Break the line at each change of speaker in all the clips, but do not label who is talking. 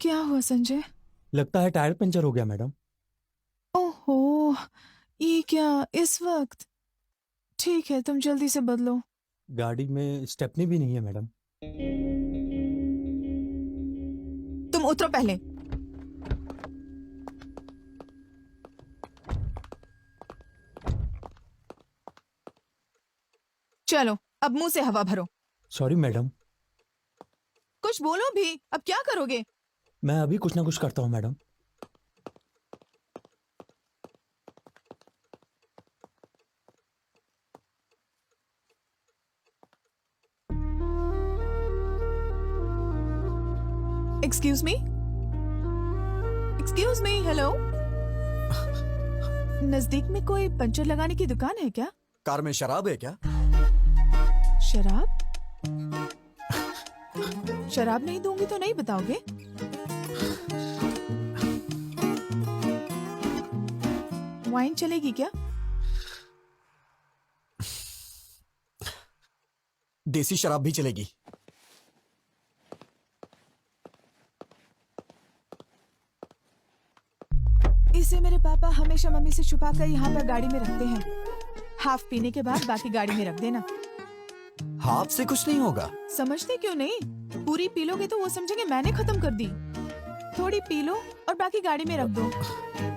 क्या हुआ संजय?
लगता है टायर पंचर हो गया मैडम।
ओहो, ये क्या इस वक्त? ठीक है, तुम जल्दी से बदलो।
गाड़ी में स्टेपनी भी नहीं है मैडम।
तुम उतरो पहले। चलो, अब मुंह से हवा भरो।
Sorry madam.
कुछ बोलो भी, अब क्या करोगे?
मैं अभी कुछ ना कुछ करता हूँ madam.
Excuse me, excuse me, hello. नजदीक में कोई पंचर लगाने की दुकान है क्या?
कार में शराब है क्या?
शराब? शराब नहीं दूंगी तो नहीं बताओगे? वाइन चलेगी क्या?
देसी शराब भी चलेगी।
इसे मेरे पापा हमेशा मम्मी से छुपा कर यहाँ पर गाड़ी में रखते हैं। हाफ पीने के बाद बाकी गाड़ी में रख देना।
हाथ से कुछ नहीं होगा।
समझते क्यों नहीं? पूरी पी लोगे तो वो समझेंगे मैंने खत्म कर दी। थोड़ी पी लो और बाकी गाड़ी में रख दो।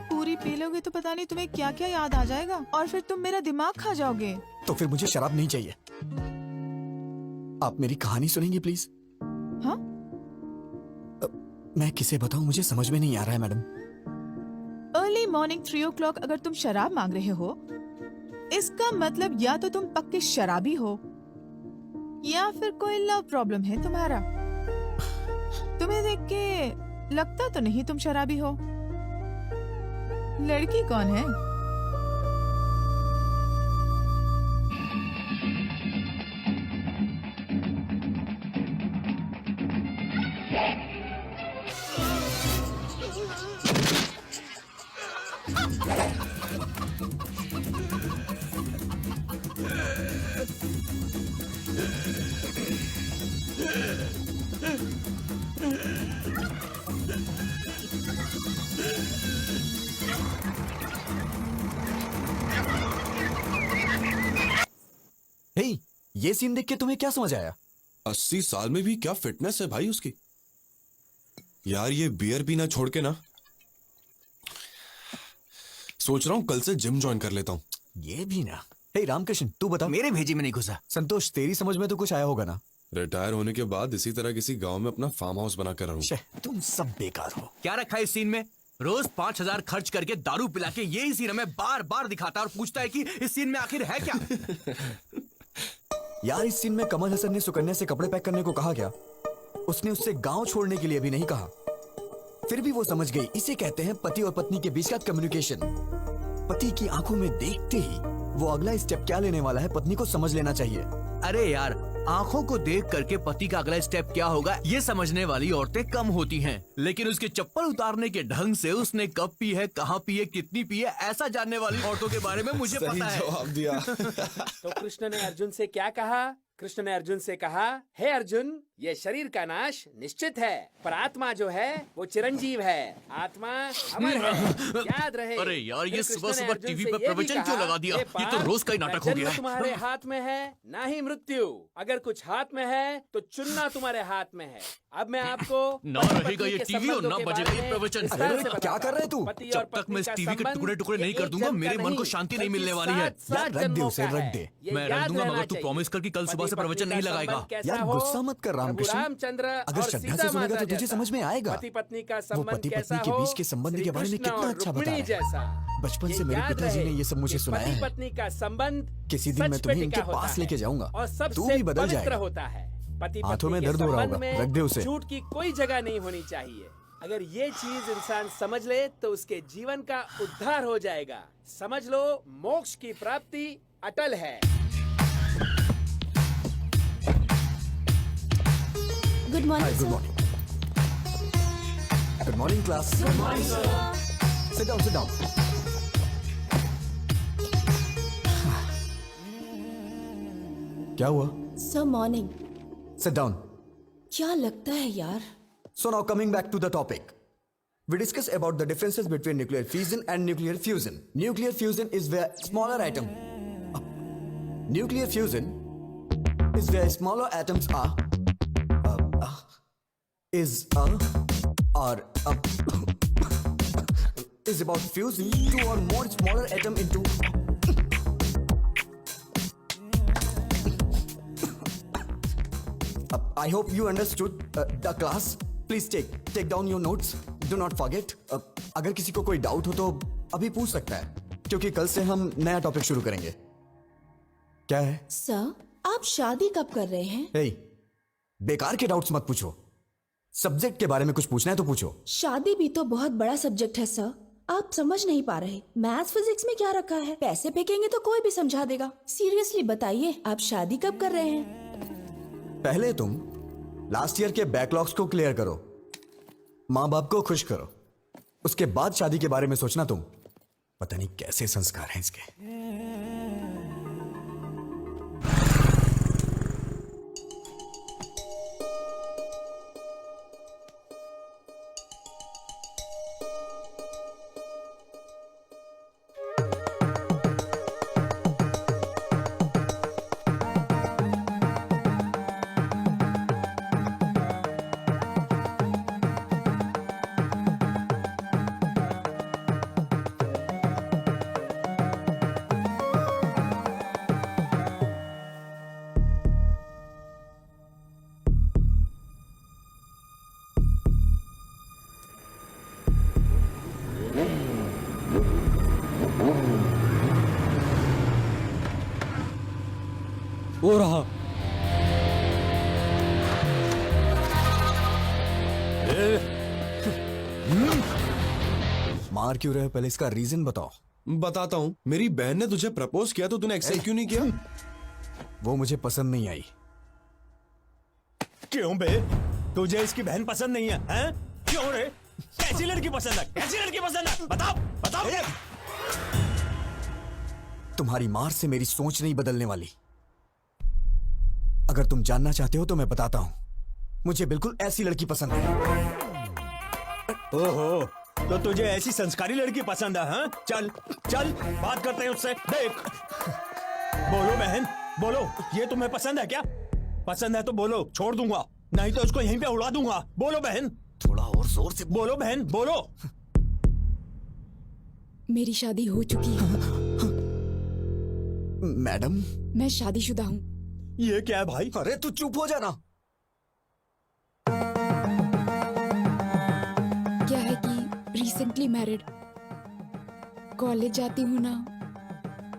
पूरी पी लोगे तो पता नहीं तुम्हें क्या क्या याद आ जाएगा और फिर तुम मेरा दिमाग खा जाओगे।
तो फिर मुझे शराब नहीं चाहिए। आप मेरी कहानी सुनेंगी प्लीज?
हाँ?
मैं किसे बताऊं, मुझे समझ में नहीं आ रहा है मैडम।
अर्ली मॉर्निंग 3 o'clock अगर तुम शराब मांग रहे हो, इसका मतलब या तो तुम पक्के शराबी हो या फिर कोई लव प्रॉब्लम है तुम्हारा। तुम्हें देख के लगता तो नहीं तुम शराबी हो। लड़की कौन है?
हे, ये सीन देख के तुम्हें क्या समझ आया?
80 साल में भी क्या फिटनेस है भाई उसकी। यार ये बियर पीना छोड़ के ना, सोच रहा हूं कल से जिम ज्वाइन कर लेता हूं।
ये भी ना। हे रामकृष्ण, तू बता।
मेरे भेजी में नहीं घुसा।
संतोष, तेरी समझ में तो कुछ आया होगा ना?
रिटायर होने के बाद इसी तरह किसी गांव में अपना फार्म हाउस बनाकर रहूं।
शे, तुम सब बेकार हो।
क्या रखा है इस सीन में? रोज 5,000 खर्च करके दारू पिला के यही सीन हमें बार बार दिखाता है और पूछता है कि इस सीन में आखिर है क्या?
यार, इस सीन में कमल हसन ने सुकन्या से कपड़े पैक करने को कहा क्या? उसने उससे गांव छोड़ने के लिए भी नहीं कहा। फिर भी वो समझ गई। इसे कहते हैं पति और पत्नी के बीच का कम्युनिकेशन। पति की आंखों में देखते ही वो अगला स्टेप क्या लेने वाला है पत्नी को समझ लेना चाहिए।
अरे यार, आंखों को देख करके पति का अगला स्टेप क्या होगा ये समझने वाली औरतें कम होती हैं, लेकिन उसके चप्पल उतारने के ढंग से उसने कब पी है, कहाँ पी है, कितनी पी है, ऐसा जानने वाली औरतों के बारे में मुझे पता है।
जवाब दिया।
तो कृष्ण ने अर्जुन से क्या कहा? कृष्ण ने अर्जुन से कहा, हे अर्जुन, ये शरीर का नाश निश्चित है, पर आत्मा जो है वो चिरंजीव है। आत्मा अमर है, याद रहे।
अरे यार, ये
फिर
सुबह
कृष्ण ने
सुबह
अर्जुन
टीवी
से
पर
ये भी
प्रवचन
कहा,
क्यों लगा दिया?
हे
ये तो
पार्थ,
रोज का ही नाटक हो
जन्म
गया है।
तुम्हारे हाथ में है, ना ही मृत्यु। अगर कुछ हाथ में है तो चुनना तुम्हारे हाथ में है। अब मैं आपको
ना रहेगा ये टीवी और ना बजेगा ये प्रवचन।
अरे, क्या कर रहे तू?
जब तक मैं इस टीवी के टुकड़े टुकड़े नहीं कर दूंगा, मेरे मन को शांति नहीं मिलने वाली है।
यार, रख दे उसे, रख दे।
मैं रख दूंगा, मगर तू प्रॉमिस कर कि कल सुबह से प्रवचन नहीं लगाएगा।
यार, गुस्सा मत कर रामकृष्ण।
रामचंद्र
अगर श्रद्धा से सुनेगा तो तुझे समझ में आएगा।
पति पत्नी का
वो
संबंध
पति
कैसा
पत्नी के
हो,
बीच के संबंध के बारे में
श्री
कितना
कृष्ण
अच्छा
और
बताया
रुक्मिणी
है।
जैसा।
बचपन से
ये
मेरे
याद
पिताजी
रहे
ने ये सब मुझे
कि
सुनाया
पति
है।
पत्नी का संबंध
किसी दिन मैं
सच पे
तुम्हें
टिका
इनके
होता
पास
है
लेके जाऊंगा।
और
तू
सबसे
भी बदल
पवित्र
जाएगा।
होता है। पति
हाथों
पत्नी
में
के
दर्द हो रहा
संबंध
होगा,
में
रख दे उसे।
झूठ की कोई जगह नहीं होनी चाहिए। अगर ये चीज इंसान समझ ले तो उसके जीवन का उद्धार हो जाएगा। समझ लो, मोक्ष की प्राप्ति अटल है।
Good morning
hi, good morning. Good morning class. Good morning sir. Sit down, sit down. क्या हुआ?
सर। मॉर्निंग।
Sit down.
क्या लगता है यार,
So now coming back to the topic. We discuss about the differences between nuclear fission and nuclear fusion. Nuclear fusion is where smaller atom. Nuclear fusion is where smaller atoms are. Is about fusing two or more smaller atom into. I hope you understood the class. Please take down your notes. Do not forget. अगर किसी को कोई doubt हो तो अभी पूछ सकता है, क्योंकि कल से हम नया टॉपिक शुरू करेंगे. क्या है?
सर, आप शादी कब कर रहे हैं?
हे, बेकार के डाउट्स मत पूछो. सब्जेक्ट के बारे में कुछ पूछना है तो पूछो.
शादी भी तो बहुत बड़ा सब्जेक्ट है सर. आप समझ नहीं पा रहे. मैथ्स फिजिक्स में क्या रखा है? पैसे फेंकेंगे तो कोई भी समझा देगा. सीरियसली बताइए, आप शादी कब कर रहे हैं?
पहले तुम लास्ट ईयर के बैकलॉग्स को क्लियर करो, माँ बाप को खुश करो, उसके बाद शादी के बारे में सोचना. तुम पता नहीं कैसे संस्कार हैं इसके.
वो रहा.
मार क्यों रहे हो? पहले इसका रीजन बताओ.
बताता हूँ. मेरी बहन ने तुझे प्रपोज किया तो तूने एक्सेप्ट क्यों नहीं किया?
वो मुझे पसंद नहीं आई.
क्यों बे? तुझे इसकी बहन पसंद नहीं है? हैं? क्यों रे? कैसी लड़की पसंद है? कैसी लड़की पसंद है? बताओ, बताओ मुझे.
तुम्हारी मार से मेरी सोच नहीं बदलने वाली. अगर तुम जानना चाहते हो तो मैं बताता हूं. मुझे बिल्कुल ऐसी लड़की पसंद है.
ओहो, तो तुझे ऐसी संस्कारी लड़की पसंद है? हाँ? चल चल बात करते हैं उससे. देख, बोलो बहन, बोलो, ये तुम्हें पसंद है क्या? पसंद है तो बोलो, छोड़ दूंगा, नहीं तो उसको यहीं पे उड़ा दूंगा. बोलो बहन.
थोड़ा और जोर से
बोलो बहन, बोलो.
मेरी शादी हो चुकी है.
मैडम.
मैं शादीशुदा हूँ.
ये क्या है भाई?
अरे तू चुप हो जाना.
क्या है कि रिसेंटली मैरिड, कॉलेज जाती हूँ ना,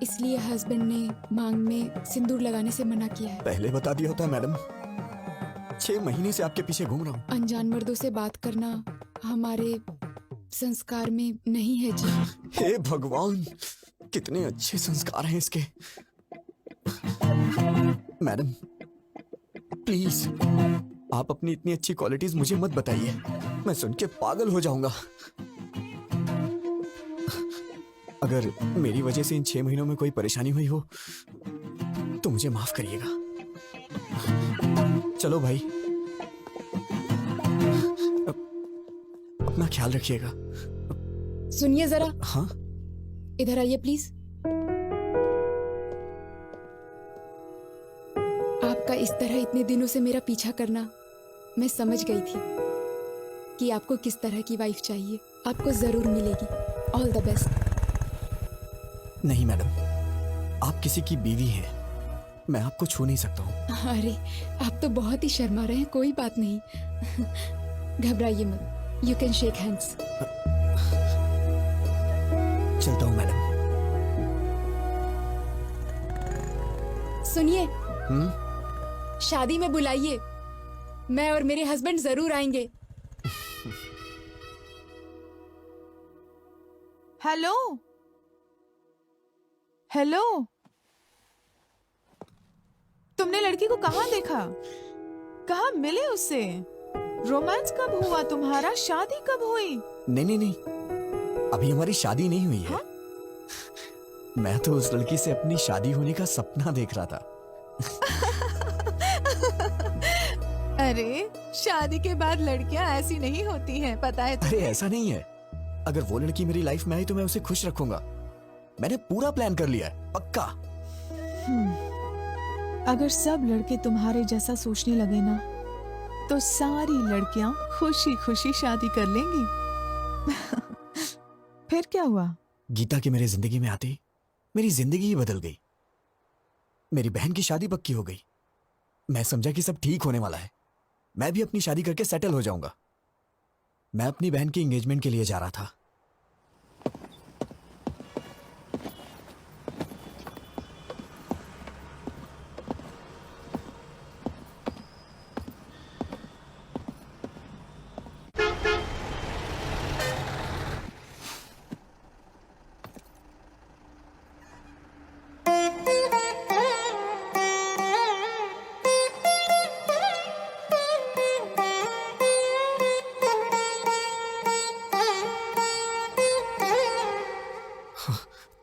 इसलिए हस्बैंड ने मांग में सिंदूर लगाने से मना किया है.
पहले बता दिया होता मैडम. 6 महीने से आपके पीछे घूम रहा हूँ.
अनजान मर्दों से बात करना हमारे संस्कार में नहीं है जी.
हे भगवान, कितने अच्छे संस्कार हैं इसके. मैडम प्लीज, आप अपनी इतनी अच्छी क्वालिटीज मुझे मत बताइए. मैं सुन के पागल हो जाऊंगा. अगर मेरी वजह से इन 6 महीनों में कोई परेशानी हुई हो तो मुझे माफ करिएगा. चलो भाई, अपना ख्याल रखिएगा.
सुनिए जरा.
हाँ?
इधर आइए प्लीज. आपका इस तरह इतने दिनों से मेरा पीछा करना, मैं समझ गई थी कि आपको किस तरह की वाइफ चाहिए. आपको जरूर मिलेगी. All the best.
नहीं मैडम, आप किसी की बीवी हैं. मैं आपको छू नहीं सकता हूँ.
अरे, आप तो बहुत ही शर्मा रहे हैं. कोई बात नहीं, घबराइए मत. You can shake hands.
चलता हूँ मैडम.
सुनिए, शादी में बुलाइए. मैं और मेरे हस्बैंड जरूर आएंगे.
हेलो हेलो, तुमने लड़की को कहाँ देखा? कहाँ मिले उससे? रोमांस कब हुआ तुम्हारा? शादी कब हुई?
नहीं, अभी हमारी शादी नहीं हुई है.
हाँ?
मैं तो उस लड़की से अपनी शादी होने का सपना देख रहा था.
अरे शादी के बाद लड़कियां ऐसी नहीं होती हैं, पता है
अरे
तुम्हें?
ऐसा नहीं है, अगर वो लड़की मेरी लाइफ में आई तो मैं उसे खुश रखूंगा। मैंने पूरा प्लान कर लिया है, पक्का।
अगर सब लड़के तुम्हारे जैसा सोचने लगे ना, तो सारी लड़कियां खुशी खुशी शादी कर लेंगी। फिर क्या हुआ?
गीता की मेरी जिंदगी में आते ही मेरी जिंदगी ही बदल गई। मेरी बहन की शादी पक्की हो गई। मैं समझा कि सब ठीक होने वाला है, मैं भी अपनी शादी करके सेटल हो जाऊंगा। मैं अपनी बहन की एंगेजमेंट के लिए जा रहा था।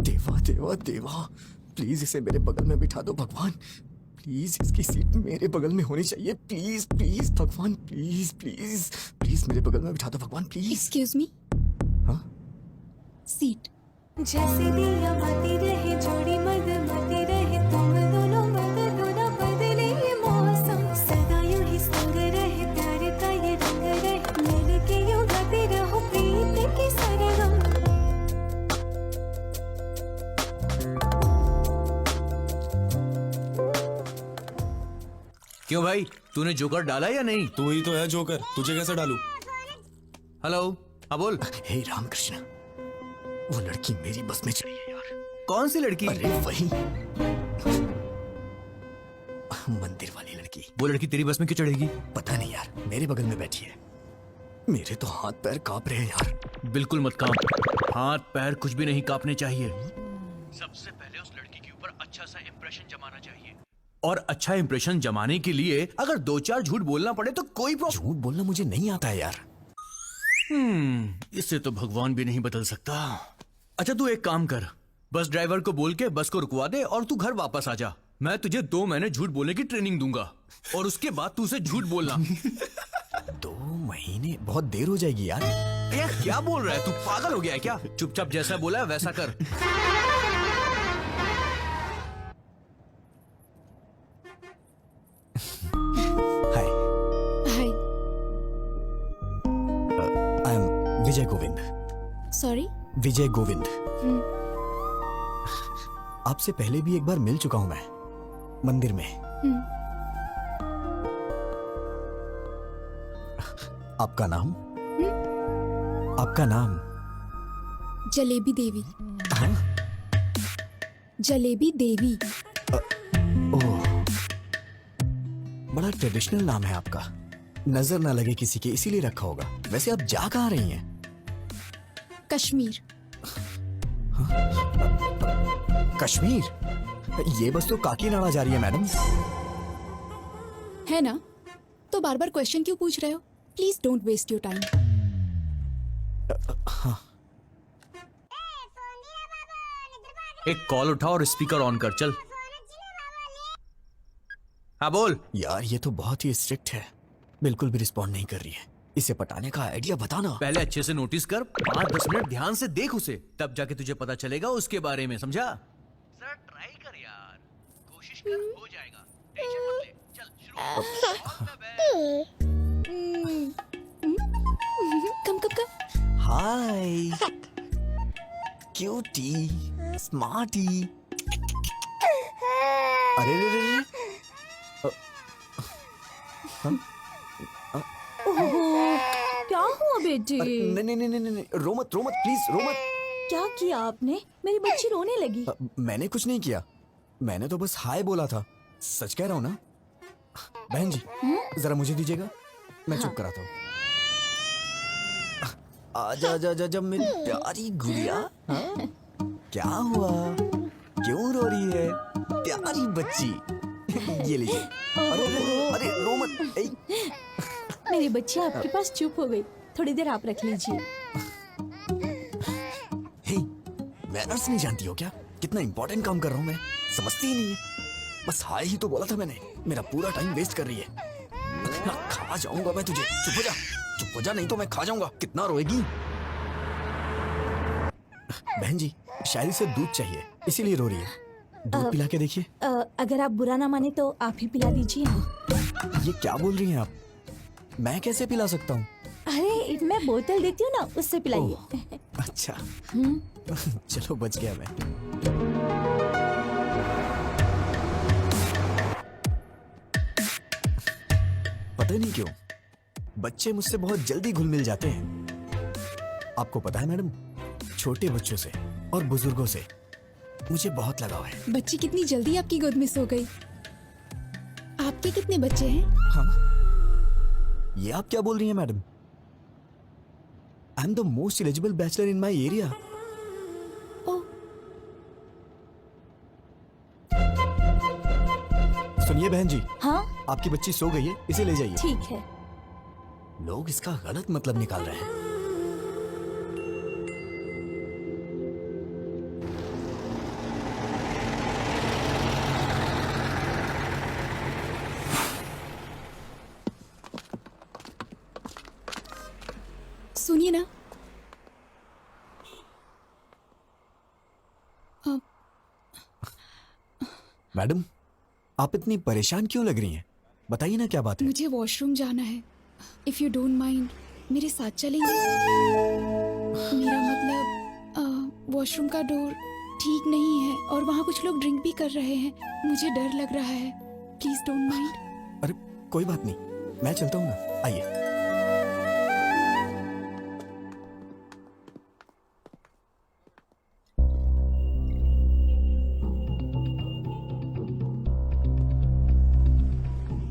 देवा देवा देवा, प्लीज इसे मेरे बगल में बिठा दो भगवान। प्लीज इसकी सीट मेरे बगल में होनी चाहिए। प्लीज प्लीज भगवान, प्लीज प्लीज प्लीज मेरे बगल में बिठा दो भगवान, प्लीज।
एक्सक्यूज मी,
हाँ?
सीट।
जैसे दिया मती रहे जोड़ी मद मती रहे तुम दोनों बदलो ना बदले ये मौसम सदा यूं ही संग रहे प्यार का ये रंग रहे मिल के यूं गाते रहो प्रीत की सरगम।
क्यों भाई, तूने जोकर डाला या नहीं?
तू ही तो है जोकर, तुझे कैसे डालूं?
हेलो, हाँ बोल।
हे रामकृष्ण, वो लड़की मेरी बस में चली है यार।
कौन सी लड़की?
अरे वही मंदिर वाली लड़की।
वो लड़की तेरी बस में क्यों चढ़ेगी?
पता नहीं यार, मेरे बगल में बैठी है। मेरे तो हाथ पैर कांप रहे हैं यार।
बिल्कुल मत कांप, हाथ पैर कुछ भी नहीं कांपने चाहिए। सबसे पहले उस लड़की के ऊपर अच्छा सा इंप्रेशन जमाना चाहिए, और अच्छा इंप्रेशन जमाने के लिए अगर 2-4 झूठ बोलना पड़े तो कोई प्रॉब्लम।
झूठ बोलना मुझे नहीं आता है यार।
इससे तो भगवान भी नहीं बदल सकता। अच्छा तू एक काम कर, बस ड्राइवर को बोल के बस को रुकवा दे और तू घर वापस आ जा। मैं तुझे 2 महीने झूठ बोलने की ट्रेनिंग दूंगा और उसके बाद तू उसे झूठ बोलना।
2 महीने बहुत देर हो जाएगी यार।
यार क्या बोल रहा है तू, पागल हो गया है क्या? चुपचाप जैसा बोला है वैसा कर।
Hi,
hi.
I am Vijay Govind.
Sorry.
Vijay Govind. आपसे पहले भी एक बार मिल चुका हूं मैं, मंदिर में। आपका नाम? आपका नाम?
जलेबी देवी।
हाँ?
जलेबी देवी।
ओह, बड़ा ट्रेडिशनल नाम है आपका। नजर ना लगे किसी के इसीलिए रखा होगा। वैसे आप जा कहाँ रही हैं?
कश्मीर।
कश्मीर? ये बस तो काकीनाडा जा रही है मैडम।
है ना? तो बार बार क्वेश्चन क्यों पूछ रहे हो? Please don't waste your time.
एक कॉल उठा और स्पीकर ऑन कर, चल। हाँ बोल।
यार ये तो बहुत ही स्ट्रिक्ट है, बिल्कुल भी रिस्पॉन्ड नहीं कर रही है। इसे पटाने का आइडिया बताना।
पहले अच्छे से नोटिस कर, 5-10 मिनट ध्यान से देख उसे, तब जाके तुझे पता चलेगा उसके बारे में, समझा? सर ट्राई कर यार, कोशिश कर, हो जाएगा, टेंशन मत ले, चल शुरू।
कम कम कम।
हाय क्यूटी स्मार्टी। अरे रे रे रे।
क्या हुआ बेटे?
नहीं नहीं नहीं नहीं, रो मत प्लीज, रो मत।
क्या किया आपने? मेरी बच्ची रोने लगी।
मैंने कुछ नहीं किया, मैंने तो बस हाय बोला था। सच कह रहा हूँ ना। बहन जी जरा मुझे दीजिएगा, मैं चुप कराता हूँ। आजा जा जा जा मेरी प्यारी गुड़िया। हाँ? क्या हुआ, क्यों रो रही है प्यारी बच्ची? ये लीजिए। अरे अरे रो मत। ए,
मेरी बच्ची आपके पास चुप हो गई, थोड़ी देर आप रख लीजिए।
हे, मैनर्स नहीं जानती हो क्या? कितना इंपॉर्टेंट काम कर रहा हूँ मैं, समझती ही नहीं है। बस हाय ही तो बोला था मैंने, मेरा पूरा टाइम वेस्ट कर रही है। ना खा जाऊंगा मैं तुझे। चुप हो जा नहीं तो मैं खा जाऊंगा। कितना रोएगी? बहन जी शायरी से दूध चाहिए इसीलिए रो रही है। दूध पिला के देखिए।
अगर आप बुरा ना माने तो आप ही पिला दीजिए।
ये क्या बोल रही हैं आप? मैं कैसे पिला सकता हूँ?
अरे मैं बोतल देती हूँ ना, उससे पिलाइए।
अच्छा चलो बच गया मैं। पता नहीं क्यों बच्चे मुझसे बहुत जल्दी घुल मिल जाते हैं। आपको पता है मैडम, छोटे बच्चों से और बुजुर्गों से मुझे बहुत लगाव है।
बच्ची कितनी जल्दी आपकी गोद में सो गई। आपके कितने बच्चे हैं?
हाँ ये आप क्या बोल रही हैं madam? I am the most eligible bachelor in my area. सुनिए बहन जी,
हाँ
आपकी बच्ची सो गई है, इसे ले जाइए।
ठीक है।
लोग इसका गलत मतलब निकाल रहे हैं।
सुनिए ना,
मैडम आप इतनी परेशान क्यों लग रही हैं? बताइए ना क्या बात है।
मुझे वॉशरूम जाना है। इफ यू डोंट माइंड मेरे साथ चलेंगे? मेरा मतलब वॉशरूम का डोर ठीक नहीं है और वहाँ कुछ लोग ड्रिंक भी कर रहे हैं। मुझे डर लग रहा है। Please don't mind.
अरे कोई बात नहीं, मैं चलता हूँ ना, आइए।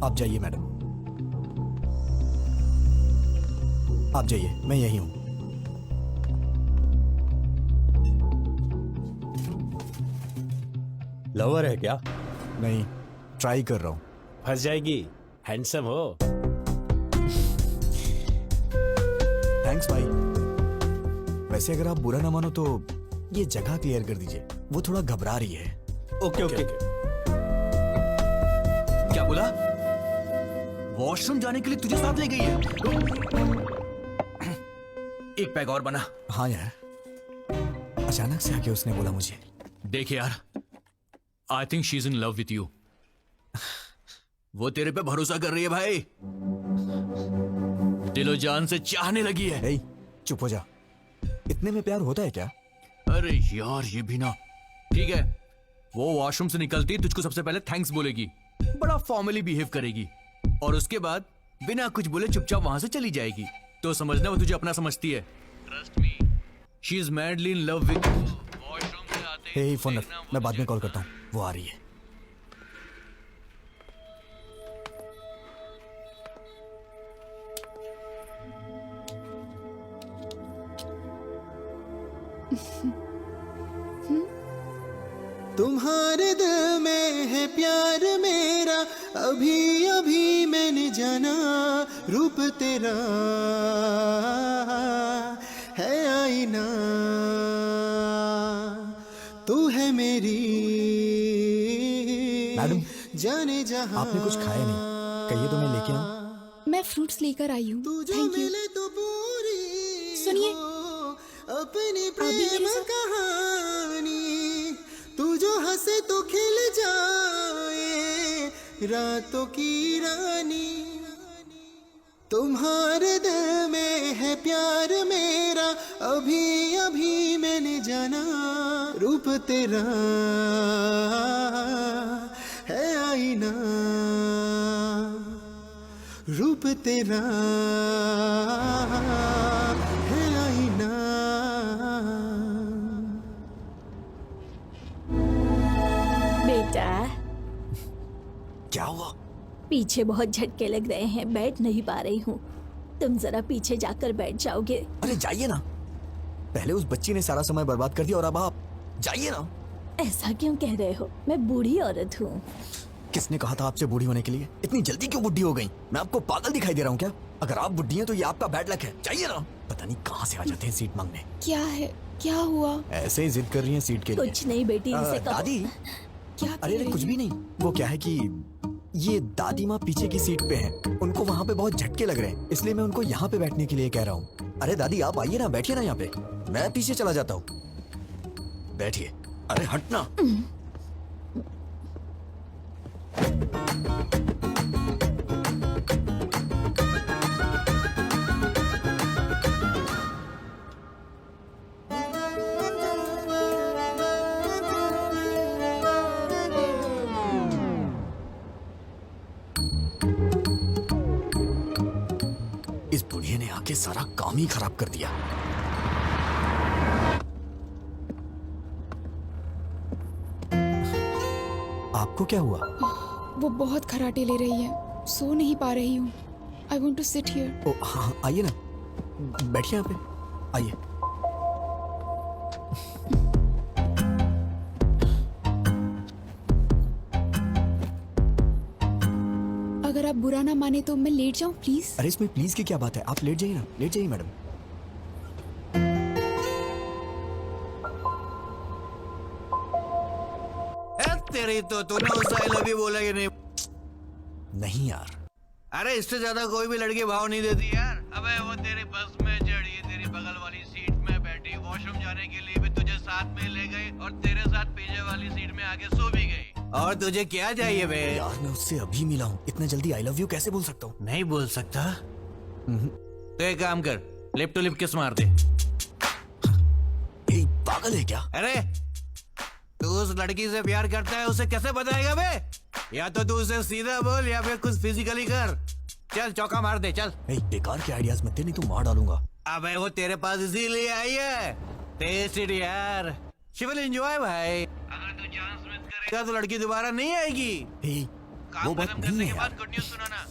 आप जाइए मैडम, आप जाइए, मैं यही हूं।
लवर है क्या?
नहीं, ट्राई कर रहा हूं।
फंस जाएगी। हैंडसम हो।
थैंक्स भाई। वैसे अगर आप बुरा ना मानो तो ये जगह क्लियर कर दीजिए, वो थोड़ा घबरा रही है।
Okay okay.
क्या बोला? वॉशरूम जाने के लिए तुझे साथ ले गई है? एक पैग और बना।
हाँ यार, अचानक से आके उसने बोला मुझे।
देख यार, I think she is in love with you. वो तेरे पे भरोसा कर रही है भाई। दिलो जान से चाहने लगी है।
हे, चुप हो जा। इतने में प्यार होता है क्या?
अरे यार ये भी ना। ठीक है, वो वॉशरूम से निकलती तुझको सबसे पहले थैंक्स बोलेगी, बड़ा फॉर्मली बिहेव करेगी और उसके बाद बिना कुछ बोले चुपचाप वहां से चली जाएगी। तो समझना वो तुझे अपना समझती है। Trust me, she is madly in love with you. Washroom से आते
हे फोन रख, मैं बाद में कॉल करता हूँ, वो आ रही है।
तुम्हारे दिल में है प्यार मेरा, अभी अभी मैंने जाना। रूप तेरा है आईना, तू है मेरी
मैडम,
जाने जहां।
आपने कुछ खाया नहीं, कहिए तो मैं लेके आऊं।
मैं फ्रूट्स लेकर आई हूँ।
तू जो
थैंक यू।
मिले तो पूरी
सुनिए,
हो अपनी
भी मेरे
प्रेम
साथ।
कहानी। तू जो हंसे तो खिल जाए रातों की रानी। तुम्हारे दिल में है प्यार मेरा, अभी अभी मैंने जाना। रूप तेरा है आईना, रूप तेरा है आईना।
बेटा
क्या हुआ?
पीछे बहुत झटके लग रहे हैं, बैठ नहीं पा रही हूँ। तुम जरा पीछे जाकर बैठ जाओगे?
अरे जाइए ना, पहले उस बच्ची ने सारा समय बर्बाद कर दिया और अब आप जाइए ना।
ऐसा क्यों कह रहे हो? मैं बूढ़ी औरत हूँ।
किसने कहा था आपसे बूढ़ी होने के लिए? इतनी जल्दी क्यों बुढ़ी हो गई? मैं आपको पागल दिखाई दे रहा हूँ क्या? अगर आप बुढ़ी हैं तो ये आपका बैड लक है। जाइए ना। पता नहीं कहाँ से आ जाते हैं सीट मांगने।
क्या है? क्या हुआ?
ऐसे ही जिद कर रही हैं सीट के लिए।
कुछ नहीं बेटी, इसे कहो।
दादी,
क्या
अरे
कह रही
कुछ भी नहीं। वो क्या है कि ये दादी माँ पीछे की सीट पे हैं। उनको वहाँ पे बहुत झटके लग रहे हैं, इसलिए मैं उनको यहाँ पे बैठने के लिए कह रहा हूँ। अरे दादी आप आइए ना, बैठिए ना यहाँ पे, मैं पीछे चला जाता हूँ। बैठिए। अरे हटना। इस बुढ़िया ने आके सारा काम ही खराब कर दिया। आपको क्या हुआ?
वो बहुत खराटे ले रही है, सो नहीं पा रही हूँ। I want to sit here.
Oh हाँ, आइए ना, बैठिए यहाँ पे, आइए।
अगर आप बुरा ना माने तो मैं लेट जाऊँ प्लीज।
अरे इसमें प्लीज की क्या बात है, आप लेट जाइए ना, लेट जाइए मैडम।
तेरी तो तूने उससे आई लव यू बोला कि नहीं?
नहीं यार।
अरे इससे ज्यादा कोई भी लड़की भाव नहीं देती यार। अबे वो तेरी बस में चढ़ी, तेरी बगल वाली सीट में बैठी, वॉशरूम जाने के लिए भी तुझे साथ में ले गई और तेरे साथ पीछे वाली सीट में आके सो भी गई। और तुझे क्या चाहिए बे?
यार मैं उससे अभी मिला हूँ, इतना जल्दी आई लव यू कैसे बोल सकता हूँ?
नहीं बोल सकता? तो एक काम कर, लिप टू लिप किस मार दे।
पागल है क्या?
अरे तू उस लड़की से प्यार करता है, उसे कैसे बताएगा बे? या तो तू उसे सीधा बोल या फिर कुछ फिजिकली कर। चल चौका मार दे, चल।
बेकार के आइडियाज मत दे, नहीं तो मार डालूंगा।
अबे वो तेरे पास इसीलिए आई है। टेस्टेड यार, शी विल एंजॉय भाई। अगर तू चांस मिस करेगा तो लड़की दोबारा नहीं आएगी।
वो बात
खत्म
नहीं
करने
है
के
यार।
बाद गुड न्यूज़ सुनाना।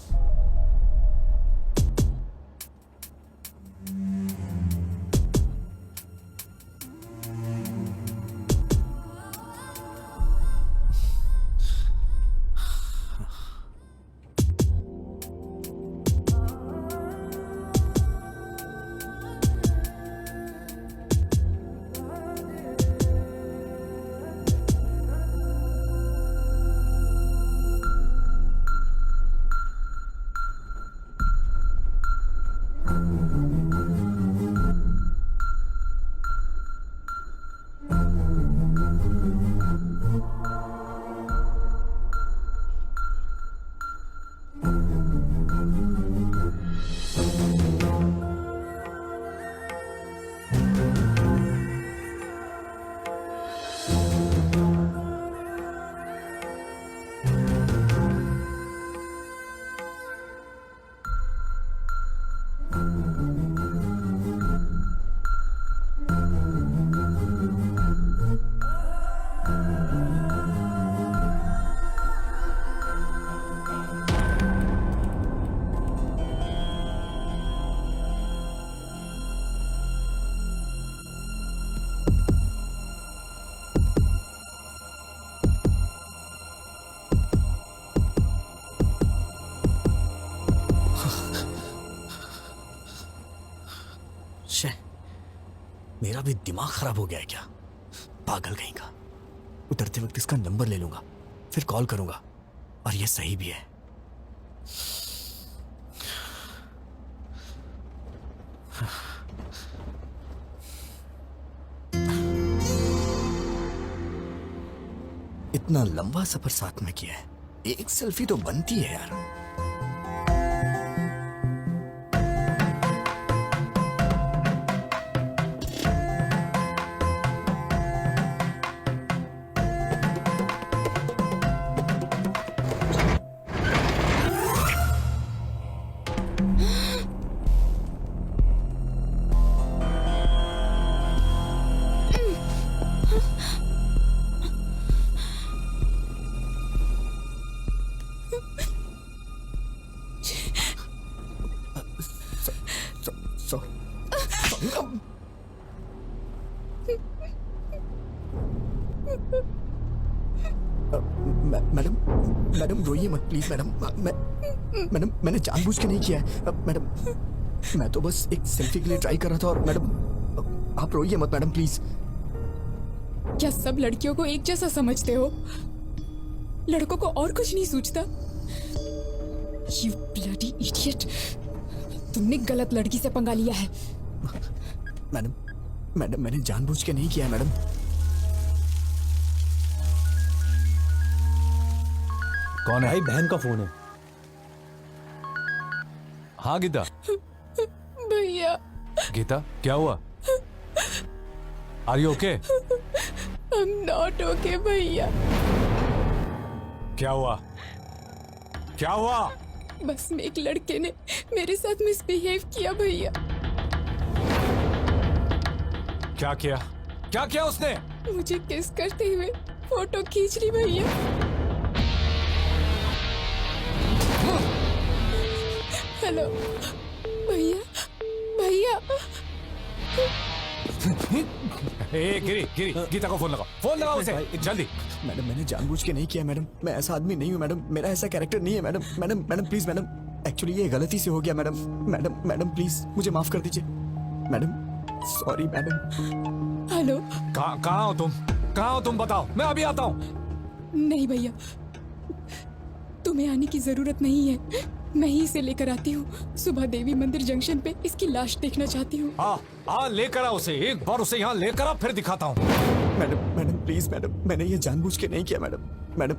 मेरा भी दिमाग खराब हो गया है क्या? पागल कहीं का। उतरते वक्त इसका नंबर ले लूंगा, फिर कॉल करूंगा। और ये सही भी है। इतना लंबा सफर साथ में किया है, एक सेल्फी तो बनती है यार। मैडम मैडम रोइए मत प्लीज मैडम। मैडम मैंने जानबूझ के नहीं किया है मैडम। मैं तो बस एक सेल्फी के लिए ट्राई कर रहा था। और मैडम आप रोइए मत मैडम प्लीज।
क्या सब लड़कियों को एक जैसा समझते हो? लड़कों को और कुछ नहीं सूझता? You bloody idiot! तुमने गलत लड़की से पंगा लिया है।
मैडम मैडम मैंने जानबूझ के नहीं किया है मैडम।
कौन है भाई? बहन का फोन है।
हाँ गीता।
भैया
गीता क्या हुआ? Are you okay?
I'm not okay भैया।
क्या हुआ? क्या हुआ?
बस में एक लड़के ने मेरे साथ मिसबिहेव किया भैया।
क्या किया? क्या किया उसने?
मुझे किस करते हुए फोटो खींच ली भैया। हेलो भैया भैया।
ए गिरी गिरी, गीता को फोन लगाओ, फोन लगाओ उसे जल्दी।
मैडम मैंने जानबूझ के नहीं किया मैडम। मैं ऐसा आदमी नहीं हूँ मैडम। मेरा ऐसा कैरेक्टर नहीं है madam. Madam madam please madam, actually ये गलती से हो गया मैडम। मैडम मैडम प्लीज मुझे माफ कर दीजिए मैडम। Sorry madam.
हेलो।
कहाँ हो तुम? कहाँ हो तुम? बताओ, मैं अभी आता हूँ।
नहीं भैया, तुम्हें आने की जरूरत नहीं है, मैं ही इसे लेकर आती हूँ। सुबह देवी मंदिर जंक्शन पे इसकी लाश देखना चाहती हूँ।
हाँ लेकर आ उसे, एक बार उसे यहाँ लेकर आ, फिर दिखाता हूँ।
मैडम मैडम प्लीज मैडम, मैंने ये जानबूझ के नहीं किया मैडम। मैडम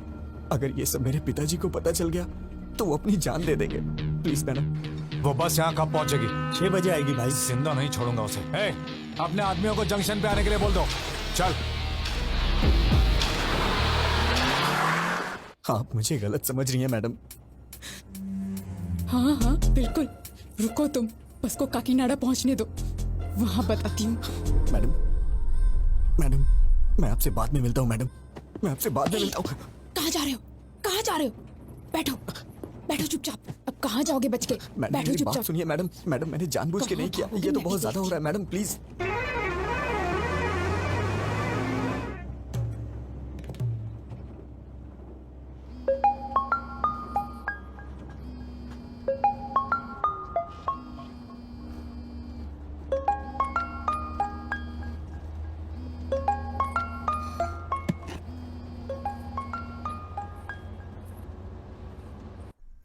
अगर ये सब मेरे पिताजी को पता चल गया तो वो अपनी जान दे देंगे। Please madam.
वो बस यहाँ कब पहुँचेगी?
6 बजे आएगी भाई।
जिंदा नहीं छोड़ूंगा उसे। अपने आदमियों को जंक्शन पे आने के लिए बोल दो। चल।
आप मुझे गलत समझ रही हैं मैडम।
हाँ हाँ बिल्कुल, रुको तुम, बस को काकीनाडा पहुँचने दो, वहाँ बताती हूँ।
मैडम मैडम मैं आपसे बाद में मिलता हूँ मैडम। मैं आपसे बाद में मिलता हूँ।
कहाँ जा रहे हो? कहाँ जा रहे हो? बैठो बैठो चुपचाप। अब कहाँ जाओगे बच के?
मैडम
बैठो
मेरी बात
चुपचाप।
सुनिए मैडम। मैडम मैंने जानबूझ के नहीं किया,
कहाँ
ये तो
भागोगे
बहुत ज्यादा हो रहा है मैडम प्लीज।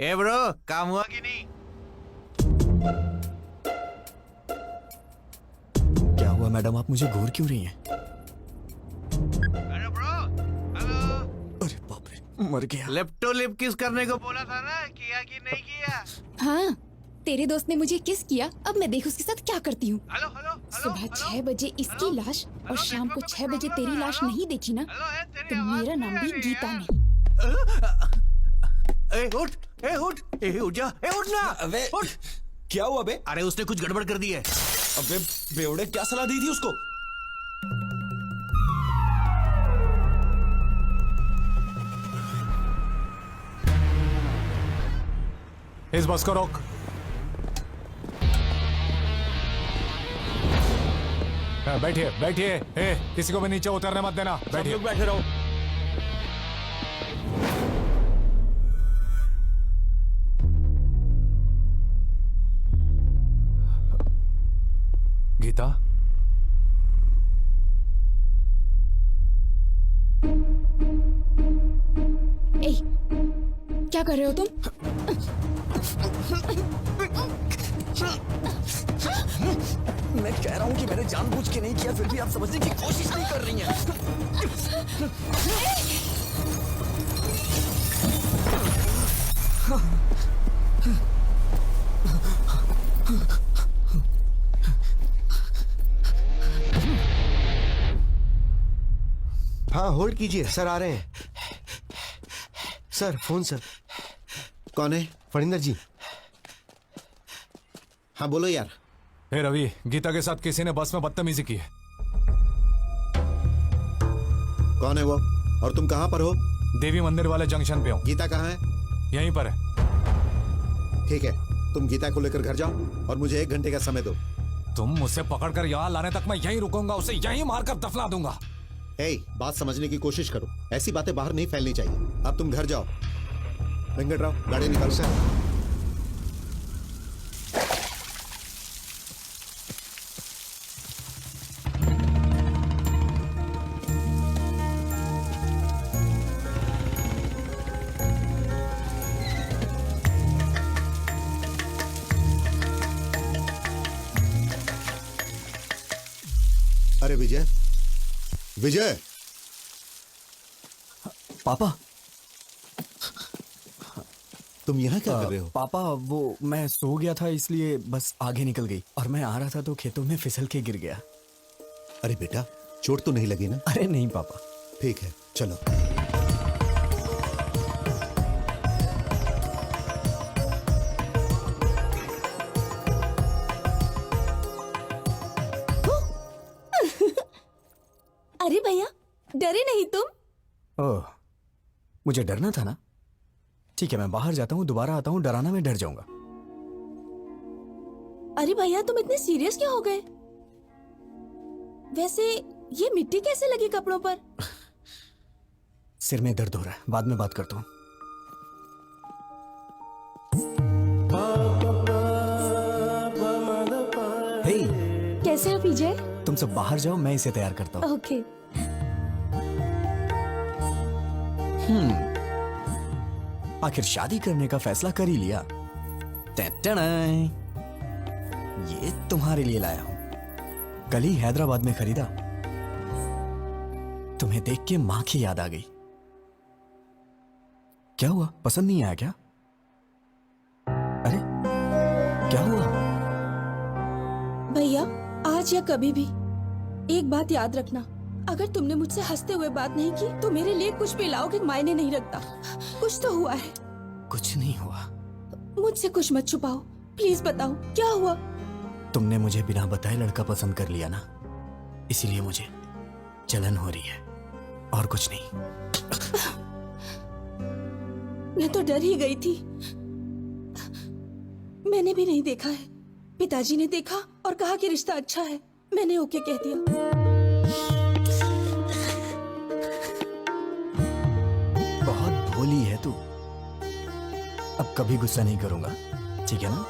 ए ब्रो, काम हुआ कि नहीं?
क्या हुआ मैडम, आप मुझे घूर क्यों रही हैं?
अरे ब्रो, हेलो।
अरे बाप रे, मर गया।
लिप टू लिप किस करने को बोला था ना, किया कि नहीं किया?
हाँ, तेरे दोस्त ने मुझे किस किया, अब मैं देख उसके साथ क्या करती हूँ।
Hello hello.
सुबह 6 बजे इसकी लाश और शाम को 6 बजे तेरी लाश नहीं देखी ना, तो मेरा नाम भी गीता नहीं।
ए उठ, ए उठ, ए उठ जा, ए उठ ना।
अबे
उठ।
क्या हुआ बे?
अरे उसने कुछ गड़बड़ कर दी है।
अबे बेवड़े, क्या सलाह दी थी उसको?
इस बस को रोक। बैठिए बैठिए, किसी को भी नीचे उतरने मत देना। बैठिए।
लोग बैठे रहो।
गीता,
ए, क्या कर रहे हो तुम?
मैं कह रहा हूँ कि मैंने जानबूझ के नहीं किया, फिर भी आप समझने की कोशिश नहीं कर रही हैं।
हाँ होल्ड कीजिए, सर आ रहे हैं। Sir phone sir. कौन है? फणिंदर जी। हाँ बोलो यार।
रवि, गीता के साथ किसी ने बस में बदतमीजी की है।
कौन है वो और तुम कहाँ पर हो?
देवी मंदिर वाले जंक्शन पे हूँ।
गीता कहाँ है?
यहीं पर है।
ठीक है, तुम गीता को लेकर घर जाओ और मुझे 1 घंटे का समय दो।
तुम मुझसे पकड़कर यहाँ लाने तक मैं यहीं रुकूंगा, उसे यहीं मारकर दफना दूंगा।
बात समझने की कोशिश करो, ऐसी बातें बाहर नहीं फैलनी चाहिए। अब तुम घर जाओ। वेंकटराव, गाड़ी निकाल। सर
अरे विजय, विजय,
पापा।
तुम यहाँ क्या कर रहे हो?
पापा वो मैं सो गया था इसलिए बस आगे निकल गई और मैं आ रहा था तो खेतों में फिसल के गिर गया।
अरे बेटा, चोट तो नहीं लगी ना?
अरे नहीं पापा।
ठीक है, चलो।
अरे भैया, डरे नहीं तुम?
ओह, मुझे डरना था ना। ठीक है, मैं बाहर जाता हूँ, दोबारा आता हूँ, डराना मैं डर जाऊंगा।
अरे भैया, तुम इतने सीरियस क्यों हो गए? वैसे ये मिट्टी कैसे लगी कपड़ों पर?
सिर में दर्द हो रहा है, बाद में बात करता हूँ। हे,
कैसे हो विजय?
तुम सब बाहर जाओ, मैं इसे तैयार करता हूँ।
ओके।
आखिर शादी करने का फैसला कर ही लिया। टैटनाय। ये तुम्हारे लिए लाया हूं। कल ही हैदराबाद में खरीदा। तुम्हें देख के मां की याद आ गई। क्या हुआ, पसंद नहीं आया क्या? अरे क्या हुआ?
भैया, आज या कभी भी एक बात याद रखना, अगर तुमने मुझसे हंसते हुए बात नहीं की तो मेरे लिए कुछ भी लाओगे मायने नहीं रखता। कुछ तो हुआ है।
कुछ नहीं हुआ।
मुझसे कुछ मत छुपाओ, प्लीज बताओ क्या हुआ।
तुमने मुझे बिना बताए लड़का पसंद कर लिया ना, इसीलिए मुझे जलन हो रही है और कुछ नहीं।
मैं तो डर ही गई थी। मैंने भी नहीं देखा है, पिताजी ने देखा और कहा कि रिश्ता अच्छा है। मैंने ओके कह दिया।
बहुत भोली है तू। अब कभी गुस्सा नहीं करूंगा, ठीक है ना?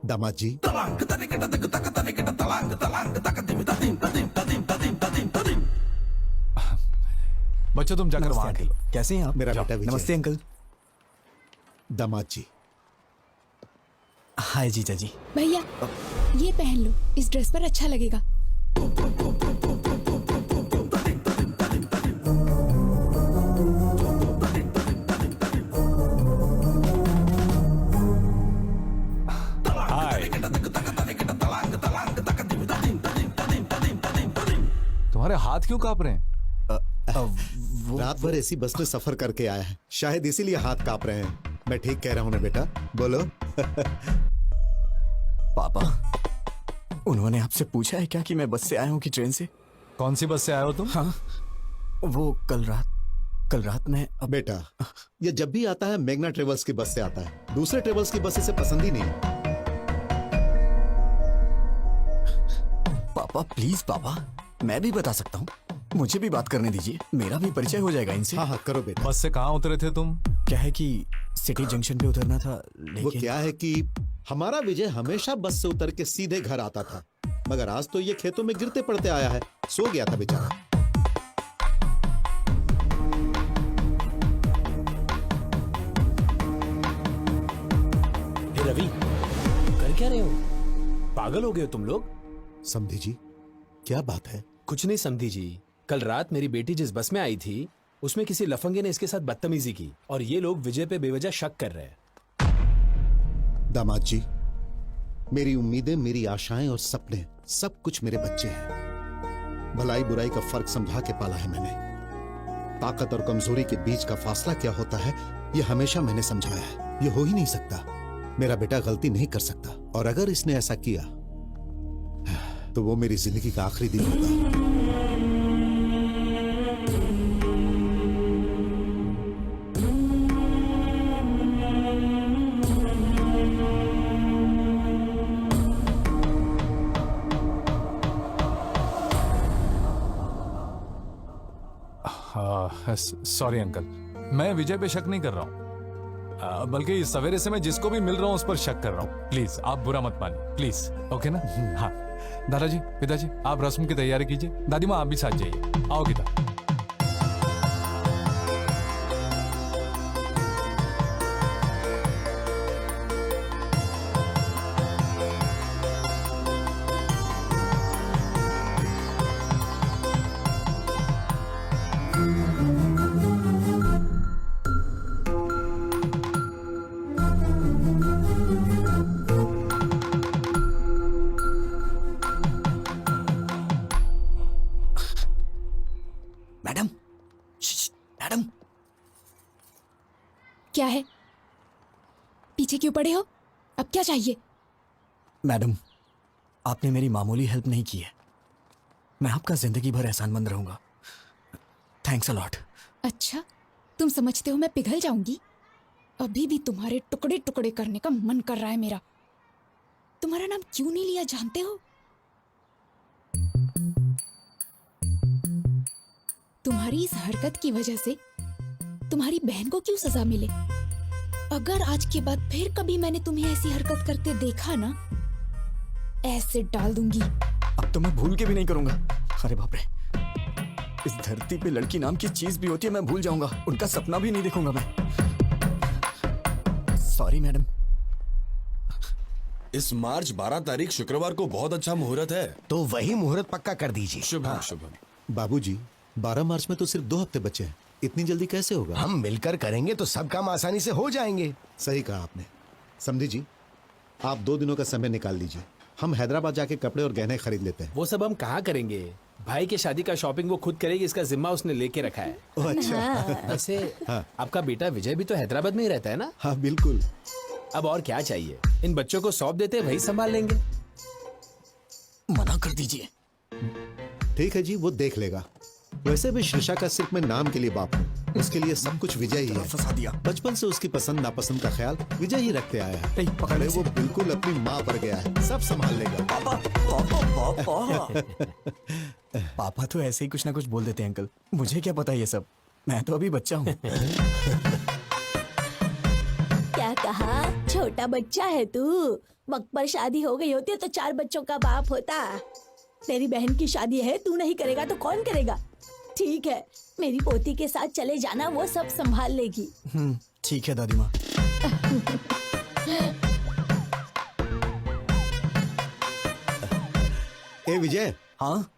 दामाद जी,
बच्चों तुम जाकर वहां खेलो।
कैसे हैं आप?
मेरा बेटा विजय।
नमस्ते अंकल।
दामाद जी,
हाय जीजा जी।
भैया ये पहन लो, इस ड्रेस पर अच्छा लगेगा।
हाय। तुम्हारे हाथ क्यों कांप रहे हैं?
रात भर ऐसी बस में सफर करके आया है, शायद इसीलिए हाथ कांप रहे हैं। मैं ठीक कह रहा हूं ना बेटा? बोलो।
पापा, उन्होंने आपसे पूछा है क्या कि मैं बस से आया हूँ कि ट्रेन से?
कौन सी बस से आए हो तुम?
हाँ, वो कल रात में।
बेटा, ये जब भी आता है मेघना ट्रेवल्स की बस से आता है, दूसरे ट्रेवल्स की बस इसे पसंद ही नहीं।
पापा प्लीज पापा, मैं भी बता सकता हूँ, मुझे भी बात करने दीजिए, मेरा भी परिचय हो जाएगा इनसे।
हाँ हाँ करो बेटा।
बस से कहाँ उतरे थे तुम?
क्या है कि सिटी जंक्शन पे उतरना था,
वो
लेकिन
क्या है कि हमारा विजय हमेशा बस से उतर के सीधे घर आता था, मगर आज तो ये खेतों में गिरते पड़ते आया है। सो गया था बेचारा।
हे रवि, कर क्या रहे हो? पागल हो गए हो तुम लोग?
समधी जी, क्या बात है?
कुछ नहीं समधी जी, कल रात मेरी बेटी जिस बस में आई थी उसमें किसी लफंगे ने इसके साथ बदतमीजी की और ये लोग विजय पे बेवजह शक कर रहे हैं।
दामाद जी, मेरी उम्मीदें, मेरी आशाएं और सपने सब कुछ मेरे बच्चे हैं। भलाई बुराई का फर्क समझा के पाला है मैंने। ताकत और कमजोरी के बीच का फासला क्या होता है ये हमेशा मैंने समझाया है। ये हो ही नहीं सकता। मेरा बेटा गलती नहीं कर सकता, और अगर इसने ऐसा किया तो वो मेरी जिंदगी का आखिरी दिन होगा।
सॉरी अंकल, मैं विजय पे शक नहीं कर रहा हूँ, बल्कि सवेरे से मैं जिसको भी मिल रहा हूँ उस पर शक कर रहा हूँ। प्लीज आप बुरा मत मानिए, प्लीज। ओके ना? हाँ दादाजी, पिताजी, आप रस्म की तैयारी कीजिए। दादी माँ आप भी साथ जाइए। आओ गीता।
मैडम, मैडम,
क्या है? पीछे क्यों पड़े हो? अब क्या चाहिए?
मैडम, आपने मेरी मामूली हेल्प नहीं की है। मैं आपका जिंदगी भर एहसानमंद रहूंगा। Thanks a lot.
अच्छा, तुम समझते हो मैं पिघल जाऊंगी? अभी भी तुम्हारे टुकड़े टुकड़े करने का मन कर रहा है मेरा। तुम्हारा नाम क्यों नहीं लिया जानते हो? तुम्हारी इस हरकत की वजह से तुम्हारी बहन को क्यों सजा मिले? अगर आज के बाद फिर कभी मैंने तुम्हें ऐसी हरकत करते देखा ना, ऐसे डाल दूंगी।
अब तो मैं भूल के भी नहीं करूंगा। अरे बाप रे, इस धरती पे लड़की नाम की चीज भी होती है, मैं भूल जाऊंगा। उनका सपना भी नहीं देखूंगा मैं। Sorry madam.
इस मार्च 12 तारीख शुक्रवार को बहुत अच्छा मुहूर्त है,
तो वही मुहूर्त पक्का कर दीजिए।
शुभ शुभ।
बाबूजी, 12 मार्च में तो सिर्फ 2 हफ्ते बचे हैं, इतनी जल्दी कैसे होगा?
हम मिलकर करेंगे तो सब काम आसानी से हो जाएंगे।
सही कहा आपने। समझी जी, आप 2 दिनों का समय निकाल लीजिए, हम हैदराबाद जाके कपड़े और गहने खरीद लेते हैं।
वो सब हम कहाँ करेंगे? भाई के शादी का शॉपिंग वो खुद करेगी, इसका जिम्मा उसने लेके रखा है।
ओह अच्छा।
वैसे आपका बेटा विजय भी तो हैदराबाद में ही रहता है ना?
हाँ बिल्कुल।
अब और क्या चाहिए? इन बच्चों को सौंप देते, वही संभाल लेंगे।
मना कर दीजिए।
ठीक है जी, वो देख लेगा। वैसे भी श्रिशा का सिर्फ मैं नाम के लिए बाप हूँ, उसके लिए सब कुछ विजय ही है।
फंसा दिया।
बचपन से उसकी पसंद नापसंद का ख्याल विजय ही रखते आया है।
नहीं, पकड़
अरे
इसे।
वो बिल्कुल अपनी माँ पर गया है, सब संभाल लेगा।
पापा, पापा, पापा। पापा तो ऐसे ही कुछ ना कुछ बोल देते हैं अंकल, मुझे क्या पता ये सब, मैं तो अभी बच्चा हूँ।
क्या कहा? छोटा बच्चा है तू? वक्त पर शादी हो गई होती तो 4 बच्चों का बाप होता। तेरी बहन की शादी है, तू नहीं करेगा तो कौन करेगा? ठीक है, मेरी पोती के साथ चले जाना, वो सब संभाल लेगी।
ठीक है दादी माँ।
ए विजय,
हाँ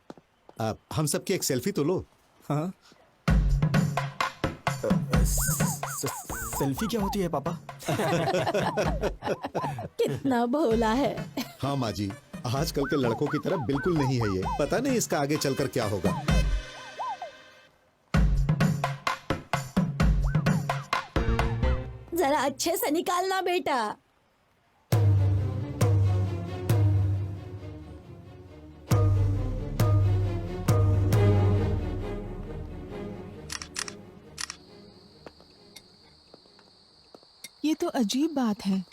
हम सबकी एक सेल्फी तो लो।
हाँ। सेल्फी क्या होती है पापा?
कितना भोला है।
हाँ माँ जी, आजकल के लड़कों की तरह बिल्कुल नहीं है ये। पता नहीं इसका आगे चलकर क्या होगा।
जरा अच्छे से निकालना बेटा।
ये तो अजीब बात है।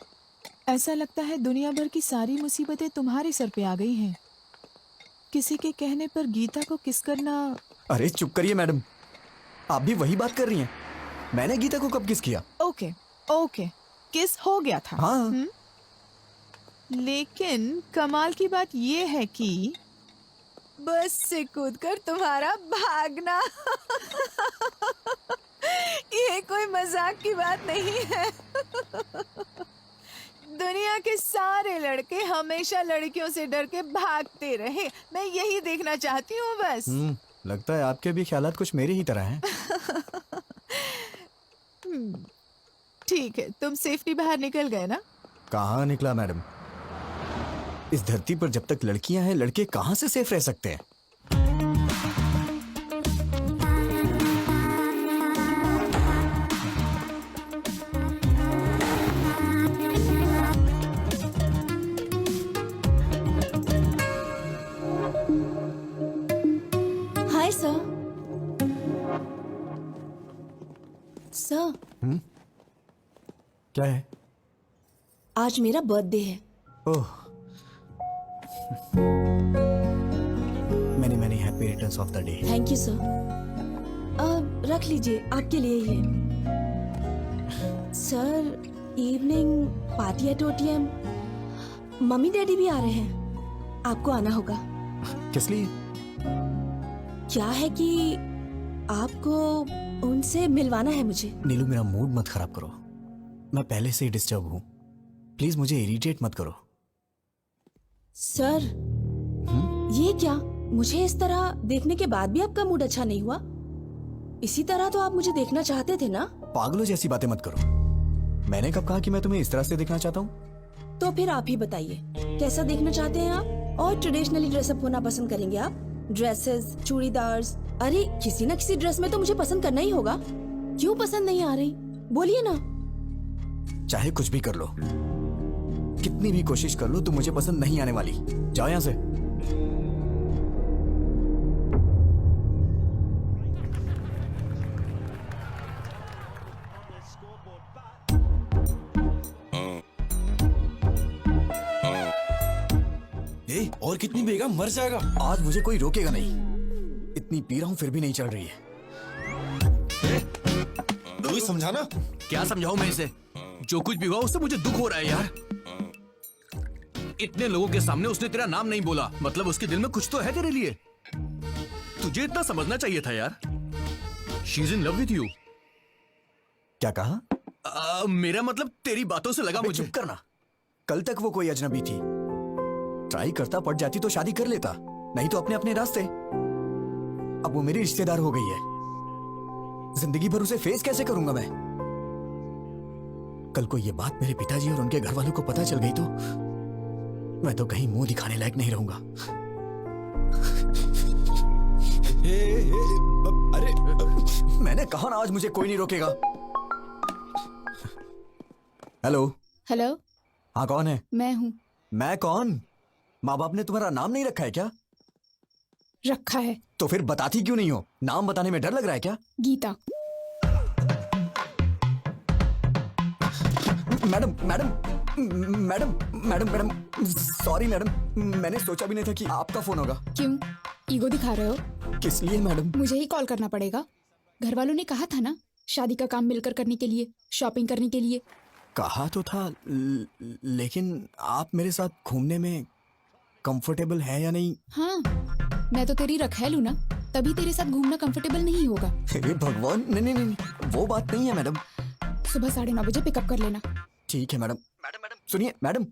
ऐसा लगता है दुनिया भर की सारी मुसीबतें तुम्हारे सर पे आ गई हैं। किसी के कहने पर गीता को किस करना।
अरे चुप करिए मैडम, आप भी वही बात कर रही हैं। मैंने गीता को कब किस किया?
ओके ओके, किस हो गया था।
हाँ।
लेकिन कमाल की बात ये है कि बस से कूदकर तुम्हारा भागना ये कोई मजाक की बात नहीं है। दुनिया के सारे लड़के हमेशा लड़कियों से डर के भागते रहे, मैं यही देखना चाहती हूँ बस।
लगता है आपके भी ख्यालात कुछ मेरे ही तरह हैं।
ठीक है, तुम सेफ्टी बाहर निकल गए ना?
कहाँ निकला मैडम? इस धरती पर जब तक लड़कियां हैं, लड़के कहाँ से सेफ रह सकते हैं?
Hi sir. सर,
क्या है?
आज मेरा बर्थडे है।
Oh, many many happy returns of the day.
Thank you sir. रख लीजिए, आपके लिए ये। Sir, evening party at OTM। Mummy daddy भी आ रहे हैं, आपको आना होगा।
किस लिए?
क्या है कि आपको उनसे मिलवाना है मुझे।
नीलू, मेरा मूड मत खराब करो। मैं पहले से ही डिस्टर्ब हूँ। प्लीज मुझे इरिटेट मत करो।
सर, ये क्या? मुझे इस तरह देखने के बाद भी आपका मूड अच्छा नहीं हुआ? इसी तरह तो आप मुझे देखना चाहते थे ना?
पागलों जैसी बातें मत करो। मैंने कब कहा कि मैं तुम्हें इस तरह से देखना चाहता हूँ?
तो फिर आप ही बताइए, कैसा देखना चाहते हैं आप? और ट्रेडिशनली ड्रेसअप होना पसंद करेंगे आप? ड्रेसेस, चूड़ीदार्स, अरे किसी न किसी ड्रेस में तो मुझे पसंद करना ही होगा। क्यों पसंद नहीं आ रही? बोलिए ना।
चाहे कुछ भी कर लो, कितनी भी कोशिश कर लो, तुम मुझे पसंद नहीं आने वाली। जाओ यहाँ से।
और कितनी पिएगा? मर जाएगा।
आज मुझे कोई रोकेगा नहीं। इतनी पी रहा हूँ फिर भी नहीं चल रही है।
कोई समझाना।
क्या समझाऊं मैं इसे? जो कुछ भी हुआ उससे मुझे दुख हो रहा है यार। इतने लोगों के सामने उसने तेरा नाम नहीं बोला, मतलब उसके दिल में कुछ तो है तेरे लिए। तुझे इतना समझना चाहिए था यार। She is in love with you.
क्या कहा?
मेरा मतलब तेरी बातों से लगा मुझे।
चुप करना। कल तक वो कोई अजनबी थी। ट्राई करता, पड़ जाती तो शादी कर लेता, नहीं तो अपने अपने रास्ते। अब वो मेरी रिश्तेदार हो गई है। जिंदगी भर उसे फेस कैसे करूंगा मैं? कल को ये बात मेरे पिताजी और उनके घर वालों को पता चल गई तो मैं तो कहीं मुंह दिखाने लायक नहीं रहूंगा। अरे मैंने कहा ना, आज मुझे कोई नहीं रोकेगा। हेलो।
हेलो।
हाँ, कौन है?
मैं हूँ।
मैं कौन? माँ बाप ने तुम्हारा नाम नहीं रखा है क्या?
रखा है।
तो फिर बताती क्यों नहीं हो? नाम बताने में डर लग रहा है क्या?
Geeta.
Madam madam madam madam madam sorry madam, मैंने सोचा भी नहीं था कि आपका फोन होगा।
क्यों ईगो दिखा रहे हो?
किस लिए मैडम?
मुझे ही कॉल करना पड़ेगा। घर वालों ने कहा था ना, शादी का काम मिलकर करने के लिए, शॉपिंग करने के लिए।
कहा तो था, लेकिन आप मेरे साथ घूमने में कंफर्टेबल है या नहीं?
हाँ, मैं तो तेरी रखैल हूँ ना, तभी तेरे साथ घूमना कंफर्टेबल नहीं होगा।
हे भगवान, नहीं नहीं नहीं, वो बात नहीं है मैडम।
सुबह 9:30 बजे पिकअप कर लेना।
ठीक है मैडम। मैडम मैडम सुनिए मैडम।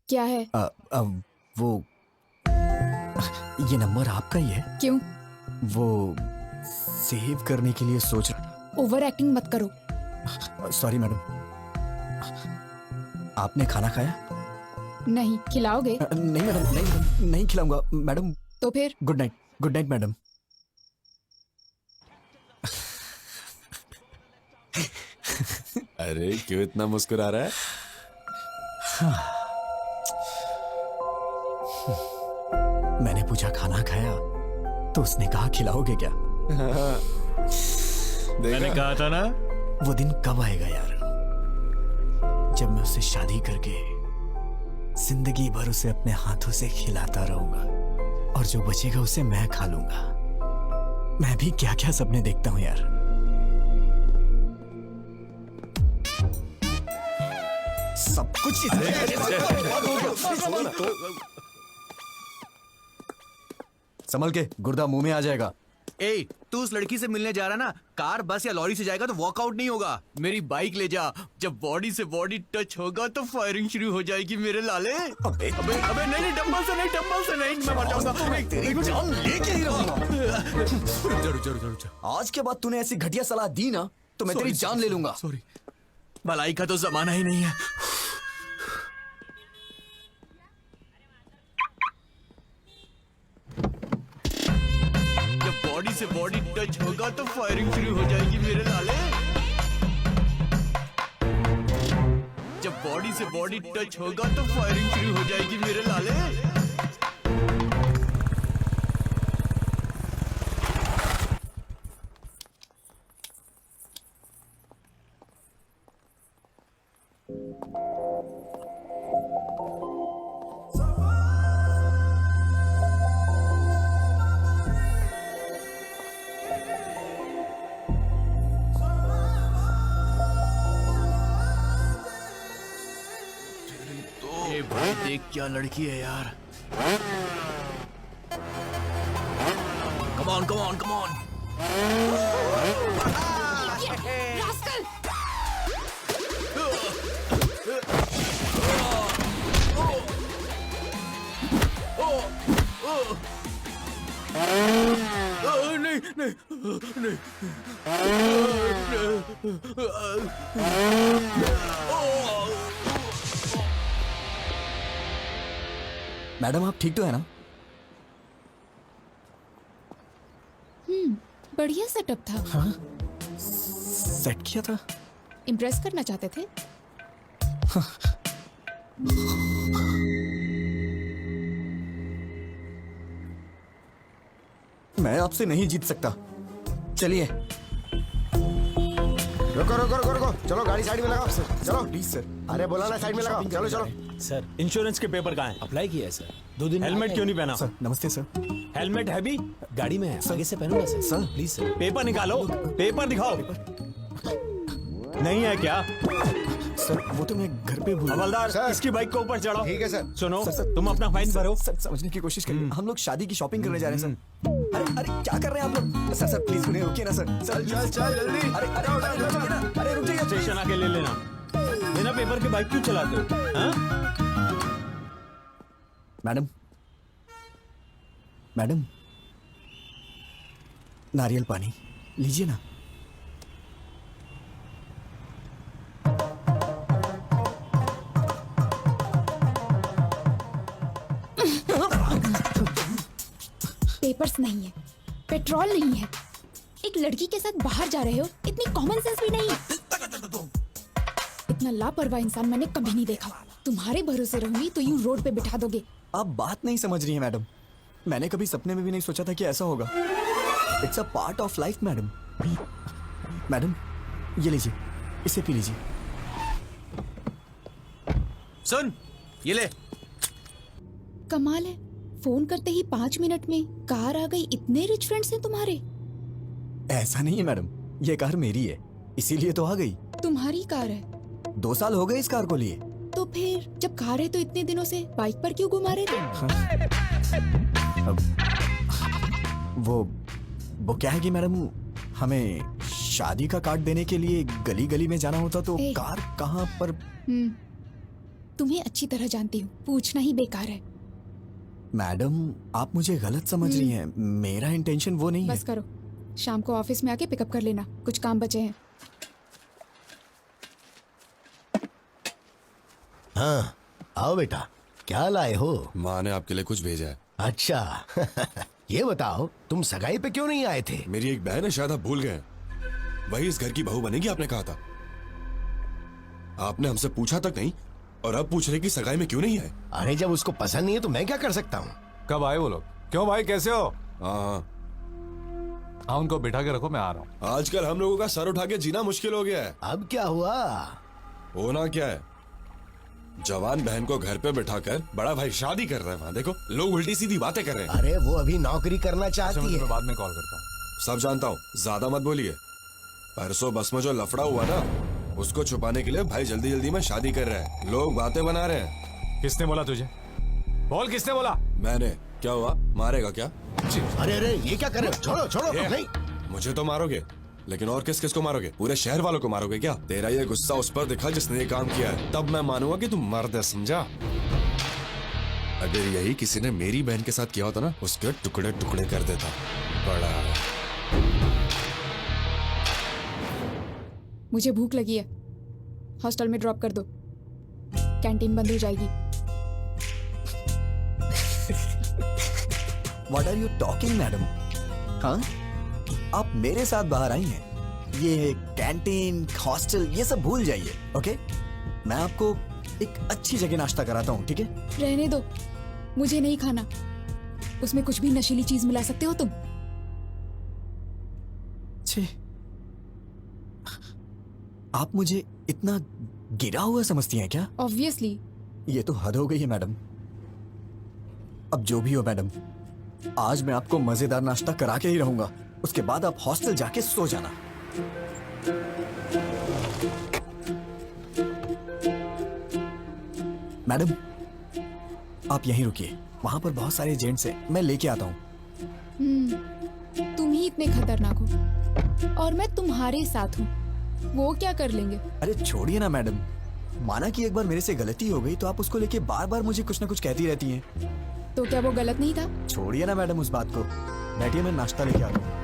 क्या है?
वो ये नंबर आपका ही है?
क्यों?
वो सेव करने के लिए सोच
ओवर एक्टिंग मत करो।
Sorry madam. आपने खाना खाया?
नहीं। खिलाओगे?
नहीं मैडम, नहीं मैडम, नहीं खिलाऊंगा मैडम।
तो फिर?
Good night. Good night madam.
अरे क्यों इतना मुस्कुरा रहा है?
मैंने पूछा खाना खाया तो उसने कहा खिलाओगे क्या?
मैंने कहा था ना।
वो दिन कब आएगा यार, जब मैं उससे शादी करके जिंदगी भर उसे अपने हाथों से खिलाता रहूंगा और जो बचेगा उसे मैं खा लूंगा। मैं भी क्या क्या सपने देखता हूं यार। सब कुछ संभल के, गुर्दा मुंह में आ जाएगा।
ए, तू उस लड़की से मिलने जा रहा ना, कार, बस या लॉरी से जाएगा तो वॉकआउट नहीं होगा। मेरी बाइक ले जा। जब बॉडी से बॉडी टच होगा तो फायरिंग शुरू हो जाएगी मेरे लाले। अबे अबे अबे नहीं, डंबल से नहीं, डंबल से नहीं, मैं मर जाऊंगा।
तेरी जान लेके ही रहूंगा।
जरूर।
आज के बाद तूने ऐसी घटिया सलाह दी ना तो मैं तेरी जान ले लूंगा।
सॉरी, भलाई का तो जमाना ही नहीं है। जब बॉडी से बॉडी टच होगा तो फायरिंग शुरू हो जाएगी मेरे लाले। जब बॉडी से बॉडी टच होगा तो फायरिंग शुरू हो जाएगी मेरे लाले। अरे भाई देख क्या लड़की है यार। Come on come on come on.
Rascal!
नहीं नहीं नहीं।
मैडम आप ठीक तो है ना?
बढ़िया सेटअप था।
हाँ सेट किया था।
इम्प्रेस करना चाहते थे।
मैं आपसे नहीं जीत सकता। चलिए।
रुको रुको रुको रुको, चलो गाड़ी साइड में लगाओ। चलो
प्लीज सर।
अरे बोला ना साइड में लगाओ। चलो चलो।
सर इंश्योरेंस के पेपर कहाँ हैं?
अप्लाई किया है सर, 2 दिन
हेलमेट क्यों नहीं पहना?
सर नमस्ते सर।
हेलमेट है भी?
गाड़ी में है, आगे से पहनूंगा sir.
Sir
please sir.
Paper निकालो, पेपर दिखाओ। नहीं है क्या?
सर वो तो मैं घर पे भूल।
हवलदार
सर।
इसकी बाइक को ऊपर चढ़ाओ।
ठीक है सर।
सुनो
सर,
तुम अपना फाइन भरो।
सर समझने की कोशिश करिए। हम लोग शादी की शॉपिंग करने जा रहे हैं सर। अरे अरे क्या कर रहे हैं आप लोग? सर सर प्लीज उन्हें रोकिए ना सर। सर
चल चल जल्दी।
अरे अरे अरे रुकिए ना। अरे रुक जाइए।
स्टेशन आके ले लेना। बिना पेपर के बाइक क्यों चलाते हो? हाँ?
मैडम मैडम नारियल पानी लीजिए ना।
पेपर्स नहीं है, पेट्रोल नहीं है, एक लड़की के साथ बाहर जा रहे हो, इतनी कॉमन सेंस भी नहीं है। इतना लापरवाह इंसान मैंने कभी नहीं देखा। तुम्हारे भरोसे रहूंगी तो यूं रोड पे बिठा दोगे।
आप बात नहीं समझ रही हैं मैडम। मैंने कभी सपने में भी नहीं सोचा था कि ऐसा होगा। It's a part of life madam. Madam ये लीजिए, इसे पी लीजिए।
सुन ये ले।
कमाल है, फोन करते ही 5 मिनट में कार आ गई। इतने रिच फ्रेंड्स हैं तुम्हारे।
ऐसा नहीं है मैडम, ये कार मेरी है इसीलिए तो आ गई।
तुम्हारी कार है
2 साल हो गए इस कार को लिए।
तो फिर जब कार है तो इतने दिनों से बाइक पर क्यों घुमा रहे थे?
अब वो क्या है कि मैडम हमें शादी का कार्ड देने के लिए गली गली में जाना होता तो
ए।
कार कहाँ पर।
तुम्हें अच्छी तरह जानती हूँ, पूछना ही बेकार है।
मैडम आप मुझे गलत समझ रही हैं। मेरा इंटेंशन वो नहीं
बस
है।
करो, शाम को ऑफिस में आके पिकअप कर लेना, कुछ काम बचे हैं।
हाँ आओ बेटा, क्या लाए हो?
माँ ने आपके लिए कुछ भेजा है।
अच्छा ये बताओ तुम सगाई पे क्यों नहीं आए थे?
मेरी एक बहन है, शायद आप भूल गए हैं। वही इस घर की बहू बनेगी, आपने कहा था। आपने हमसे पूछा तक नहीं और अब पूछ रहे कि सगाई में क्यों नहीं आए।
अरे जब उसको पसंद नहीं है तो मैं क्या कर सकता हूँ?
कब आए वो लोग? क्यों भाई कैसे हो?
हाँ
हाँ उनको बिठा के रखो, मैं आ रहा हूँ।
आजकल हम लोगों का सर उठा के जीना मुश्किल हो गया है।
अब क्या हुआ?
होना क्या है, जवान बहन को घर पे बिठाकर बड़ा भाई शादी कर रहा है। वहाँ देखो लोग उल्टी सीधी बातें कर रहे हैं।
अरे वो अभी नौकरी करना
अच्छा,
चाहती
मैं
है।
तुम्हें बाद में कॉल करता हूँ।
सब जानता हूँ, ज्यादा मत बोलिए। परसों बस में जो लफड़ा हुआ ना, उसको छुपाने के लिए भाई जल्दी जल्दी में शादी कर रहा है। लोग बातें बना रहे हैं।
किसने बोला तुझे? बोल किसने बोला?
मैंने। क्या हुआ, मारेगा क्या?
अरे अरे ये क्या कर रहे हो? छोड़ो छोड़ो।
ये,
नहीं
मुझे तो मारोगे, लेकिन और किस किस को मारोगे? पूरे शहर वालों को मारोगे क्या? तेरा ये गुस्सा उस पर दिखा जिसने ये काम किया है, तब मैं मानूंगा कि तू मर्द है, समझा? अगर यही किसी ने मेरी बहन के साथ किया होता ना, उसके टुकड़े टुकड़े कर देता। बड़ा
मुझे भूख लगी है, हॉस्टल में ड्रॉप कर दो, कैंटीन बंद हो जाएगी।
What are you talking, madam? हाँ आप मेरे साथ बाहर आई हैं। ये कैंटीन हॉस्टल ये सब भूल जाइए, ओके? मैं आपको एक अच्छी जगह नाश्ता कराता हूँ, ठीक है?
रहने दो, मुझे नहीं खाना। उसमें कुछ भी नशीली चीज मिला सकते हो तुम।
छे, आप मुझे इतना गिरा हुआ समझती हैं क्या?
ऑब्वियसली।
ये तो हद हो गई है मैडम। अब जो भी हो मैडम, आज मैं आपको मजेदार नाश्ता करा के ही रहूंगा। उसके बाद आप हॉस्टल जाके सो जाना। मैडम आप यहीं रुकिए, वहां पर बहुत सारे एजेंट्स हैं, मैं लेके आता हूँ।
तुम ही इतने खतरनाक हो और मैं तुम्हारे साथ हूँ, वो क्या कर लेंगे?
अरे छोड़िए ना मैडम, माना कि एक बार मेरे से गलती हो गई तो आप उसको लेके बार बार मुझे कुछ ना कुछ कहती रहती हैं।
तो क्या वो गलत नहीं था?
छोड़िए ना मैडम उस बात को, बैठिए, मैं नाश्ता लेके आता हूँ।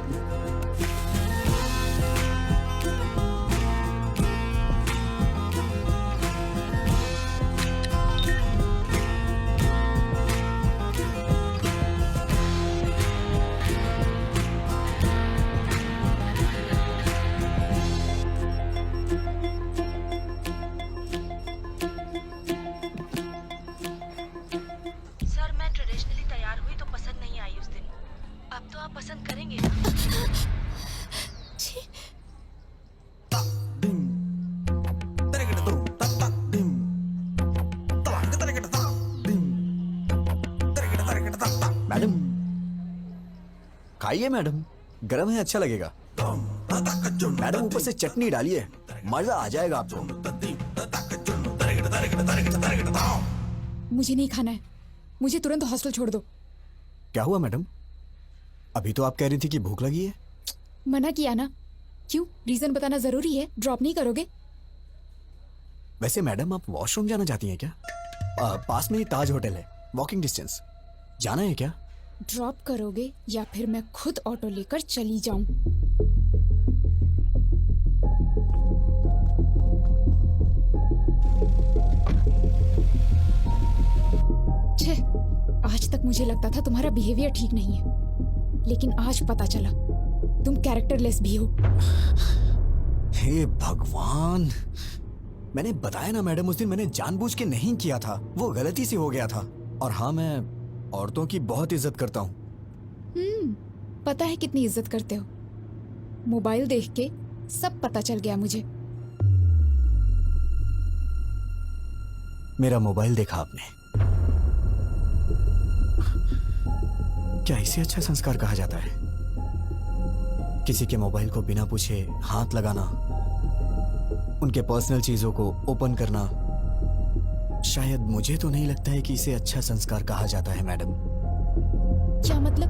सर मैं ट्रेडिशनली तैयार हुई तो पसंद नहीं आई उस दिन, अब तो आप पसंद करेंगे ना?
मैडम खाइए मैडम, गरम है, अच्छा लगेगा। मैडम ऊपर से चटनी डालिए, मजा आ जाएगा आपको।
मुझे नहीं खाना है, मुझे तुरंत हॉस्टल छोड़ दो।
क्या हुआ मैडम? अभी तो आप कह रही थी कि भूख लगी है।
मना किया ना। क्यों, रीजन बताना जरूरी है? ड्रॉप नहीं करोगे?
वैसे मैडम आप वॉशरूम जाना चाहती हैं क्या? पास में ही ताज होटल है, वॉकिंग डिस्टेंस, जाना है क्या?
ड्रॉप करोगे या फिर मैं खुद ऑटो लेकर चली जाऊं? छे, आज तक मुझे लगता था तुम्हारा बिहेवियर ठीक नहीं है, लेकिन आज पता चला तुम कैरेक्टरलेस भी हो।
हे भगवान, मैंने बताया ना मैडम, उस दिन मैंने जानबूझ के नहीं किया था, वो गलती से हो गया था। और हाँ, मैं औरतों की बहुत इज्जत करता हूँ।
पता है कितनी इज्जत करते हो। मोबाइल देख के सब पता चल गया मुझे।
मेरा मोबाइल देखा आपने? क्या इसे अच्छा संस्कार कहा जाता है? किसी के मोबाइल को बिना पूछे हाथ लगाना, उनके पर्सनल चीजों को ओपन करना, शायद मुझे तो नहीं लगता है कि इसे अच्छा संस्कार कहा जाता है मैडम।
क्या मतलब?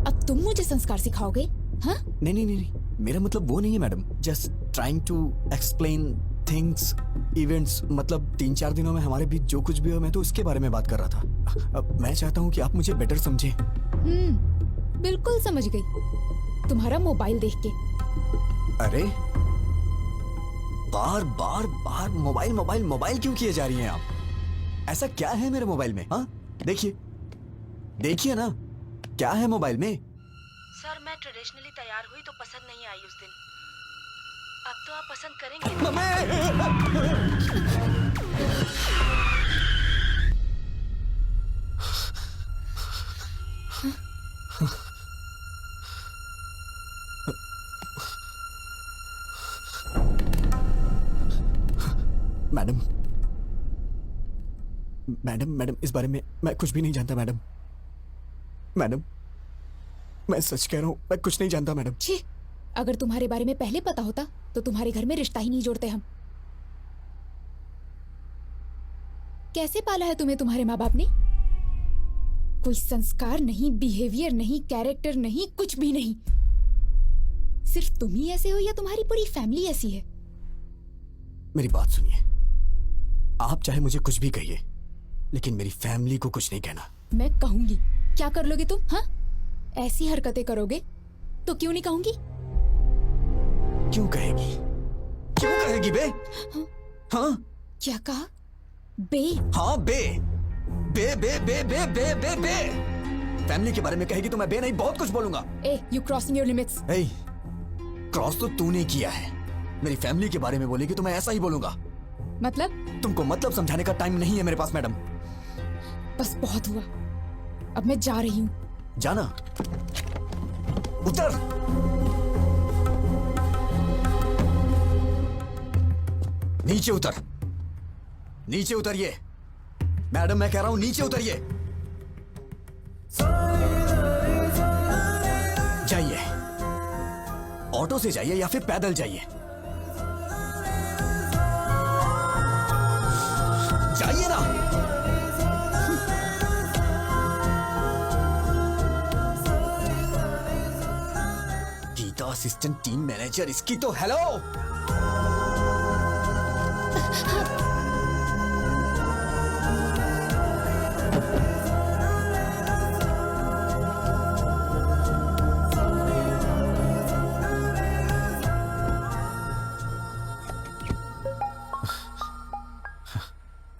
अब तुम मुझे संस्कार सिखाओगे? हाँ?
नहीं नहीं नहीं, मेरा मतलब वो नहीं है madam. Just trying to explain things, events. मतलब 3-4 दिनों में हमारे बीच जो कुछ भी हो, मैं तो उसके बारे में बात कर रहा था। अब मैं चाहता हूँ कि आप मुझे बेटर समझें।
बिल्कुल समझ गई, तुम्हारा मोबाइल देख के।
अरे बार बार बार मोबाइल मोबाइल मोबाइल क्यों किए जा रही हैं आप? ऐसा क्या है मेरे मोबाइल में? हाँ देखिए, देखिए ना, क्या है मोबाइल में?
सर मैं ट्रेडिशनली तैयार हुई तो पसंद नहीं आई उस दिन, अब तो आप पसंद करेंगे।
मैडम मैडम मैडम, इस बारे में मैं कुछ भी नहीं जानता मैडम। मैडम मैं सच कह रहा हूँ, मैं कुछ नहीं जानता मैडम।
छी, अगर तुम्हारे बारे में पहले पता होता तो तुम्हारे घर में रिश्ता ही नहीं जोड़ते हम। कैसे पाला है तुम्हें तुम्हारे माँ बाप ने? कोई संस्कार नहीं, बिहेवियर नहीं, कैरेक्टर नहीं, कुछ भी नहीं। सिर्फ तुम ही ऐसे हो या तुम्हारी पूरी फैमिली ऐसी है?
मेरी बात सुनिए, आप चाहे मुझे कुछ भी कहिए, लेकिन मेरी फैमिली को कुछ नहीं कहना।
मैं कहूंगी। क्या कर लोगे तुम? हाँ, ऐसी हरकतें करोगे तो क्यों नहीं कहूंगी?
क्यों कहेगी? क्यों कहेगी बे? हाँ
क्या कहा? बे?
हाँ बे बे बे बे बे बे बे बे फैमिली के बारे में कहेगी तो मैं बे नहीं बहुत कुछ बोलूंगा।
ए, यू क्रॉसिंग योर लिमिट्स।
ए, क्रॉस तो तूने किया है। मेरी फैमिली के बारे में बोलेगी तो मैं ऐसा ही बोलूंगा।
मतलब?
तुमको मतलब समझाने का टाइम नहीं है मेरे पास मैडम।
बस बहुत हुआ, अब मैं जा रही हूँ।
जाना? उतर। नीचे उतर, नीचे उतरिए मैडम, मैं कह रहा हूं नीचे उतरिए। जाइए, ऑटो से जाइए या फिर पैदल जाइए। जाइए ना। असिस्टेंट टीम मैनेजर, इसकी तो हेलो।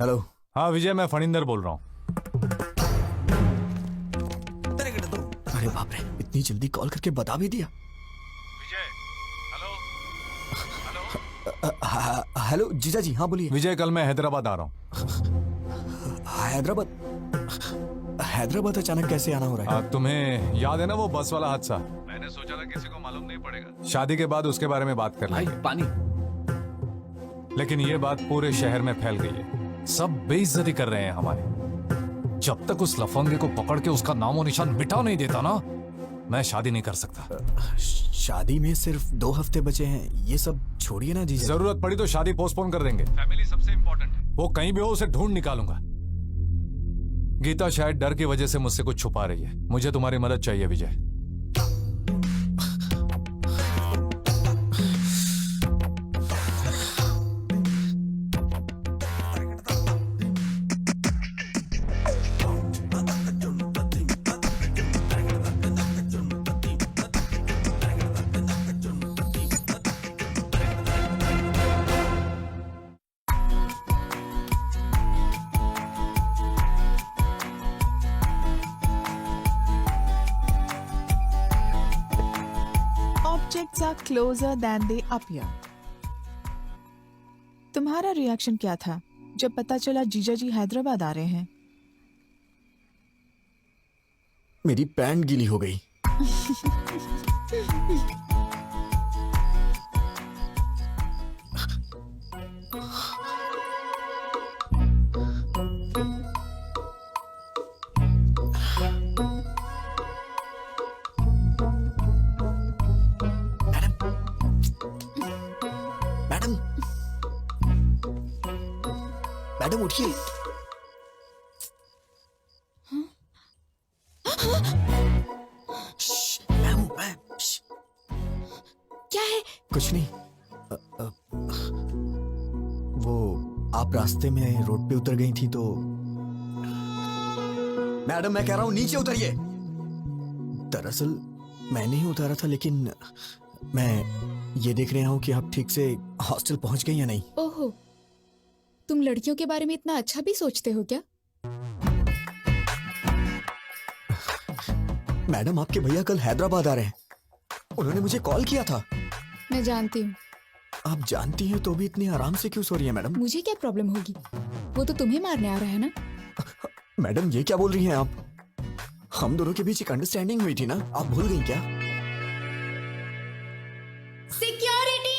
हेलो।
हाँ विजय, मैं फणिंदर बोल रहा हूँ।
अरे बाप रे, इतनी जल्दी कॉल करके बता भी दिया।
विजय,
हेलो जीजा जी, हाँ बोलिए।
विजय, कल मैं हैदराबाद आ रहा हूँ।
हैदराबाद अचानक कैसे आना हो रहा है?
तुम्हें याद है ना वो बस वाला हादसा? मैंने सोचा था किसी को मालूम नहीं पड़ेगा, शादी के बाद उसके बारे में बात कर लेंगे।
पानी।
लेकिन ये बात पूरे शहर में फैल गई है, सब बेइज्जती कर रहे हैं हमारी। जब तक उस लफंगे को पकड़ के उसका नामो निशान मिटा नहीं देता ना, मैं शादी नहीं कर सकता।
शादी में सिर्फ 2 हफ्ते बचे हैं, ये सब छोड़िए ना जीजा।
जरूरत पड़ी तो शादी पोस्टपोन कर देंगे। फैमिली सबसे इंपॉर्टेंट है। वो कहीं भी हो, उसे ढूंढ निकालूंगा। गीता शायद डर की वजह से मुझसे कुछ छुपा रही है। मुझे तुम्हारी मदद चाहिए विजय।
Objects are closer than they appear. तुम्हारा रिएक्शन क्या था जब पता चला जीजा जी हैदराबाद आ रहे हैं?
मेरी पैंट गीली हो गई। मैडम उठिए।
क्या है?
कुछ नहीं। वो आप रास्ते में रोड पे उतर गई थी तो। मैडम मैं कह रहा हूं नीचे उतरिए। दरअसल मैं नहीं उतारा था, लेकिन मैं ये देख रहा हूं कि आप ठीक से हॉस्टल पहुंच गई या नहीं।
ओहो, तुम लड़कियों के बारे में इतना अच्छा भी सोचते हो क्या?
मैडम आपके भैया कल हैदराबाद आ रहे हैं, उन्होंने मुझे कॉल किया था।
मैं जानती हूँ।
आप जानती हैं तो भी इतनी आराम से क्यों सो रही है मैडम?
मुझे क्या प्रॉब्लम होगी? वो तो तुम्हें मारने आ रहा है ना।
मैडम ये क्या बोल रही हैं आप? हम दोनों के बीच एक अंडरस्टैंडिंग हुई थी ना, आप भूल गई क्या?
सिक्योरिटी!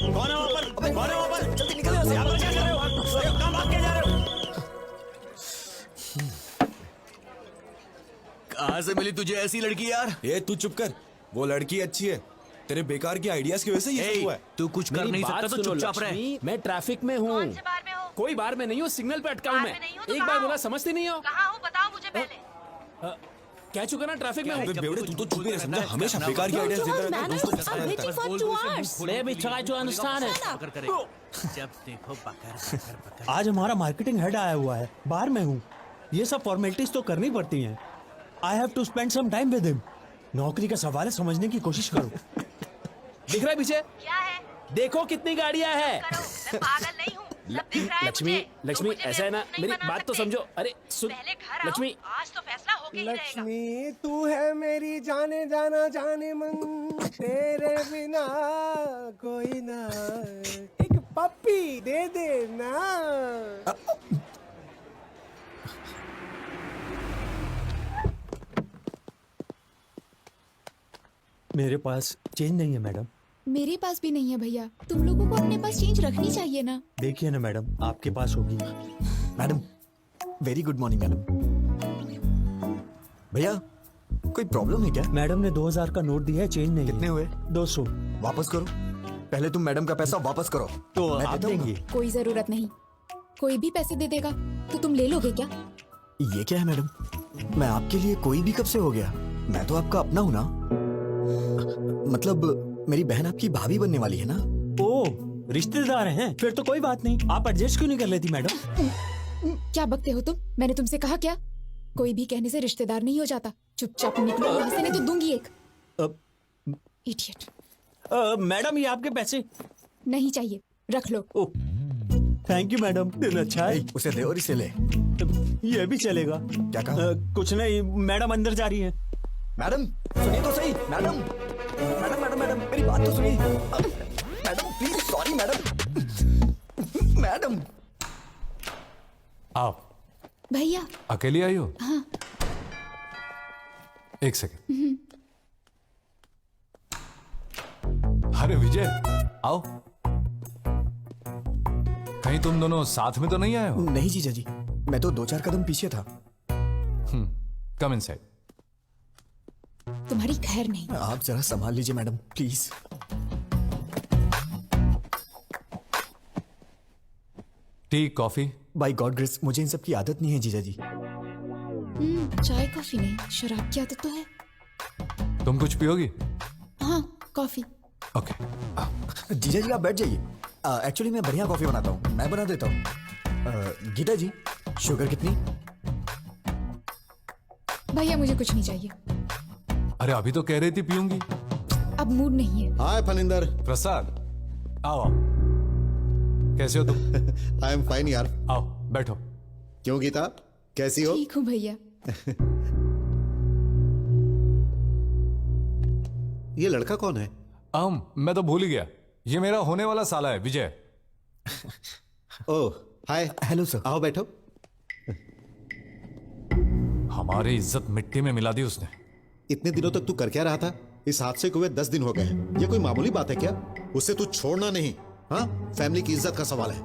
कौन है वहाँ पर? कौन है वहाँ पर? जल्दी निकलो यहाँ से। यहाँ पर क्या कर रहे हो? कहाँ भाग के जा रहे हो?
कहाँ से मिली तुझे ऐसी लड़की यार?
ये तू चुप कर, वो लड़की अच्छी है, तेरे बेकार के आइडियाज की वजह से ये सब हुआ है।
तू कुछ कर नहीं सकता तो चुपचाप रह।
मैं ट्रैफिक में हूँ। कोई बार में नहीं हूँ, सिग्नल पे अटका हूँ मैं। एक बार बोला समझती नहीं हो?
कहाँ हूँ बताओ मुझे पहले।
कह चुका ना ट्रैफिक में हूँ।
बेवड़े तू तो चुप ही रह, समझा? हमेशा बेकार के आइडियाज देता रहता है, दोस्तों को फंसाता रहता है।
Baby, try to understand it.
जब देखो बकर।
आज हमारा मार्केटिंग हेड आया हुआ है, बाहर में हूँ। ये सब फॉर्मेलिटीज तो करनी पड़ती हैं। I have to spend some time with him. नौकरी का सवाल है, समझने की कोशिश करो।
दिख रहा है पीछे?
क्या है?
देखो कितनी गाड़ियाँ हैं।
मैं पागल नहीं हूँ। सब दिख रहा है
लक्ष्मी,
मुझे।
लक्ष्मी
मुझे
ऐसा है ना,
बेवकूफ नहीं
मेरी
बना
बात तो
सकते।
समझो। अरे सुन
पहले घर आओ,
लक्ष्मी,
आज तो फैसला होके ही रहेगा।
लक्ष्मी तू है मेरी जाने जाना जाने मन, तेरे बिना कोई ना। एक पप्पी दे दे ना।
मेरे पास चेंज नहीं है मैडम।
मेरे पास भी नहीं है भैया। तुम लोगों को अपने पास चेंज रखनी चाहिए ना।
देखिए ना मैडम, आपके पास होगी।
Madam very good morning madam. भैया कोई प्रॉब्लम है क्या?
मैडम ने 2000 का नोट दिया है, चेंज नहीं।
कितने हुए?
200।
वापस करो, पहले तुम मैडम का पैसा वापस करो।
तो
मैं
आप
देता हूँ ना।
देंगी?
कोई जरूरत नहीं, कोई भी पैसे दे देगा। तो तुम ले लोगे क्या?
ये क्या है मैडम? मैं आपके लिए कोई भी कब से हो गया? मैं तो आपका अपना हूं ना। मतलब मेरी बहन आपकी भाभी बनने वाली है ना।
ओ, रिश्तेदार हैं? फिर तो कोई बात नहीं। आप एडजस्ट क्यों नहीं कर लेती मैडम?
क्या बकते हो तुम? मैंने तुमसे कहा क्या? कोई भी कहने से रिश्तेदार नहीं हो जाता। चुपचाप निकलो यहाँ से, नहीं तो दूंगी एक। इडियट।
मैडम, ये आपके पैसे।
नहीं चाहिए, रख लो।
ओ, थैंक यू मैडम, दिन अच्छा है।
उसे दे और इसे ले।
ये भी चलेगा।
क्या कहा?
कुछ नहीं, मैडम अंदर जा रही है।
मैडम सुनिए तो सही। मैडम मैडम मैडम मैडम मेरी बात तो सुनिए। Madam please, sorry madam. Madam
आओ।
भैया।
अकेली आई हो?
हाँ।
एक सेकंड। अरे विजय, आओ। कहीं तुम दोनों साथ में तो नहीं आए हो?
नहीं जीजा जी, मैं तो 2-4 कदम पीछे था।
Come inside.
तुम्हारी खैर नहीं।
आप जरा संभाल लीजिए madam, please.
Tea, coffee?
By God grace, मुझे इन सब की आदत नहीं है जीजा जी।
चाय कॉफी नहीं, शराब की आदत तो है।
तुम कुछ पियोगी?
हाँ, कॉफी।
ओके।
जीजा जी आप बैठ जाइए। एक्चुअली मैं बढ़िया कॉफी बनाता हूँ, मैं बना देता हूँ। गीता जी, शुगर कितनी?
भैया मुझे कुछ नहीं चाहिए।
अरे अभी तो कह रही थी पीऊंगी।
अब मूड नहीं है।
हाय फनिंदर।
प्रसाद, आओ आओ। कैसे हो तुम?
आई एम फाइन यार।
आओ बैठो।
क्यों गीता, कैसी हो?
ठीक हूँ भैया।
ये लड़का कौन है?
मैं तो भूल ही गया। ये मेरा होने वाला साला है, विजय।
ओह हाय।
Hello sir.
आओ बैठो।
हमारी इज्जत मिट्टी में मिला दी उसने।
इतने दिनों तक तू कर क्या रहा था? इस हादसे को हुए 10 दिन हो गए हैं। ये कोई मामूली बात है क्या? उससे तू छोड़ना नहीं। हाँ, फैमिली की इज्जत का सवाल है।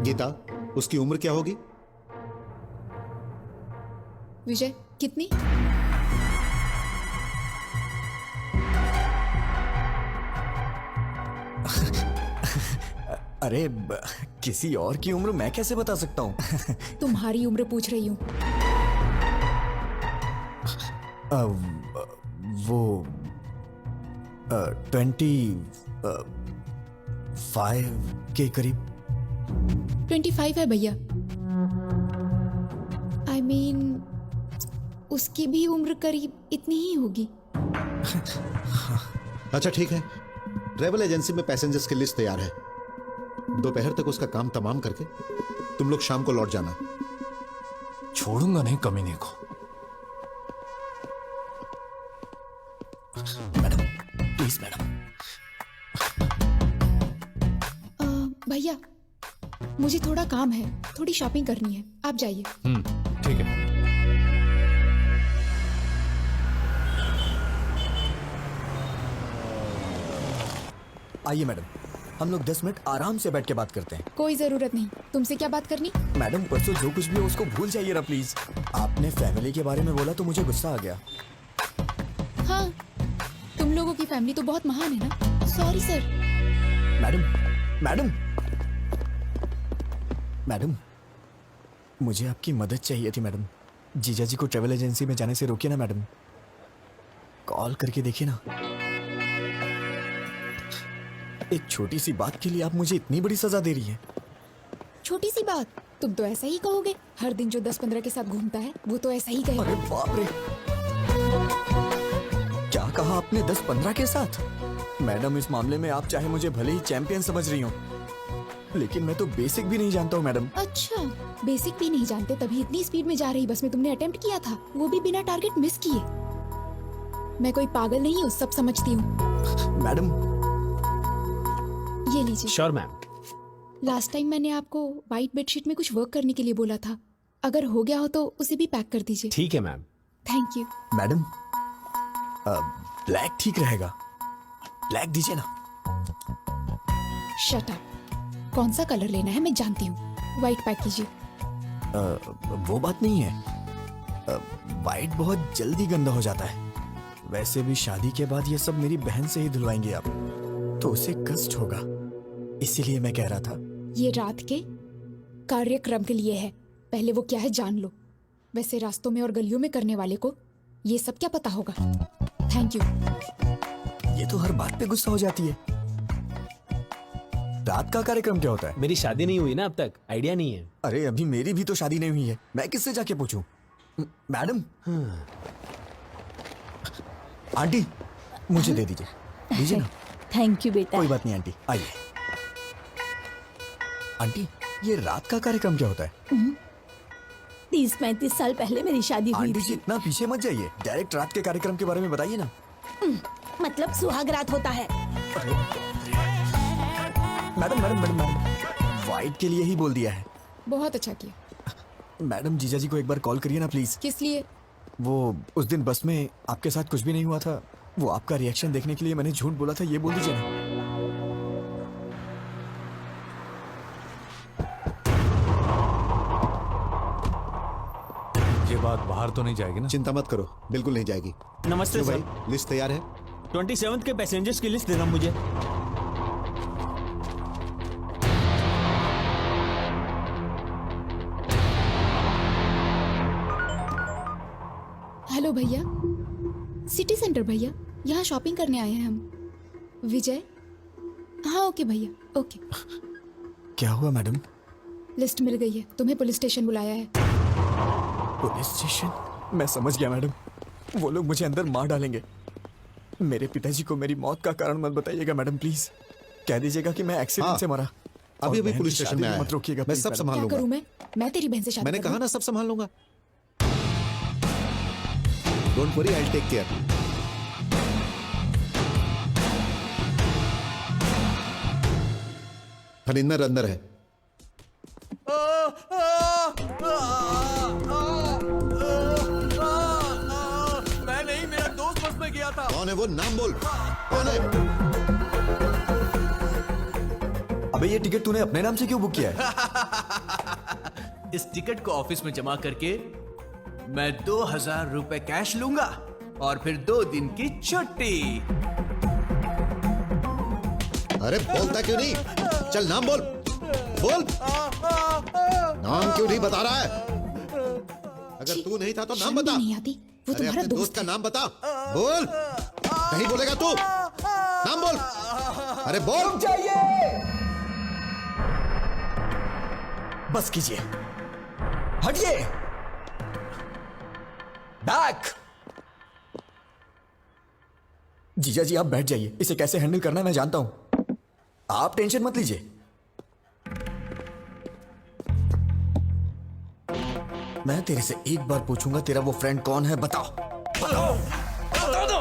गीता, उसकी उम्र क्या होगी?
विजय, कितनी?
अरे किसी और की उम्र मैं कैसे बता सकता हूँ?
तुम्हारी उम्र पूछ रही हूँ।
वो 25 के करीब।
25 है भैया। I mean, उसकी भी उम्र करीब इतनी ही होगी।
अच्छा ठीक है, ट्रेवल एजेंसी में पैसेंजर्स की लिस्ट तैयार है। दोपहर तक उसका काम तमाम करके तुम लोग शाम को लौट जाना।
छोड़ूंगा नहीं कमीने को।
Madam please madam.
भैया मुझे थोड़ा काम है, थोड़ी शॉपिंग करनी है, आप जाइए।
ठीक है।
आइए मैडम, हम लोग 10 मिनट आराम से बैठ के बात करते हैं।
कोई जरूरत नहीं। तुमसे क्या बात करनी?
मैडम परसों जो कुछ भी हो उसको भूल जाइए ना प्लीज। आपने फैमिली के बारे में बोला तो मुझे गुस्सा आ गया।
हाँ, तुम लोगों की फैमिली तो बहुत महान है ना। Sorry sir.
मैडम मैडम, मुझे आपकी मदद चाहिए थी मैडम। जीजा जी को ट्रेवल एजेंसी में जाने से रोकिए ना मैडम। कॉल करके देखिए ना। एक छोटी सी बात के लिए आप मुझे इतनी बड़ी सजा दे रही है।
छोटी सी बात? तुम तो ऐसा ही कहोगे। हर दिन जो 10-15 के साथ घूमता है वो तो ऐसा ही कहेगा।
अरे बाप रे, क्या कहा आपने? 10-15 के साथ? मैडम इस मामले में आप चाहे मुझे भले ही चैंपियन समझ रही हो, लेकिन मैं तो बेसिक भी नहीं जानता हूँ मैडम।
अच्छा, बेसिक भी नहीं जानते तभी इतनी स्पीड में जा रही बस में तुमने अटेम्प्ट किया था, वो भी बिना टारगेट मिस किए। मैं कोई पागल नहीं हूँ, सब समझती हूँ।
मैडम
ये लीजिए। Sure ma'am.
लास्ट टाइम मैंने आपको व्हाइट बेडशीट में कुछ वर्क करने के लिए बोला था, अगर हो गया हो तो उसे भी पैक कर दीजिए।
ठीक है ma'am.
Thank you.
Madam black ठीक रहेगा, ब्लैक दीजिए ना।
Shut up. कौन सा कलर लेना है मैं जानती हूँ, व्हाइट पैक कीजिए।
वो बात नहीं है, व्हाइट बहुत जल्दी गंदा हो जाता है। वैसे भी शादी के बाद ये सब मेरी बहन से ही धुलवाएंगे आप, तो उसे कष्ट होगा, इसीलिए मैं कह रहा था।
ये रात के कार्यक्रम के लिए है, पहले वो क्या है जान लो। वैसे रास्तों में और गलियों में करने वाले को ये सब क्या पता होगा। Thank you.
ये तो हर बात पे गुस्सा हो जाती है। रात का कार्यक्रम क्या होता है?
मेरी शादी नहीं हुई ना अब तक, आइडिया नहीं है।
अरे अभी मेरी भी तो शादी नहीं हुई है, मैं किससे जाके पूछूं? मैडम, आंटी मुझे दे दीजिए ना।
थैंक यू बेटा।
कोई बात नहीं आंटी, आइए। आंटी, ये रात का कार्यक्रम क्या होता है?
30-35 साल पहले मेरी शादी हुई
आंटी जी
थी।
इतना पीछे मत जाइए, डायरेक्ट रात के कार्यक्रम के बारे में बताइए ना।
मतलब सुहाग रात होता है।
मैडम, वाइट के लिए ही बोल दिया है।
बहुत अच्छा किया।
मैडम, जीजा जी को एक बार कॉल करिए ना प्लीज।
किस लिए?
वो उस दिन बस में आपके साथ कुछ भी नहीं हुआ था, वो आपका रिएक्शन देखने के लिए मैंने झूठ बोला था, ये बोल दीजिए ना।
ये बात बाहर तो नहीं जाएगी ना?
चिंता मत करो, बिल्कुल नहीं जाएगी।
नमस्ते
लो
सर।
भाई, लिस्ट तैयार है?
27 के पैसेंजर्स की लिस्ट देना मुझे।
हेलो भैया, सिटी सेंटर भैया, यहाँ शॉपिंग करने आए हैं हम। विजय? हाँ ओके भैया, ओके।
क्या हुआ मैडम?
लिस्ट मिल गई है, तुम्हें पुलिस स्टेशन बुलाया है।
Police station? मैं समझ गया मैडम, वो लोग मुझे अंदर मार डालेंगे। मेरे पिताजी को मेरी मौत का कारण मत बताइएगा मैडम, प्लीज। कह दीजिएगा कि मैं एक्सीडेंट
हाँ,
से मरा।
अभी
और बहन
पुलिस
की
स्टेशन
शादी
में
भी
आया
मत रोकिएगा
मैं
please,
सब
मैडम।
संभाल
क्या
लूंगा।
करूँ मैं तेरी बहन से शादी
मैंने
कर
कहा
लूं?
ना सब संभाल लूंगा। Don't worry, I will take care. Harinder अंदर है।
मैं नहीं, मेरा दोस्त बस में गया था।
कौन है वो? नाम बोल, कौन है?
अबे ये टिकट तूने अपने नाम से क्यों बुक किया है?
इस टिकट को ऑफिस में जमा करके मैं 2000 रुपए कैश लूंगा और फिर 2 दिन की छुट्टी।
अरे बोलता क्यों नहीं? चल नाम बोल, बोल। नाम क्यों नहीं बता रहा है? अगर तू नहीं था तो नाम
शर्म भी
बता।
नहीं आती? वो
अरे
तुम्हारा
अपने दोस्त का नाम बता, बोल। नहीं बोलेगा तू? नाम बोल। अरे बोल।
बस कीजिए, हटिए, बैक। जीजा जी आप बैठ जाइए, इसे कैसे हैंडल करना है मैं जानता हूं, आप टेंशन मत लीजिए। मैं तेरे से एक बार पूछूंगा, तेरा वो फ्रेंड कौन है? बताओ बताओ बताओ दो।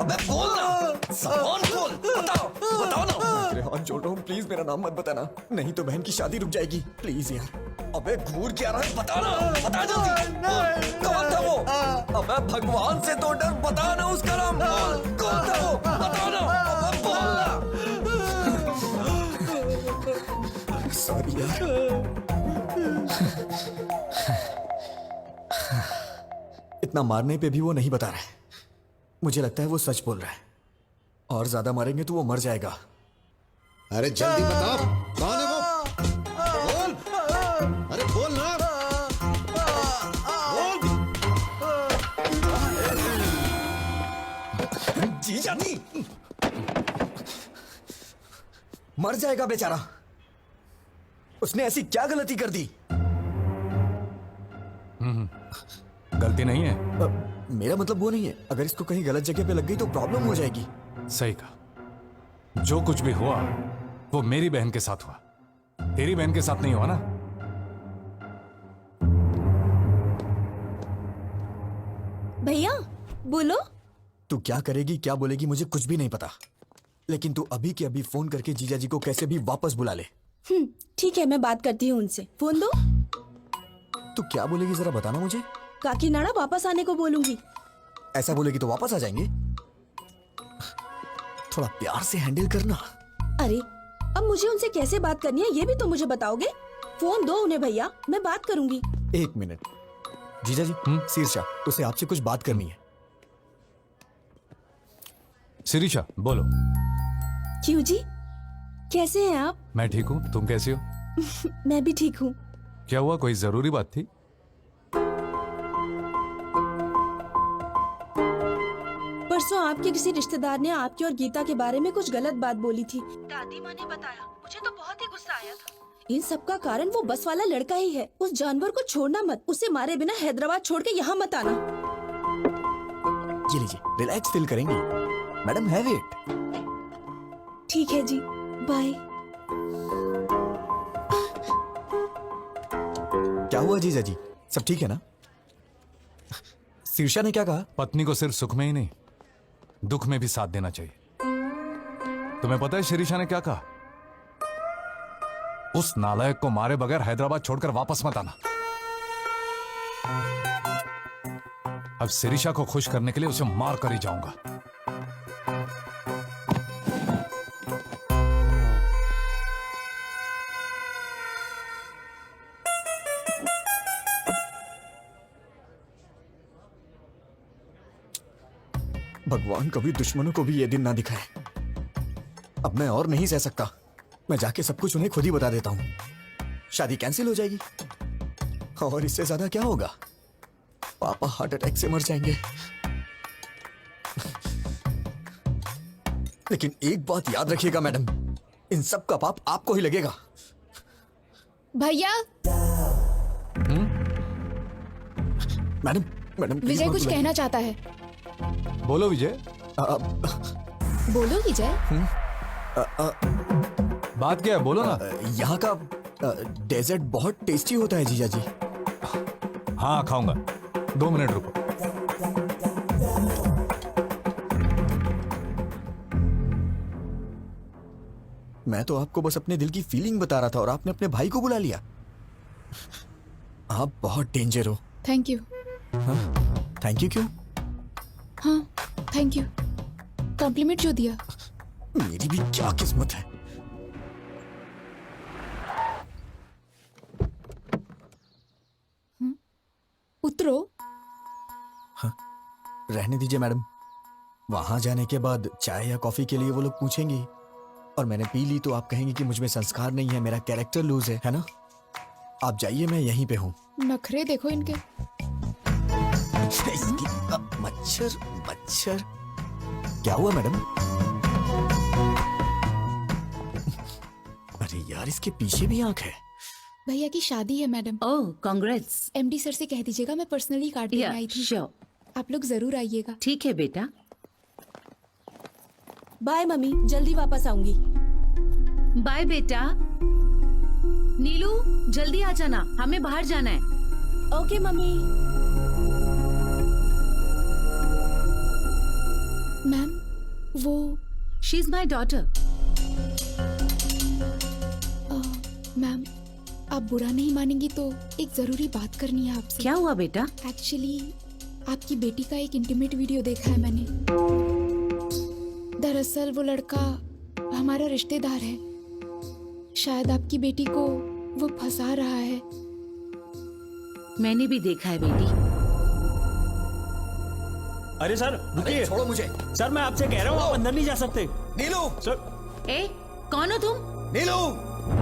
अबे बोल ना, सामान खोल, बताओ बताओ ना। मैं तेरे हाथ जोड़ रहा हूँ, प्लीज मेरा नाम मत बताना, नहीं तो बहन की शादी रुक जाएगी, प्लीज यार। अबे घूर क्या रहा है? बता ना, बता जल्दी। कौन था वो? अबे भगवान से तो डर, बता ना उसका नाम। कौन था वो? बता ना, अबे बोल ना। सॉरी यार। इतना मारने पे भी वो नहीं बता रहा है, मुझे लगता है वो सच बोल रहा है, और ज्यादा मारेंगे तो वो मर जाएगा।
अरे जल्दी बता, कौन है वो? बोल। अरे बोल ना, बोल।
जीजा जी मर जाएगा बेचारा, उसने ऐसी क्या गलती कर दी?
गलती नहीं है।
मेरा मतलब वो नहीं है, अगर इसको कहीं गलत जगह पे लग गई तो प्रॉब्लम हो जाएगी।
सही कहा, जो कुछ भी हुआ वो मेरी बहन के साथ हुआ, तेरी बहन के साथ नहीं हुआ ना।
भैया बोलो।
तू क्या करेगी क्या बोलेगी मुझे कुछ भी नहीं पता, लेकिन तू अभी के अभी फोन करके जीजा जी को कैसे भी वापस बुला ले।
ठीक है, मैं बात करती हूँ उनसे। फोन दो।
तू क्या बोलेगी जरा बताना मुझे।
काकीनाडा वापस आने को बोलूंगी।
ऐसा बोलेगी तो वापस आ जाएंगे, थोड़ा प्यार से हैंडल करना।
अरे अब मुझे उनसे कैसे बात करनी है ये भी तो मुझे बताओगे। फोन दो उन्हें भैया, मैं बात करूंगी।
एक मिनट जीजा जी, शीर्षा उसे आपसे कुछ बात करनी है।
शिरीषा बोलो।
क्यों जी, कैसे हैं आप?
मैं ठीक हूँ, तुम कैसी हो?
मैं भी ठीक हूँ।
क्या हुआ, कोई जरूरी बात थी?
परसों आपके किसी रिश्तेदार ने आपकी और गीता के बारे में कुछ गलत बात बोली थी।
दादी माँ ने बताया, मुझे तो बहुत ही गुस्सा आया था।
इन सब का कारण वो बस वाला लड़का ही है। उस जानवर को छोड़ना मत, उसे मारे बिना हैदराबाद छोड़ के यहाँ मत आना।
ये लीजिए, रिलैक्स फील करेंगी मैडम, हैव इट।
ठीक है जी, बाय।
क्या हुआ जीजा जी, सब ठीक है ना? शीर्षा ने क्या कहा?
पत्नी को सिर्फ सुख में ही नहीं, दुख में भी साथ देना चाहिए। तुम्हें पता है शिरीषा ने क्या कहा? उस नालायक को मारे बगैर हैदराबाद छोड़कर वापस मत आना। अब शिरीषा को खुश करने के लिए उसे मार कर ही जाऊंगा।
भगवान कभी दुश्मनों को भी ये दिन ना दिखाए। अब मैं और नहीं सह सकता। मैं जाके सब कुछ उन्हें खुद ही बता देता हूँ। शादी कैंसिल हो जाएगी और इससे ज्यादा क्या होगा? पापा हार्ट अटैक से मर जाएंगे। लेकिन एक बात याद रखिएगा मैडम, इन सब का पाप आपको ही लगेगा।
भैया,
मैडम मैडम
विजय कुछ कहना चाहता है।
बोलो विजय।
बोलो विजय।
बात क्या है, बोलो ना।
यहाँ का डेजर्ट बहुत टेस्टी होता है जीजा जी।
हाँ खाऊंगा, 2 मिनट रुको।
मैं तो आपको बस अपने दिल की फीलिंग बता रहा था और आपने अपने भाई को बुला लिया। आप बहुत डेंजर हो।
Thank you.
थैंक यू क्यों?
हाँ थैंक यू, कॉम्प्लीमेंट जो दिया।
मेरी भी क्या किस्मत है।
उतरो।
रहने दीजिए मैडम, वहां जाने के बाद चाय या कॉफी के लिए वो लोग पूछेंगे और मैंने पी ली तो आप कहेंगे कि मुझ में संस्कार नहीं है, मेरा कैरेक्टर लूज है ना? आप जाइए, मैं यहीं पे हूँ।
नखरे देखो इनके।
मच्छर मच्छर, क्या हुआ मैडम? अरे यार, इसके पीछे भी आंख है।
भैया की शादी है मैडम।
ओह कांग्रेट्स।
एमडी सर से कह दीजिएगा मैं पर्सनली कार्ड देने आई थी।
श्योर।
आप लोग जरूर आइएगा।
ठीक है बेटा।
बाय मम्मी, जल्दी वापस आऊंगी।
बाय बेटा। नीलू जल्दी आ जाना, हमें बाहर जाना है।
Okay mummy.
मैम वो
she is my daughter.
Ma'am आप बुरा नहीं मानेंगी तो एक जरूरी बात करनी है आपसे।
क्या हुआ बेटा?
एक्चुअली आपकी बेटी का एक इंटीमेट वीडियो देखा है मैंने। दरअसल वो लड़का हमारा रिश्तेदार है। शायद आपकी बेटी को वो फंसा रहा है।
मैंने भी देखा है बेटी।
अरे सर रुकिए,
छोड़ो मुझे।
सर मैं आपसे कह रहा हूँ, आप अंदर नहीं जा सकते।
नीलू
सर।
ए कौन हो तुम?
नीलू,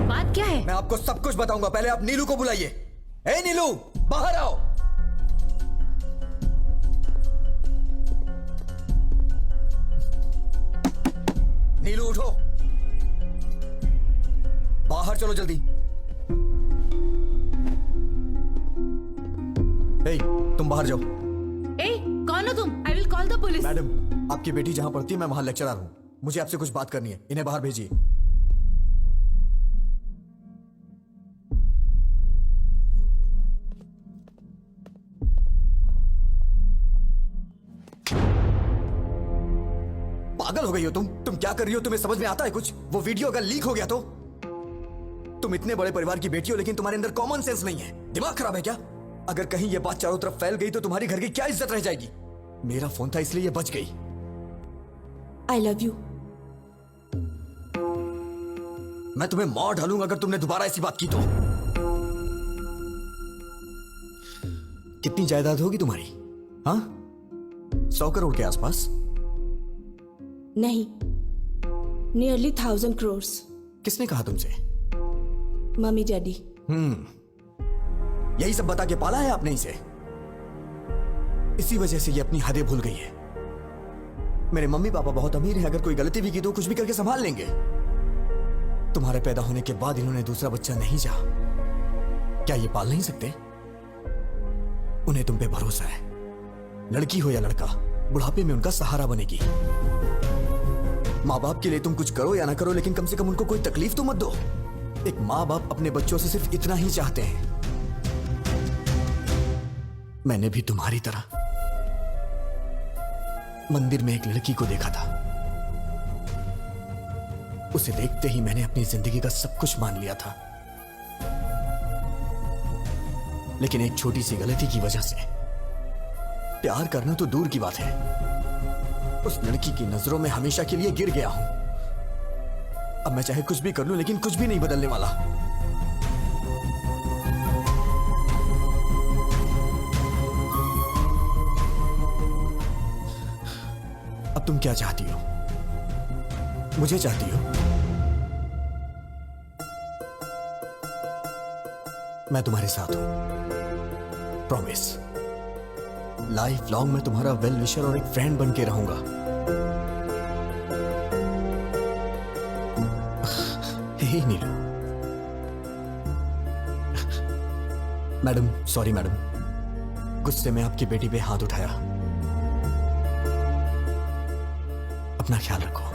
बात क्या है?
मैं आपको सब कुछ बताऊंगा, पहले आप नीलू को बुलाइए। ए नीलू, बाहर आओ। नीलू उठो, बाहर चलो जल्दी। ए, तुम बाहर जाओ।
ए कौन हो तुम? I will call the police.
Madam, आपकी बेटी जहां पढ़ती है मैं वहां लेक्चरर हूं। मुझे आपसे कुछ बात करनी है, इन्हें बाहर भेजिए। पागल हो गई हो तुम क्या कर रही हो? तुम्हें समझ में आता है कुछ? वो वीडियो अगर लीक हो गया तो? तुम इतने बड़े परिवार की बेटी हो लेकिन तुम्हारे अंदर कॉमन सेंस नहीं है। दिमाग खराब है क्या? अगर कहीं ये बात चारों तरफ फैल गई तो तुम्हारी घर की क्या इज्जत रह जाएगी? मेरा फोन था इसलिए ये बच गई।
I love you.
मैं तुम्हें मार डालूंगा अगर तुमने दोबारा ऐसी बात की तो। कितनी जायदाद होगी तुम्हारी? हाँ, 100 करोड़ के आसपास?
नहीं, नियरली 1000 crores।
किसने कहा तुमसे?
Mummy daddy.
यही सब बता के पाला है आपने इसे। इसी वजह से ये अपनी हदें भूल गई है। मेरे मम्मी पापा बहुत अमीर हैं, अगर कोई गलती भी की तो कुछ भी करके संभाल लेंगे। तुम्हारे पैदा होने के बाद इन्होंने दूसरा बच्चा नहीं चाहा। क्या ये पाल नहीं सकते? उन्हें तुम पे भरोसा है। लड़की हो या लड़का, बुढ़ापे में उनका सहारा बनेगी। माँ बाप के लिए तुम कुछ करो या ना करो, लेकिन कम से कम उनको कोई तकलीफ तो मत दो। एक माँ बाप अपने बच्चों से सिर्फ इतना ही चाहते हैं। मैंने भी तुम्हारी तरह मंदिर में एक लड़की को देखा था। उसे देखते ही मैंने अपनी जिंदगी का सब कुछ मान लिया था, लेकिन एक छोटी सी गलती की वजह से प्यार करना तो दूर की बात है, उस लड़की की नजरों में हमेशा के लिए गिर गया हूं। अब मैं चाहे कुछ भी कर लूं, लेकिन कुछ भी नहीं बदलने वाला। अब तुम क्या चाहती हो? मुझे चाहती हो? मैं तुम्हारे साथ हूं, प्रॉमिस। लाइफ लॉन्ग मैं तुम्हारा वेल विशर और एक फ्रेंड बन के रहूंगा। हे नीलू। मैडम, सॉरी मैडम, गुस्से में आपकी बेटी पे हाथ उठाया। अपना ख्याल रखो।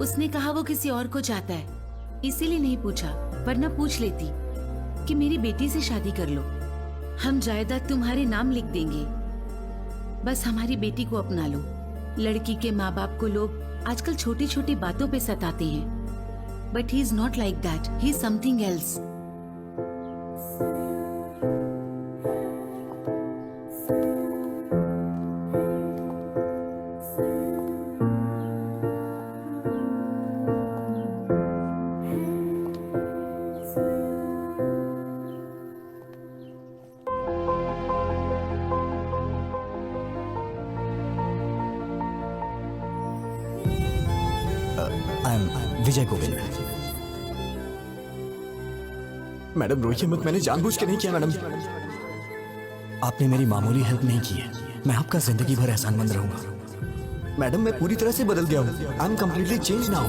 उसने कहा वो किसी और को चाहता है, इसीलिए नहीं पूछा, वरना पूछ लेती कि मेरी बेटी से शादी कर लो, हम जायदाद तुम्हारे नाम लिख देंगे, बस हमारी बेटी को अपना लो। लड़की के माँ बाप को लोग आजकल छोटी छोटी बातों पे सताते हैं, but he is not like that, he is something else.
I am Vijay Govind. Madam रोइए मत, मैंने जानबूझ के नहीं किया मैडम। आपने मेरी मामूली हेल्प नहीं की है, मैं आपका जिंदगी भर एहसानमंद रहूंगा। मैडम मैं पूरी तरह से बदल गया हूं। I am completely change now.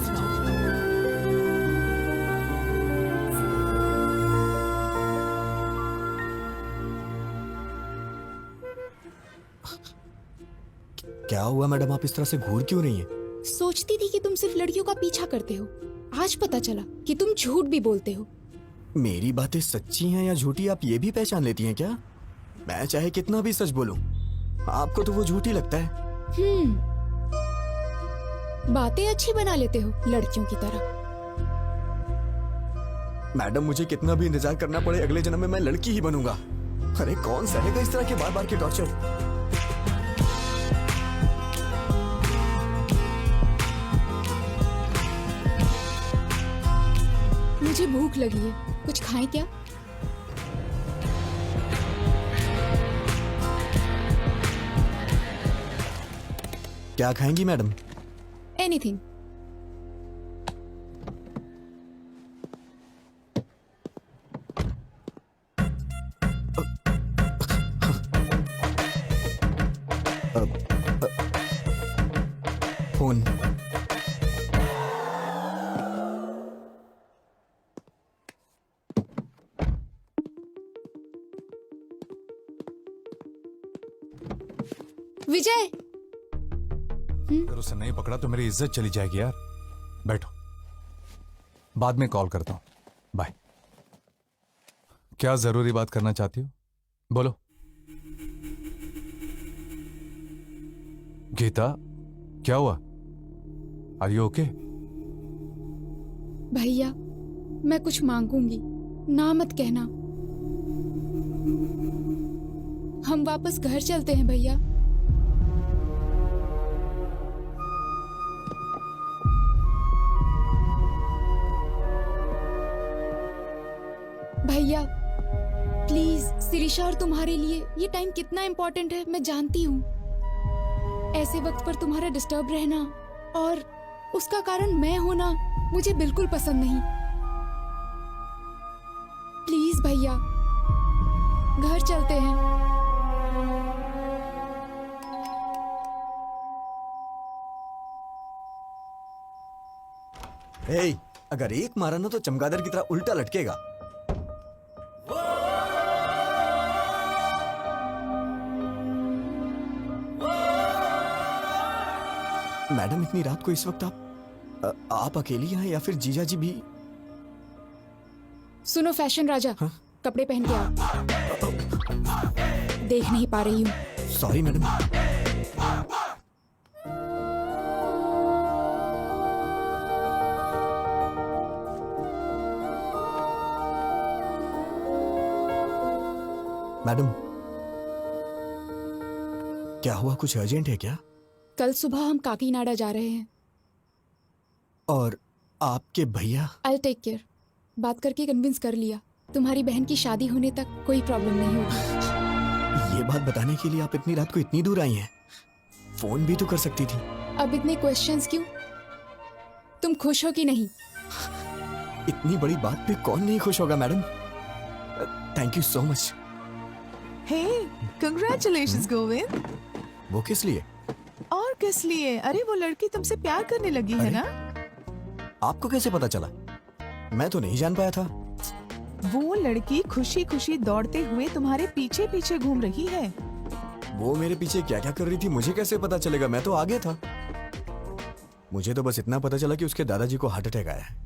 क्या हुआ मैडम, आप इस तरह से घूर क्यों रही हैं?
सोचती थी कि तुम सिर्फ लड़कियों का पीछा करते हो, आज पता चला कि तुम झूठ भी बोलते हो।
मेरी बातें सच्ची हैं या झूठी आप ये भी पहचान लेती हैं क्या? मैं चाहे कितना भी सच बोलूं, आपको तो वो झूठी लगता है।
बातें अच्छी बना लेते हो लड़कियों की तरह।
मैडम मुझे कितना भी इंतजार करना पड़े, अगले जन्म में मैं लड़की ही बनूंगा। अरे कौन सहेगा इस तरह के बार बार के टॉर्चर?
मुझे भूख लगी है, कुछ खाएं क्या?
क्या खाएंगी मैडम?
एनीथिंग।
फोन।
विजय,
अगर उसे नहीं पकड़ा तो मेरी इज्जत चली जाएगी यार। बैठो, बाद में कॉल करता हूं। बाय। क्या जरूरी बात करना चाहती हो? बोलो। गीता, क्या हुआ? Are you okay?
भैया मैं कुछ मांगूंगी, ना मत कहना। हम वापस घर चलते हैं भैया। भैया प्लीज सिरिशा और तुम्हारे लिए ये टाइम कितना इम्पोर्टेंट है मैं जानती हूँ। ऐसे वक्त पर तुम्हारा डिस्टर्ब रहना और उसका कारण मैं होना मुझे बिल्कुल पसंद नहीं। प्लीज भैया घर चलते हैं।
हे, अगर एक मारा ना तो चमगादड़ की तरह उल्टा लटकेगा। मैडम इतनी रात को इस वक्त आप अकेली हैं या फिर जीजा जी भी?
सुनो फैशन राजा, कपड़े पहन के आओ। देख नहीं पा रही हूँ।
Sorry madam. मैडम क्या हुआ, कुछ अर्जेंट है क्या?
कल सुबह हम काकीनाडा जा रहे हैं।
और आपके भैया?
I take care. बात करके कन्विंस कर लिया, तुम्हारी बहन की शादी होने तक कोई प्रॉब्लम नहीं होगी।
ये बात बताने के लिए आप इतनी रात को इतनी दूर आई हैं? फोन भी तो कर सकती थी।
अब इतने क्वेश्चंस क्यों? तुम खुश हो कि नहीं?
इतनी बड़ी बात पे कौन नहीं खुश होगा madam. Thank you so much.
Hey, congratulations Govind.
वो किस लिए?
और किस लिए? अरे वो लड़की तुमसे प्यार करने लगी है ना?
आपको कैसे पता चला? मैं तो नहीं जान पाया था।
वो लड़की खुशी खुशी दौड़ते हुए तुम्हारे पीछे पीछे घूम रही है।
वो मेरे पीछे क्या क्या कर रही थी मुझे कैसे पता चलेगा? मैं तो आगे था। मुझे तो बस इतना पता चला कि उसके दादाजी को हार्ट अटैक आया है।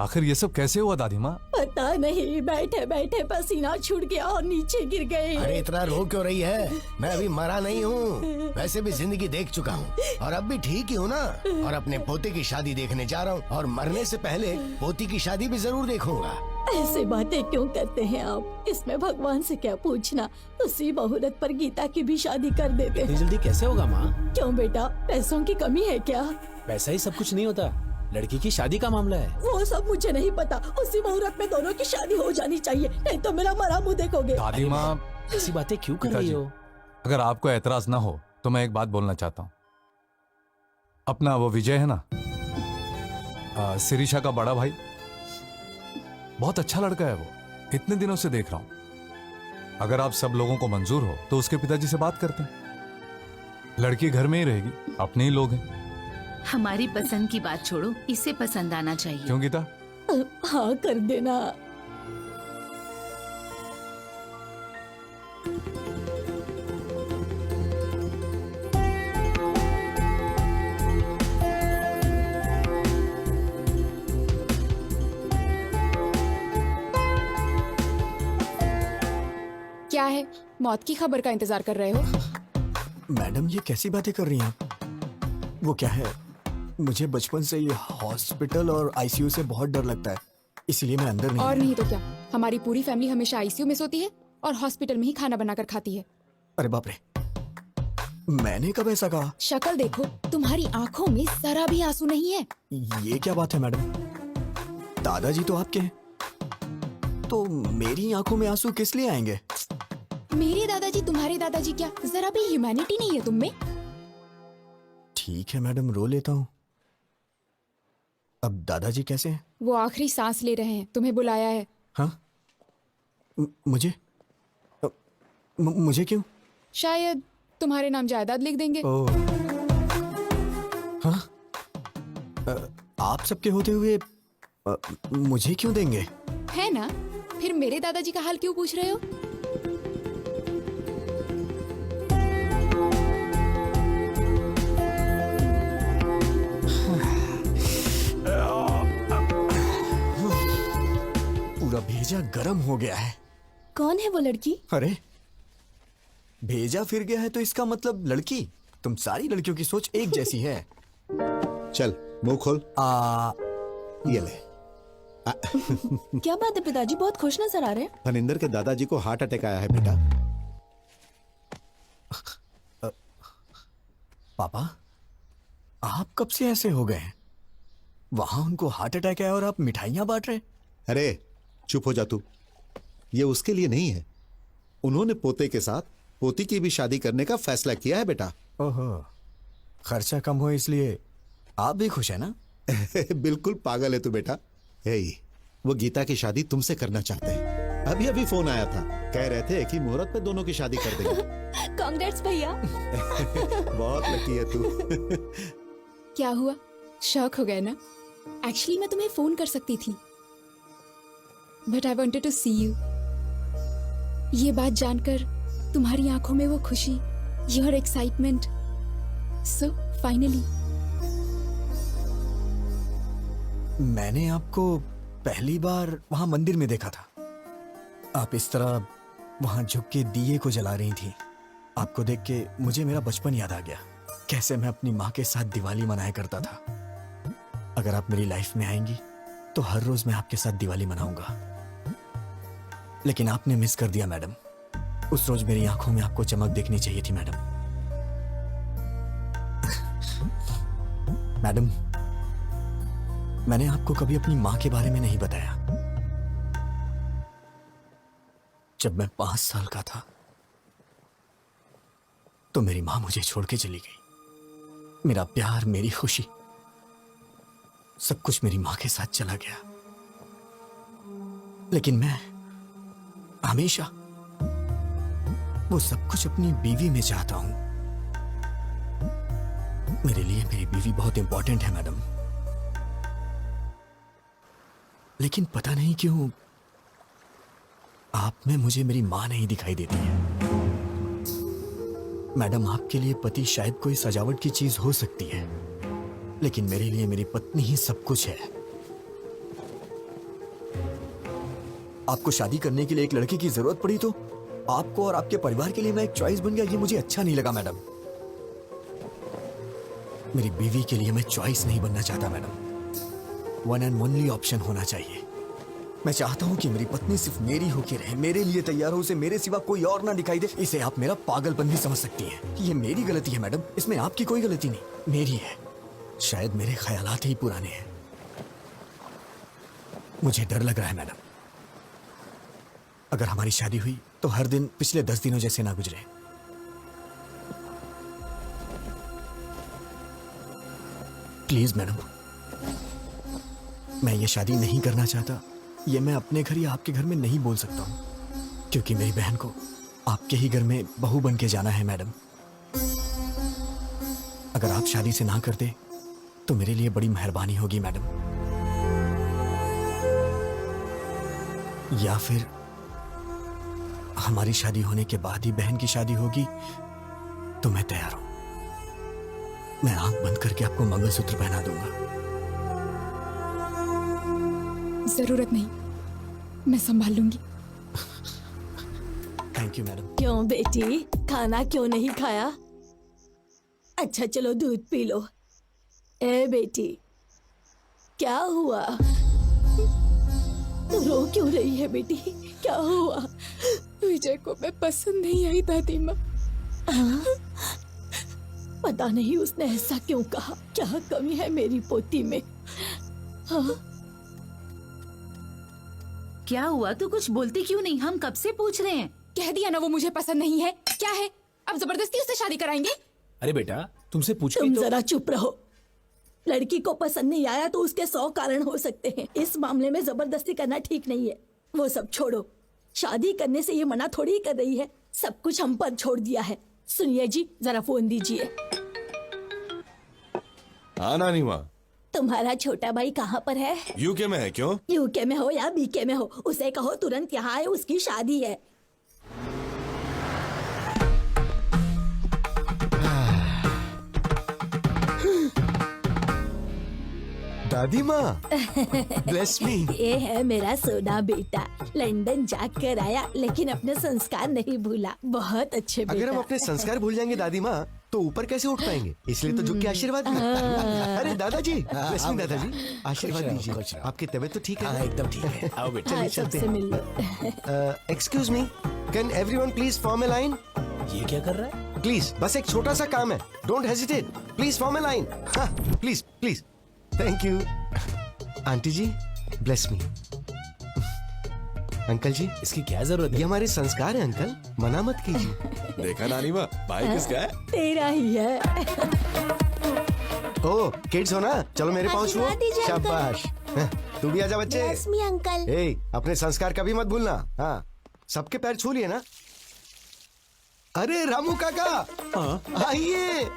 आखिर ये सब कैसे हुआ दादी माँ?
पता नहीं, बैठे बैठे पसीना छूट गया और नीचे गिर गए।
अरे इतना रो क्यों रही है? मैं अभी मरा नहीं हूँ, वैसे भी जिंदगी देख चुका हूँ और अब भी ठीक ही हूँ ना। और अपने पोते की शादी देखने जा रहा हूँ और मरने से पहले पोती की शादी भी जरूर देखूंगा।
ऐसे बातें क्यों करते हैं आप? इसमें भगवान से क्या पूछना? उसी मुहूर्त पर गीता की भी शादी कर देते हैं।
जल्दी कैसे होगा माँ?
क्यों बेटा, पैसों की कमी है क्या?
वैसा ही सब कुछ नहीं होता, लड़की की शादी का मामला है।
वो सब मुझे नहीं पता। उसी मुहूर्त में दोनों की शादी हो जानी चाहिए, नहीं तो मेरा मरा मुंह देखोगे।
दादी माँ
ऐसी बातें क्यों कर रही हो?
अगर आपको एतराज ना हो तो मैं एक बात बोलना चाहता हूँ। अपना वो विजय है ना, सिरिशा का बड़ा भाई, बहुत अच्छा लड़का है वो। इतने दिनों से देख रहा हूं। अगर आप सब लोगों को मंजूर हो तो उसके पिताजी से बात करते हैं। लड़की घर में ही रहेगी, अपने ही लोग हैं।
हमारी पसंद की बात छोड़ो, इसे पसंद आना चाहिए।
क्यों गीता?
हाँ कर देना।
क्या है, मौत की खबर का इंतजार कर रहे हो?
मैडम ये कैसी बातें कर रही हैं आप? वो क्या है, मुझे बचपन से ये हॉस्पिटल और आईसीयू से बहुत डर लगता है, इसलिए मैं अंदर नहीं।
और नहीं तो क्या, हमारी पूरी फैमिली हमेशा आईसीयू में सोती है और हॉस्पिटल में ही खाना बनाकर खाती है।
अरे बाप रे, मैंने कब ऐसा कहा?
शक्ल देखो, तुम्हारी आंखों में जरा भी आंसू नहीं है।
ये क्या बात है मैडम? दादाजी तो आपके हैं, तो मेरी आंखों में आंसू किस लिए आएंगे?
मेरे दादाजी तुम्हारे दादाजी क्या, जरा भी ह्यूमैनिटी नहीं है तुम में?
ठीक है मैडम, रो लेता हूँ। अब दादाजी कैसे हैं?
वो आखिरी सांस ले रहे हैं, तुम्हें बुलाया है।
हाँ? मुझे मुझे क्यों?
शायद तुम्हारे नाम जायदाद लिख देंगे।
ओह, हाँ? आप सबके होते हुए मुझे क्यों देंगे?
है ना? फिर मेरे दादाजी का हाल क्यों पूछ रहे हो?
पूरा भेजा गरम हो गया है।
कौन है वो लड़की?
अरे भेजा फिर गया है तो इसका मतलब लड़की। तुम सारी लड़कियों की सोच एक जैसी है।
चल मुंह खोल। ये ले।
क्या बात है पिताजी, बहुत खुश नजर आ रहे हैं।
फनिंदर के दादाजी को हार्ट अटैक आया है बेटा।
पापा आप कब से ऐसे हो गए? वहां उनको हार्ट अटैक है और आप मिठाइयां बांट रहे?
अरे चुप हो जा तू। ये उसके लिए नहीं है। उन्होंने पोते के साथ पोती की भी शादी करने का फैसला किया है बेटा।
ओहो, खर्चा कम हो इसलिए आप भी खुश है ना?
बिल्कुल पागल है तू बेटा। हे, वो गीता की शादी तुमसे करना चाहते हैं। अभी अभी फोन आया था, कह रहे थे कि मुहूर्त पे दोनों की शादी कर देंगे।
कांग्रेट्स भैया।
बहुत लकी है तू।
क्या हुआ, शॉक हो गए ना? एक्चुअली मैं तुम्हें फोन कर सकती थी, but I wanted to see you. ये बात जानकर तुम्हारी आंखों में वो खुशी, योर एक्साइटमेंट, सो फाइनली।
मैंने आपको पहली बार वहां मंदिर में देखा था। आप इस तरह वहां झुक के दिए को जला रही थी। आपको देख के मुझे मेरा बचपन याद आ गया, कैसे मैं अपनी माँ के साथ दिवाली मनाया करता था। अगर आप मेरी लाइफ में आएंगी तो हर रोज मैं आपके साथ दिवाली मनाऊंगा। लेकिन आपने मिस कर दिया मैडम। उस रोज मेरी आंखों में आपको चमक देखनी चाहिए थी मैडम। मैडम, मैंने आपको कभी अपनी माँ के बारे में नहीं बताया। जब मैं 5 साल का था तो मेरी माँ मुझे छोड़ के चली गई। मेरा प्यार, मेरी खुशी, सब कुछ मेरी माँ के साथ चला गया। लेकिन मैं हमेशा वो सब कुछ अपनी बीवी में चाहता हूं। मेरे लिए मेरी बीवी बहुत इंपॉर्टेंट है मैडम। लेकिन पता नहीं क्यों आप में मुझे मेरी मां नहीं दिखाई देती है। मैडम, आपके लिए पति शायद कोई सजावट की चीज हो सकती है, लेकिन मेरे लिए मेरी पत्नी ही सब कुछ है। आपको शादी करने के लिए एक लड़के की जरूरत पड़ी तो आपको और आपके परिवार के लिए मैं एक चॉइस बन गया, ये मुझे अच्छा नहीं लगा मैडम। मेरी बीवी के लिए मैं चॉइस नहीं बनना चाहता madam. One and only option होना चाहिए। मैं चाहता हूं कि मेरी पत्नी सिर्फ मेरी होकर रहे, मेरे लिए तैयार हो, उसे मेरे सिवा कोई और ना दिखाई दे। इसे आप मेरा पागलपन भी समझ सकती हैं। ये मेरी गलती है मैडम, इसमें आपकी कोई गलती नहीं, मेरी है। शायद मेरे ख्यालात ही पुराने हैं। मुझे डर लग रहा है मैडम, अगर हमारी शादी हुई तो हर दिन पिछले 10 दिनों जैसे ना गुजरे। प्लीज मैडम, मैं ये शादी नहीं करना चाहता। ये मैं अपने घर या आपके घर में नहीं बोल सकता हूं, क्योंकि मेरी बहन को आपके ही घर में बहू बन के जाना है मैडम। अगर आप शादी से ना करते तो मेरे लिए बड़ी मेहरबानी होगी मैडम। या फिर हमारी शादी होने के बाद ही बहन की शादी होगी तो मैं तैयार हूं। मैं आंख बंद करके आपको मंगलसूत्र पहना दूंगा।
जरूरत नहीं, मैं संभाल लूंगी।
Thank you madam.
क्यों बेटी, खाना क्यों नहीं खाया? अच्छा चलो दूध पी लो। ए बेटी, क्या हुआ? तू रो क्यों रही है बेटी, क्या हुआ?
विजय को मैं पसंद नहीं आई दादी माँ।
पता नहीं उसने ऐसा क्यों कहा, क्या कमी है मेरी पोती में? हाँ?
क्या हुआ? तू कुछ बोलती क्यों नहीं? हम कब से पूछ रहे हैं।
कह दिया ना वो मुझे पसंद नहीं है। क्या है, अब जबरदस्ती उससे शादी कराएंगे?
अरे बेटा, तुमसे पूछ
तुम
तो...
जरा चुप रहो। लड़की को पसंद नहीं आया तो उसके 100 कारण हो सकते हैं। इस मामले में जबरदस्ती करना ठीक नहीं है। वो सब छोड़ो, शादी करने से ये मना थोड़ी कर रही है। सब कुछ हम पर छोड़ दिया है। सुनिए जी, जरा फोन दीजिए।
हाँ नानी माँ,
तुम्हारा छोटा भाई कहाँ पर है?
यूके में है। क्यों?
यूके में हो या बीके में हो, उसे कहो तुरंत यहाँ आए, उसकी शादी है।
दादी माँ, ब्लेस मी।
ये है मेरा सोना बेटा, लंदन जाकर आया लेकिन अपने संस्कार नहीं भूला। बहुत अच्छे बेटा।
अगर हम अपने संस्कार भूल जाएंगे दादी माँ तो ऊपर कैसे उठ पाएंगे? इसलिए तो झुक के आशीर्वाद दीजिए। अरे दादाजी, ब्लेस मी दादाजी, आशीर्वाद दीजिए। आपकी तबीयत तो ठीक है? एकदम ठीक है। आओ बेटा,
हाँ, सबसे मिल लो।
Excuse me, can everyone please form a line?
ये क्या कर रहा है?
प्लीज, बस एक छोटा सा काम है। Don't hesitate, please form a line. हाँ, please please. Thank you. Aunty ji, bless me. Uncle ji इसकी क्या जरूरत है? ये हमारे संस्कार है अंकल, मना मत कीजिए।
देखा नानी माँ, भाई किसका है?
तेरा ही है।
ओ किड्स हो ना, चलो मेरे पाँव छुओ।
आशीर्वाद दीजिए, अंकल।
शाबाश। तू भी आजा बच्चे।
Bless me, uncle.
ए, अपने संस्कार कभी मत भूलना। हाँ, सबके पैर छू लिए ना? अरे रामू काका, आइए।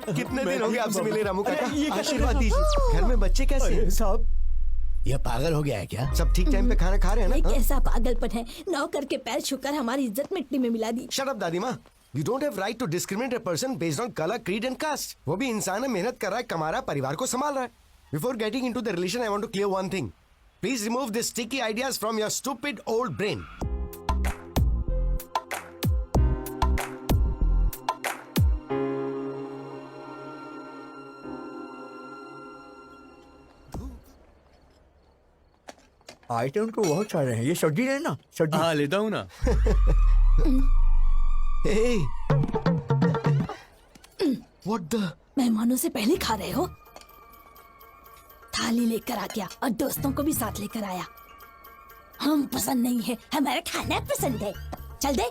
कितने दिन हो गए आपसे मिले रामू काका? आशीर्वाद दीजिए। घर में बच्चे कैसे हैं?
साहब
ये पागल हो गया है क्या? सब ठीक टाइम पे खाना खा रहे हैं
ये
ना?
कैसा पागलपन है, नौकर के पैर छूकर हमारी इज्जत मिट्टी में मिला दी।
शट अप दादी माँ। You don't have right to discriminate a person based on color, creed and caste. वो भी इंसान है, मेहनत कर रहा है, कमा रहा है, परिवार को संभाल रहा है। Before getting into the relation, I want to clear one thing. Please remove these sticky ideas from your stupid old brain.
Item तो बहुत सारे हैं, ये सब्जी है ना? सब्जी।
हाँ लेता हूँ ना।
Hey! What the?
मेहमानों से पहले खा रहे हो? थाली लेकर आ गया और दोस्तों को भी साथ लेकर आया। हम पसंद नहीं है, हमारा खाना पसंद है। चल दे।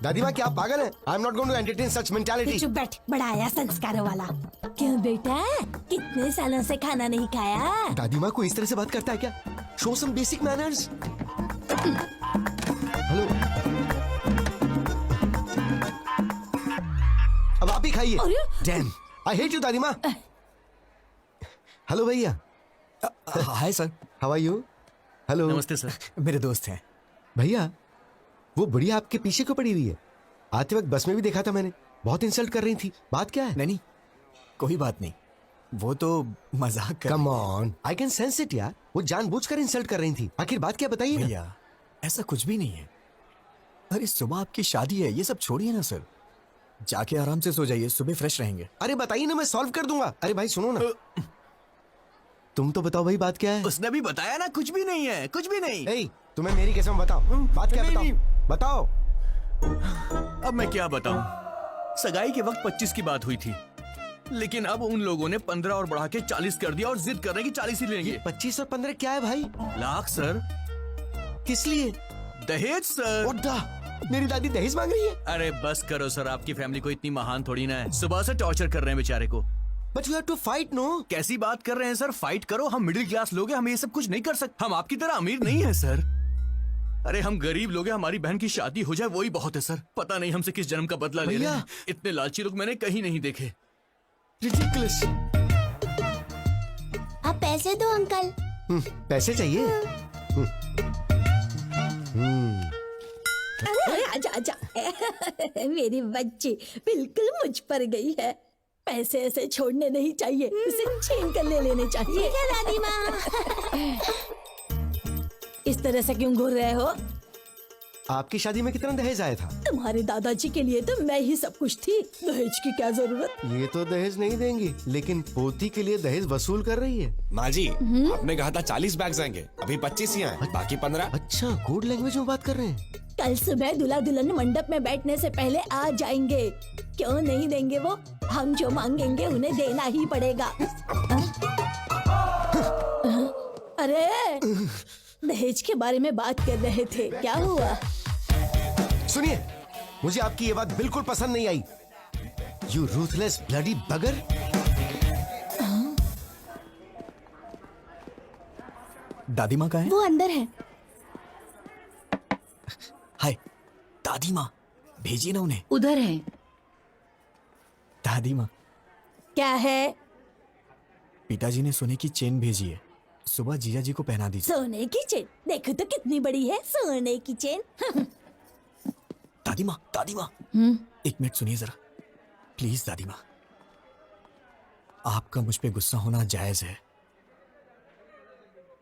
दादी माँ क्या आप पागल हैं? I'm not going to entertain such mentality.
चुप बैठ, बड़ा आया संस्कारों वाला। क्यों बेटा, कितने सालों से खाना नहीं खाया?
दादी माँ को इस तरह से बात करता है क्या? Show some basic manners. Hello. अब आप ही खाइए। Damn, I hate you दादी माँ। हेलो भैया।
Hi sir.
How are you? Hello.
नमस्ते सर।
मेरे दोस्त हैं।
भैया वो बुढ़िया आपके पीछे क्यों पड़ी हुई है? आते वक्त बस में भी देखा था मैंने, बहुत इंसल्ट कर रही थी। बात क्या है?
नहीं कोई बात नहीं, वो तो मजाक कर।
Come on, I can sense it यार। वो जानबूझकर इंसल्ट कर रही थी। आखिर बात क्या बताइए ना।
भैया ऐसा कुछ भी नहीं है। अरे सुबह आपकी शादी है, ये सब छोड़िए ना सर। जाके आराम से सो जाइए, सुबह फ्रेश रहेंगे।
अरे बताइए ना, मैं सॉल्व कर दूंगा। अरे भाई सुनो ना, तुम तो बताओ भाई बात क्या है?
उसने भी बताया ना, कुछ भी नहीं है, कुछ भी नहीं।
ए, तुम्हें मेरी कसम बताओ, बात क्या है? बताओ।
अब मैं क्या बताऊं? सगाई के वक्त 25 की बात हुई थी, लेकिन अब उन लोगों ने 15 और बढ़ा के 40 कर दिया और जिद कर रहे हैं कि 40 ही लेंगे।
25 और 15 क्या है भाई?
लाख सर।
किस लिए?
दहेज सर।
मेरी दादी दहेज मांग रही है?
अरे बस करो सर, आपकी फैमिली को इतनी महान थोड़ी ना है। सुबह से टॉर्चर कर रहे हैं बेचारे को।
But you have to fight no.
कैसी बात कर रहे हैं सर? फाइट करो, हम मिडिल क्लास लोग हैं, हम ये सब कुछ नहीं कर सकते। हम आपकी तरह अमीर नहीं है सर। अरे हम गरीब लोग हैं, हमारी बहन की शादी हो जाए वही बहुत है सर। पता नहीं हमसे किस जन्म का बदला ले रहे हैं। इतने लालची लोग मैंने कहीं नहीं देखे।
रिडिकुलस।
आप पैसे दो अंकल।
पैसे चाहिए?
अरे आजा आजा। मेरी बच्ची बिल्कुल मुझ पर गई है। पैसे ऐसे छोड़ने नहीं चाहिए, इसे छीन कर ले लेने चाहिए। ठीक है दादी माँ। इस तरह से क्यों घूर रहे हो?
आपकी शादी में कितना दहेज आया था?
तुम्हारे दादाजी के लिए तो मैं ही सब कुछ थी, दहेज की क्या जरूरत?
ये तो दहेज नहीं देंगी, लेकिन पोती के लिए दहेज वसूल कर रही है।
माँ जी, आपने कहा था 40 बैग्स आएंगे, अभी 25 ही आए, बाकी 15।
अच्छा, कोड लैंग्वेज में बात कर रहे हैं।
कल सुबह दूल्हा दुल्हन मंडप में बैठने से पहले आ जाएंगे। क्यों नहीं देंगे वो? हम जो मांगेंगे उन्हें देना ही पड़ेगा। अरे दहेज के बारे में बात कर रहे थे, क्या हुआ?
सुनिए, मुझे आपकी ये बात बिल्कुल पसंद नहीं आई। यू रूथलेस ब्लडी बगर।
दादी माँ कहाँ है?
वो अंदर है।
हाय दादी माँ, भेजिए ना उन्हें।
उधर है।
दादी माँ
क्या है?
पिताजी ने सोने की चेन भेजी है, सुबह जीजा जी को पहना दीजिए।
सोने की चेन? देखो तो कितनी बड़ी है सोने की चेन।
दादी माँ एक मिनट सुनिए जरा, प्लीज दादी माँ। आपका मुझ पे गुस्सा होना जायज है।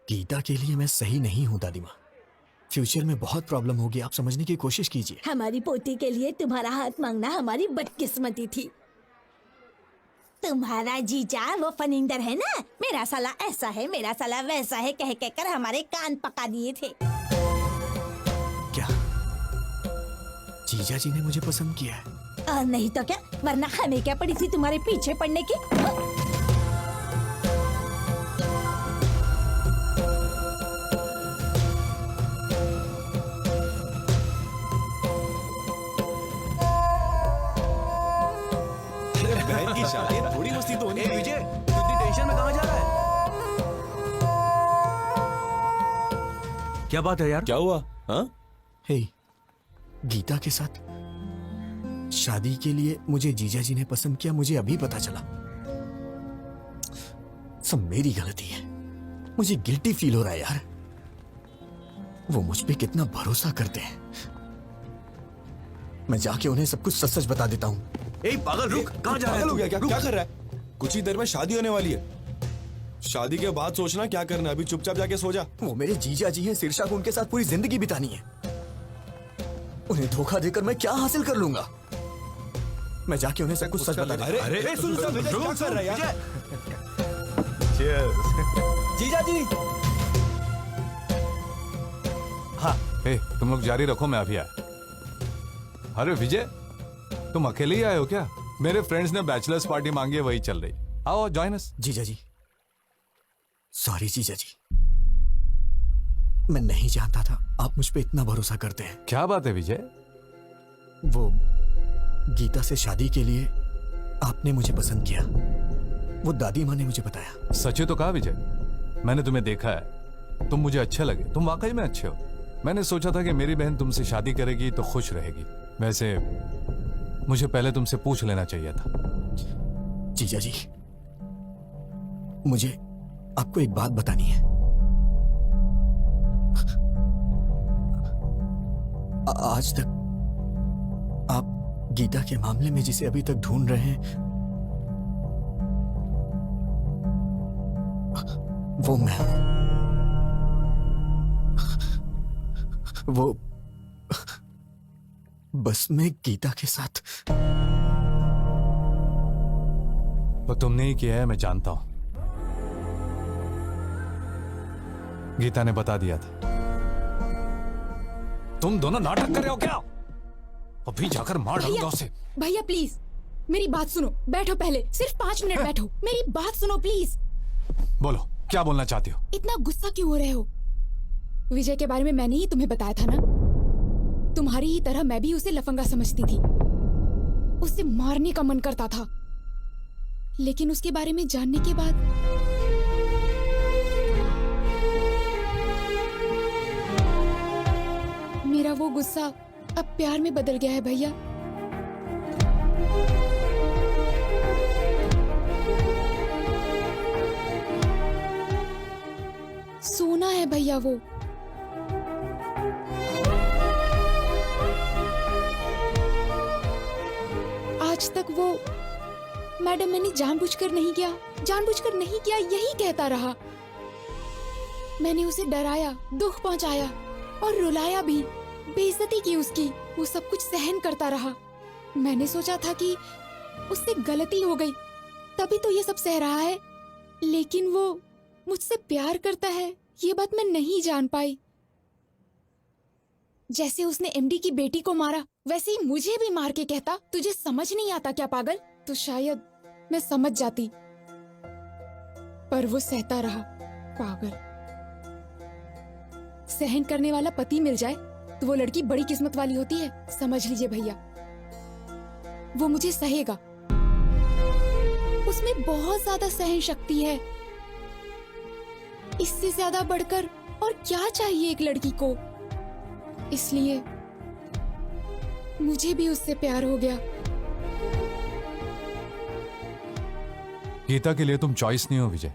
गीता के लिए मैं सही नहीं हूँ दादी माँ। फ्यूचर में बहुत प्रॉब्लम होगी, आप समझने की कोशिश कीजिए।
हमारी पोती के लिए तुम्हारा हाथ मांगना हमारी बदकिस्मती थी। तुम्हारा जीजा वो फनिंदर है ना, मेरा साला ऐसा है, मेरा साला वैसा है कह कहकर हमारे कान पका दिए थे।
क्या जीजा जी ने मुझे पसंद किया है?
और नहीं तो क्या, वरना हमें क्या पड़ी थी तुम्हारे पीछे पड़ने की?
क्या बात है यार?
क्या हुआ? हाँ?
हे, गीता के साथ शादी के लिए मुझे जीजा जी ने पसंद किया, मुझे अभी पता चला। सब मेरी गलती है, मुझे गिल्टी फील हो रहा है यार। वो मुझ पे कितना भरोसा करते हैं। मैं जाके उन्हें सब कुछ सच सच बता देता हूँ।
ए पागल रुक, कहाँ जा रहा है
पागल
तू?
हो गया क्या?
रुक।
क्या कर रहा है? कुछ ही देर में शादी होने वाली है। शादी के बाद सोचना क्या करना है। अभी चुपचाप जाके सो जा।
वो मेरे जीजा जी हैं, शीर्षा को उनके साथ पूरी जिंदगी बितानी है। उन्हें धोखा देकर मैं क्या हासिल कर लूंगा? मैं जाके उन्हें सब कुछ सच बता देता हूं।
अरे सुन सुन, क्या कर रहा है यार?
जीजा जी।
हाँ, ए, तुम लोग जारी रखो, मैं अभी आया। अरे विजय, तुम अकेले ही आए हो क्या? मेरे फ्रेंड्स ने बैचलर्स पार्टी मांगी है, वही चल रही। आओ जॉइन अस।
जीजा जी, सॉरी जीजा जी, मैं नहीं जानता था आप मुझ पे इतना भरोसा करते हैं।
क्या बात है विजय?
वो गीता से शादी के लिए आपने मुझे पसंद किया, वो दादी माँ ने मुझे बताया।
सच ही तो कहा विजय, मैंने तुम्हें देखा है, तुम मुझे अच्छे लगे, तुम वाकई में अच्छे हो। मैंने सोचा था कि मेरी बहन तुमसे शादी करेगी तो खुश रहेगी। वैसे मुझे पहले तुमसे पूछ लेना चाहिए था।
जीजा जी, मुझे आपको एक बात बतानी है। आज तक आप गीता के मामले में जिसे अभी तक ढूंढ रहे हैं, वो मैं हूं। वो बस मैं गीता के साथ।
वो तुमने ही किया है, मैं जानता हूं। गीता ने बता दिया था। तुम दोनों नाटक कर रहे हो क्या? अभी जाकर मार डालूंगा उसे।
भैया प्लीज मेरी बात सुनो, बैठो पहले, सिर्फ 5 मिनट बैठो, मेरी बात सुनो प्लीज।
बोलो, क्या बोलना चाहती हो?
इतना गुस्सा क्यों हो रहे हो? विजय के बारे में मैंने ही तुम्हें बताया था ना। तुम्हारी ही तरह मैं भी उसे लफंगा समझती थी, उसे मारने का मन करता था। लेकिन उसके बारे में जानने के बाद मेरा वो गुस्सा अब प्यार में बदल गया है भैया। सोना है भैया वो। आज तक वो मैडम मैंने जानबूझकर नहीं किया, जानबूझकर नहीं किया यही कहता रहा। मैंने उसे डराया, दुख पहुंचाया और रुलाया भी, बेइज्जती की उसकी। वो सब कुछ सहन करता रहा। मैंने सोचा था कि उससे गलती हो गई, तभी तो ये सब सह रहा है। लेकिन वो मुझसे प्यार करता है, ये बात मैं नहीं जान पाई। जैसे उसने एमडी की बेटी को मारा, वैसे ही मुझे भी मार के कहता, तुझे समझ नहीं आता क्या पागल? तो शायद मैं समझ जाती, पर वो सहता रहा। पागल। सहन करने वाला पति मिल जाए तो वो लड़की बड़ी किस्मत वाली होती है, समझ लीजिए भैया। वो मुझे सहेगा, उसमें बहुत ज्यादा सहन शक्ति है। इससे ज्यादा बढ़कर और क्या चाहिए एक लड़की को? इसलिए मुझे भी उससे प्यार हो गया।
गीता के लिए तुम चॉइस नहीं हो Vijay,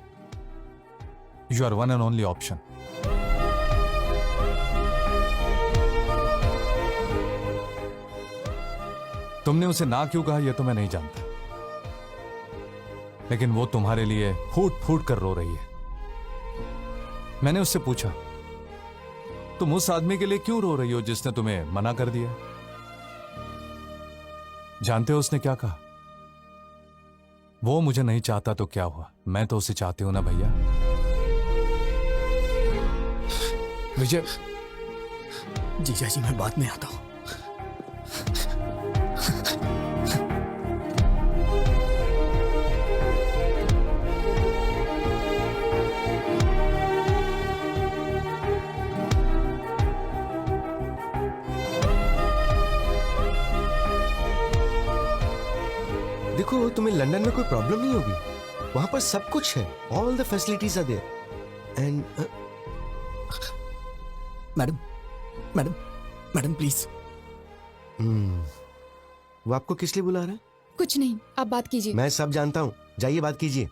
you are one and only option. तुमने उसे ना क्यों कहा यह तो मैं नहीं जानता, लेकिन वो तुम्हारे लिए फूट फूट कर रो रही है। मैंने उससे पूछा, तुम उस आदमी के लिए क्यों रो रही हो जिसने तुम्हें मना कर दिया? जानते हो उसने क्या कहा? वो मुझे नहीं चाहता तो क्या हुआ, मैं तो उसे चाहती हूं ना भैया। विजय।
जीजा जी, मैं बाद में आता हूं।
देखो, तुम्हें लंदन में कोई प्रॉब्लम नहीं होगी। वहां पर सब कुछ है, all the facilities are there. And
madam madam madam please.
वो आपको किस लिए बुला रहा है?
कुछ नहीं, आप बात कीजिए।
मैं सब जानता हूँ, जाइए बात कीजिए।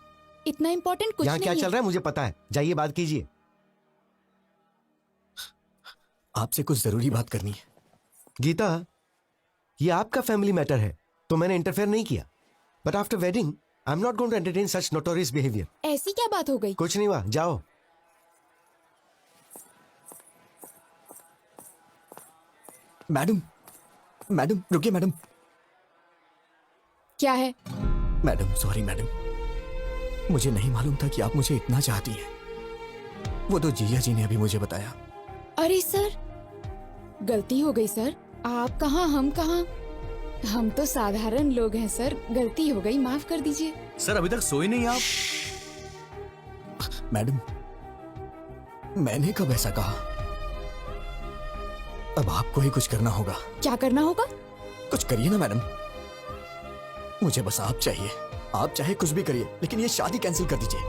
इतना इम्पोर्टेंट कुछ
यहाँ
नहीं
क्या
है।
चल रहा है मुझे पता है, जाइए बात कीजिए।
आपसे कुछ जरूरी बात करनी है।
गीता, ये आपका फैमिली मैटर है तो मैंने इंटरफेयर नहीं किया, but after wedding I am not going to entertain such notorious behaviour.
ऐसी क्या बात हो गई?
कुछ नहीं हुआ, जाओ।
मैडम मैडम रुकिए मैडम।
क्या है?
मैडम सॉरी मैडम, मुझे नहीं मालूम था कि आप मुझे इतना चाहती हैं। वो तो जीजा जी ने अभी मुझे बताया।
अरे सर, गलती हो गई सर। आप कहाँ, हम कहाँ? हम तो साधारण लोग हैं सर, गलती हो गई, माफ कर दीजिए।
सर अभी तक सोए नहीं आप?
मैडम मैंने कब ऐसा कहा? अब आपको ही कुछ करना होगा।
क्या करना होगा?
कुछ करिए ना मैडम, मुझे बस आप चाहिए। आप चाहे कुछ भी करिए, लेकिन ये शादी कैंसिल कर दीजिए।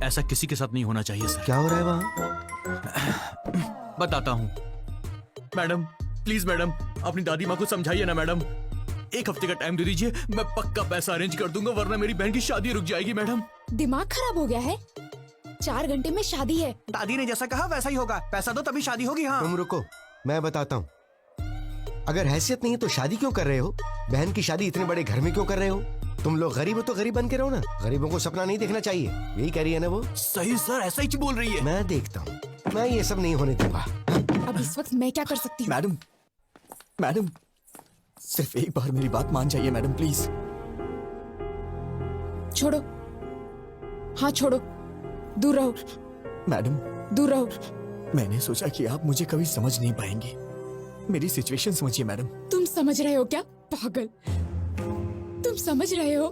ऐसा किसी के साथ नहीं होना चाहिए सर।
क्या हो रहा है वहाँ?
बताता हूँ। मैडम प्लीज मैडम, अपनी दादी माँ को समझाइए ना मैडम। 1 हफ्ते का टाइम दे दीजिए, मैं पक्का पैसा अरेंज कर दूंगा, वरना मेरी बहन की शादी रुक जाएगी मैडम।
दिमाग खराब हो गया है? 4 घंटे में शादी है।
दादी ने जैसा कहा वैसा ही होगा, पैसा दो तभी शादी होगी। हाँ
तुम रुको, मैं बताता हूँ। अगर हैसियत नहीं है तो शादी क्यों कर रहे हो? बहन की शादी इतने बड़े घर में क्यों कर रहे हो? तुम लोग गरीब हो तो गरीब बन के रहो ना, गरीबों को सपना नहीं देखना चाहिए, यही कह रही है ना वो?
सही सर, ऐसा ही बोल रही है।
मैं देखता हूँ, मैं ये सब नहीं होने दूंगा।
अब इस वक्त मैं क्या कर सकती हूँ?
मैडम मैडम सिर्फ एक बार मेरी बात मान जाइए मैडम प्लीज।
छोड़ो, हाँ छोड़ो, दूर रहो
मैडम
दूर रहो।
मैंने सोचा कि आप मुझे कभी समझ नहीं पाएंगे। मेरी सिचुएशन समझिए मैडम।
तुम समझ रहे हो क्या पागल? तुम समझ रहे हो?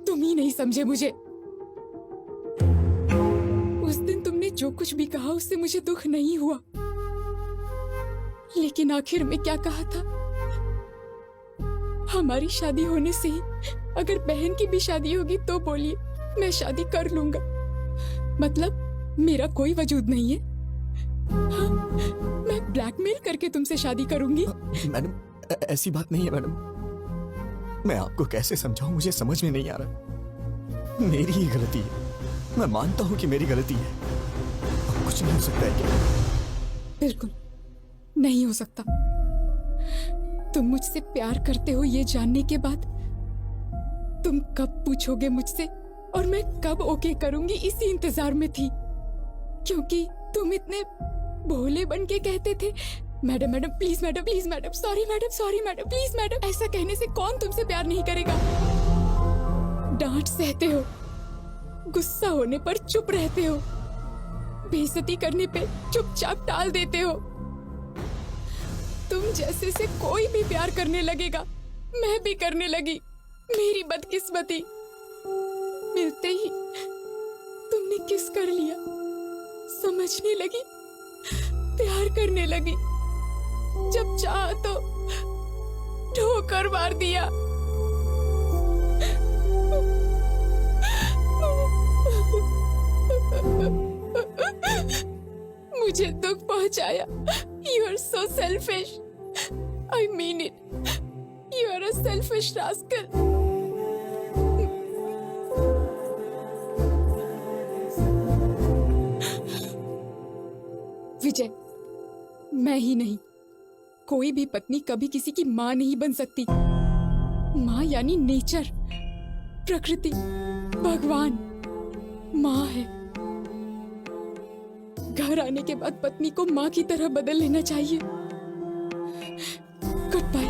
तुम ही नहीं समझे मुझे। उस दिन तुमने जो कुछ भी कहा उससे मुझे दुख नहीं हुआ, लेकिन आखिर में क्या कहा था? हमारी शादी होने से ही अगर बहन की भी शादी होगी तो बोलिए मैं शादी कर लूंगा। मतलब मेरा कोई वजूद नहीं है? हाँ, मैं ब्लैकमेल करके तुमसे शादी करूंगी?
मैडम ऐसी बात नहीं है मैडम। मैं आपको कैसे समझाऊं, मुझे समझ में नहीं आ रहा। मेरी ही गलती है, मैं मानता हूं कि मेरी गलती है। अब कुछ नहीं हो सकता है क्या?
बिल्कुल नहीं हो सकता। तुम मुझसे प्यार करते हो ये जानने के बाद तुम कब पूछोगे मुझसे और मैं कब ओके करूंगी, इसी इंतजार में थी। क्योंकि तुम इतने भोले बन के कहते थे madam madam please madam, please madam, sorry madam, please madam. ऐसा कहने से कौन तुमसे प्यार नहीं करेगा? डांट सहते हो, गुस्सा होने पर चुप रहते हो, बेइज्जती करने पे चुपचाप टाल देते हो। तुम जैसे से कोई भी प्यार करने लगेगा, मैं भी करने लगी। मेरी बदकिस्मती, मिलते ही तुमने किस कर लिया, समझने लगी, प्यार करने लगी। जब चाहा तो ठोकर मार दिया। मुझे दुख पहुंचाया। You are so selfish. I mean it. You are a selfish rascal. विजय, मैं ही नहीं, कोई भी पत्नी कभी किसी की माँ नहीं बन सकती। माँ यानी नेचर, प्रकृति, भगवान माँ है। घर आने के बाद पत्नी को माँ की तरह बदल लेना चाहिए। Good bye.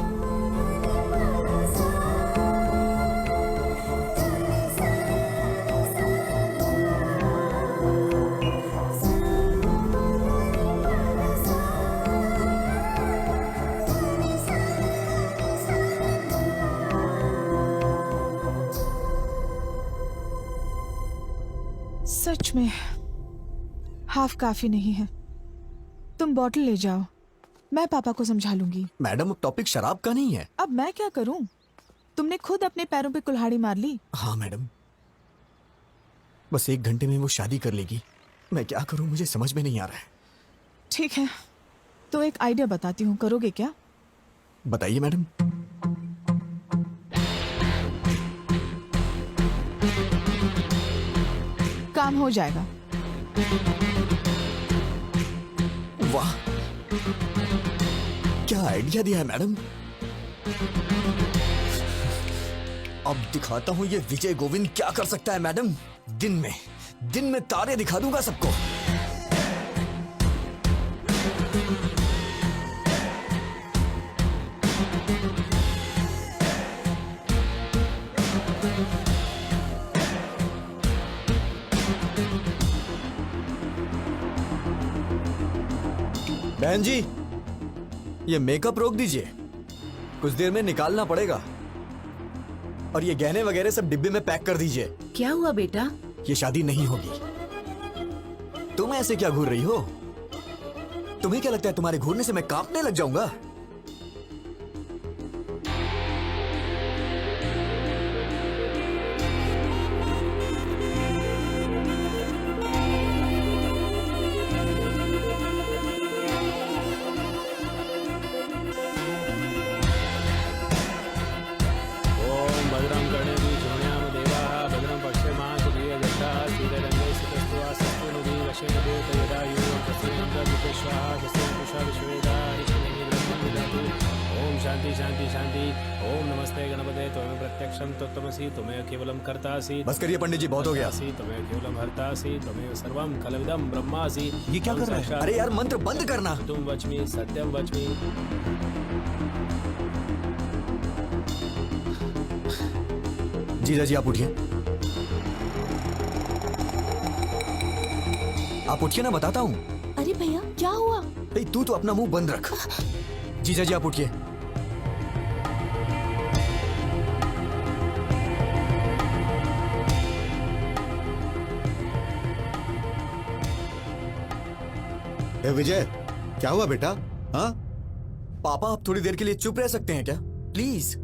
सच में हाफ काफी नहीं है। तुम बॉटल ले जाओ, मैं पापा को समझा लूंगी।
मैडम अब टॉपिक शराब का नहीं है।
अब मैं क्या करूं? तुमने खुद अपने पैरों पे कुल्हाड़ी मार ली।
हाँ मैडम, बस 1 घंटे में वो शादी कर लेगी। मैं क्या करूं, मुझे समझ में नहीं आ रहा है।
ठीक है, तो एक आइडिया बताती हूँ, करोगे क्या?
बताइए मैडम।
काम हो जाएगा।
वाह, क्या आइडिया दिया है मैडम। अब दिखाता हूँ ये विजय गोविंद क्या कर सकता है मैडम। दिन में तारे दिखा दूंगा सबको। बहन जी, ये मेकअप रोक दीजिए, कुछ देर में निकालना पड़ेगा। और ये गहने वगैरह सब डिब्बे में पैक कर दीजिए।
क्या हुआ बेटा?
ये शादी नहीं होगी। तुम ऐसे क्या घूर रही हो? तुम्हें क्या लगता है तुम्हारे घूरने से मैं कांपने लग जाऊंगा?
शांति शांति शांति। ओम नमस्ते गणपते त्वमेव प्रत्यक्षं तत्त्वमसि त्वमेव केवलं कर्तासि।
बस करिए पंडित जी, बहुत हो गया।
त्वमेव केवलं हर्तासि त्वमेव सर्वं खलविदं ब्रह्मासि।
ये क्या कर रहा है? अरे यार, मंत्र बंद करना।
तुम वच्मि सत्यम वच्मि।
जीजा जी, आप उठिए। आप उठिए ना, बताता हूँ।
अरे भैया, क्या हुआ?
तू तो अपना मुंह बंद रख। जीजा जी, आप उठिए।
ए विजय, क्या हुआ बेटा? हाँ
पापा, आप थोड़ी देर के लिए चुप रह सकते हैं क्या, प्लीज?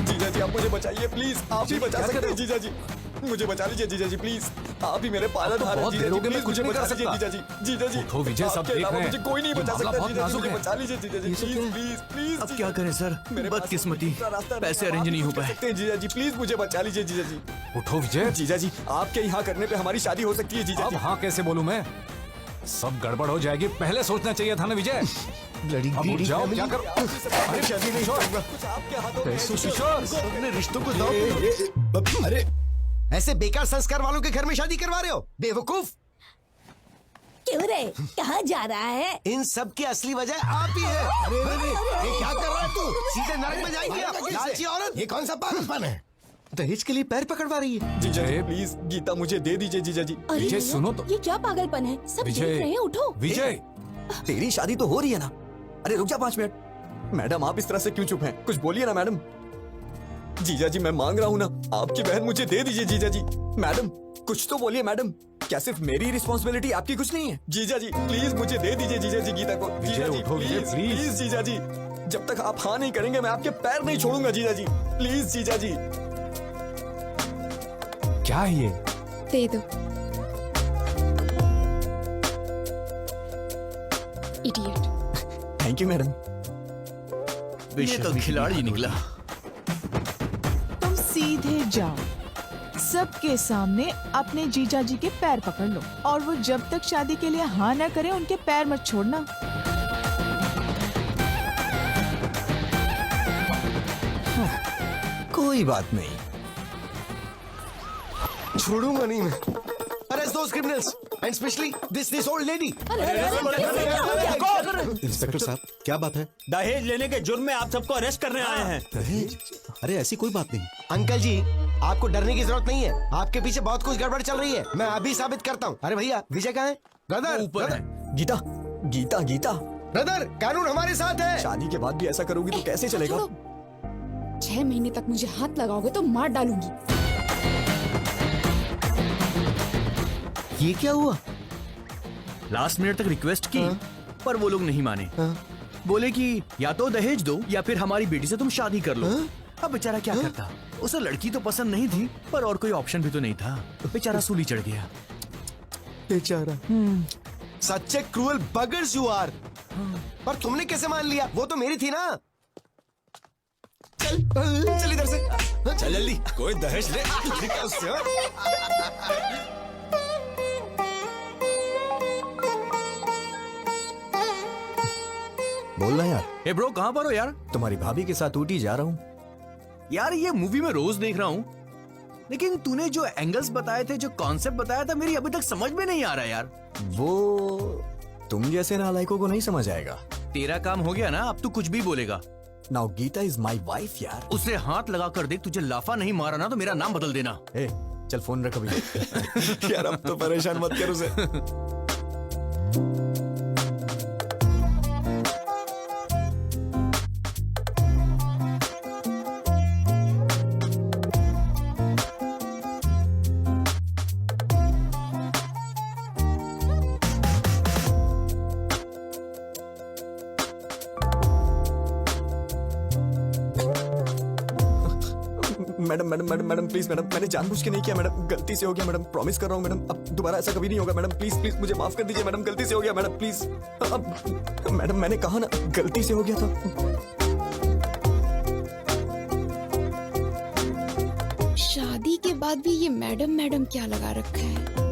जीजा जी, आप मुझे बचाइए प्लीज। आप ही बचा सकते हैं जीजा जी। मुझे बचा लीजिए जीजा जी, प्लीज। आप ही मेरे पालनहार हैं जीजा जी, प्लीज मुझे बचा लीजिए जीजा जी। जीजा जी,
उठो विजय, सब
आपके
देख
अलावा
रहे हैं।
मुझे कोई नहीं
ये
बचा
मामला
सकता
बहुत
जीजा जी,
नाजुक
मुझे
है।
बचा लीजिए जीजा जी, प्लीज प्लीज प्लीज।
अब क्या करें सर, बदकिस्मती, पैसे अरेंज नहीं हो पाए।
जीजा जी, प्लीज मुझे बचा लीजिए जीजा जी।
उठो विजय।
जीजा जी, आपके यहाँ करने पे हमारी शादी हो सकती है जीजा
अब
जी।
हाँ कैसे बोलूं मैं? सब गड़बड़ हो जाएगी, पहले सोचना चाहिए था ना विजय। अब उठ जाओ, क्या कर? अरे शादी नहीं होगा।
कुछ आपके हाथों में
पैसों किशोर।
अपने रिश्तों को दांव। अरे ऐसे बेकार संस्कार वालों के घर में शादी करवा रहे हो, बेवकूफ।
क्यों रे, कहाँ जा रहा है?
इन सब की असली वजह आप ही है। अरे ये क्या कर रहा है तू? सीधे नरक में जाएंगे आप, लालची औरत। ये कौन सा पागलपन है? दहेज के लिए पैर पकड़वा रही है।
जीजा जी, प्लीज गीता मुझे दे दीजिए जीजा जी।
अरे
विजय,
भैया,
सुनो तो।
ये क्या पागलपन है? सब देख रहे हैं, उठो।
विजय,
तेरी शादी तो हो रही है ना? अरे रुक जा 5 मिनट। मैडम, आप इस तरह से क्यों चुप हैं? कुछ बोलिए ना मैडम। जीजा जी, मैं मांग रहा हूँ ना, आपकी बहन मुझे दे दीजिए जीजा जी। मैडम, कुछ तो बोलिए मैडम। क्या सिर्फ मेरी रिस्पॉन्सिबिलिटी, आपकी कुछ नहीं है? जीजा जी, प्लीज मुझे दे दीजिए जीजा जी गीता को। जीजा जी,
उठो विजय,
प्लीज
प्लीज।
प्लीज जीजा जी। जब तक आप हाँ नहीं करेंगे, मैं आपके पैर नहीं छोड़ूंगा जीजा जी। प्लीज जीजा जी।
क्या है ये?
दे दो। इडियट।
Thank you madam.
ये तो खिलाड़ी निकला।
तुम सीधे जाओ, सबके सामने अपने जीजा जी के पैर पकड़ लो, और वो जब तक शादी के लिए हाँ ना करे, उनके पैर मत छोड़ना।
कोई बात नहीं,
छोड़ूंगा नहीं मैं। Arrest those criminals and specially this old lady.
Inspector साहब, क्या बात है?
दहेज लेने के जुर्म में आप सबको अरेस्ट करने आए हैं।
दहेज? अरे ऐसी कोई बात नहीं।
अंकल जी, आपको डरने की जरूरत नहीं है। आपके पीछे बहुत कुछ गड़बड़ चल रही है, मैं अभी साबित करता हूँ। अरे भैया, विजय कहाँ है? ब्रदर,
ऊपर है।
गीता गीता गीता,
ब्रदर, कानून हमारे साथ है।
शादी के बाद भी ऐसा करोगी तो कैसे चलेगा?
6 महीने तक मुझे हाथ लगाओगे तो मार डालूंगी।
ये क्या हुआ?
लास्ट मिनट तक रिक्वेस्ट की, पर वो लोग नहीं माने। बोले कि या तो दहेज दो या फिर हमारी बेटी से तुम शादी कर लो। अब बेचारा क्या करता, उसे लड़की तो पसंद नहीं थी, पर और कोई ऑप्शन भी तो नहीं था। बेचारा सूली चढ़ गया।
बेचारा।
सच्चे क्रूअल बगर्स यू आर। पर तुमने कैसे मान लिया? वो तो मेरी थी ना। चल इधर से,
चल जल्दी, कोई दहेज ले निकल उससे, हाँ?
बोलना यार।
ए ब्रो, कहाँ पर हो यार?
तुम्हारी भाभी के साथ ऊटी जा रहा हूँ।
यार ये मूवी में रोज देख रहा हूँ, लेकिन तूने जो एंगल्स बताए थे, जो कॉन्सेप्ट बताया था, मेरी अभी तक समझ में नहीं आ रहा यार।
वो तुम जैसे नालायकों को नहीं समझ आएगा।
तेरा काम हो गया ना, अब तू कुछ भी बोलेगा।
Now Geeta is my wife यार।
उसे हाथ लगा कर देख, तुझे लाफा नहीं मारा ना तो मेरा नाम बदल देना।
ए, चल फोन रख अभी।
यार अब तो परेशान मत कर उसे।
Madam madam madam madam please madam, मैंने जानबूझ के नहीं किया मैडम, गलती से हो गया मैडम, प्रॉमिस कर रहा हूँ मैडम, अब दोबारा ऐसा कभी नहीं होगा मैडम, प्लीज प्लीज मुझे माफ कर दीजिए मैडम, गलती से हो गया मैडम, प्लीज। अब मैडम मैंने कहा ना, गलती से हो गया था।
शादी के बाद भी ये मैडम मैडम क्या लगा रखा है?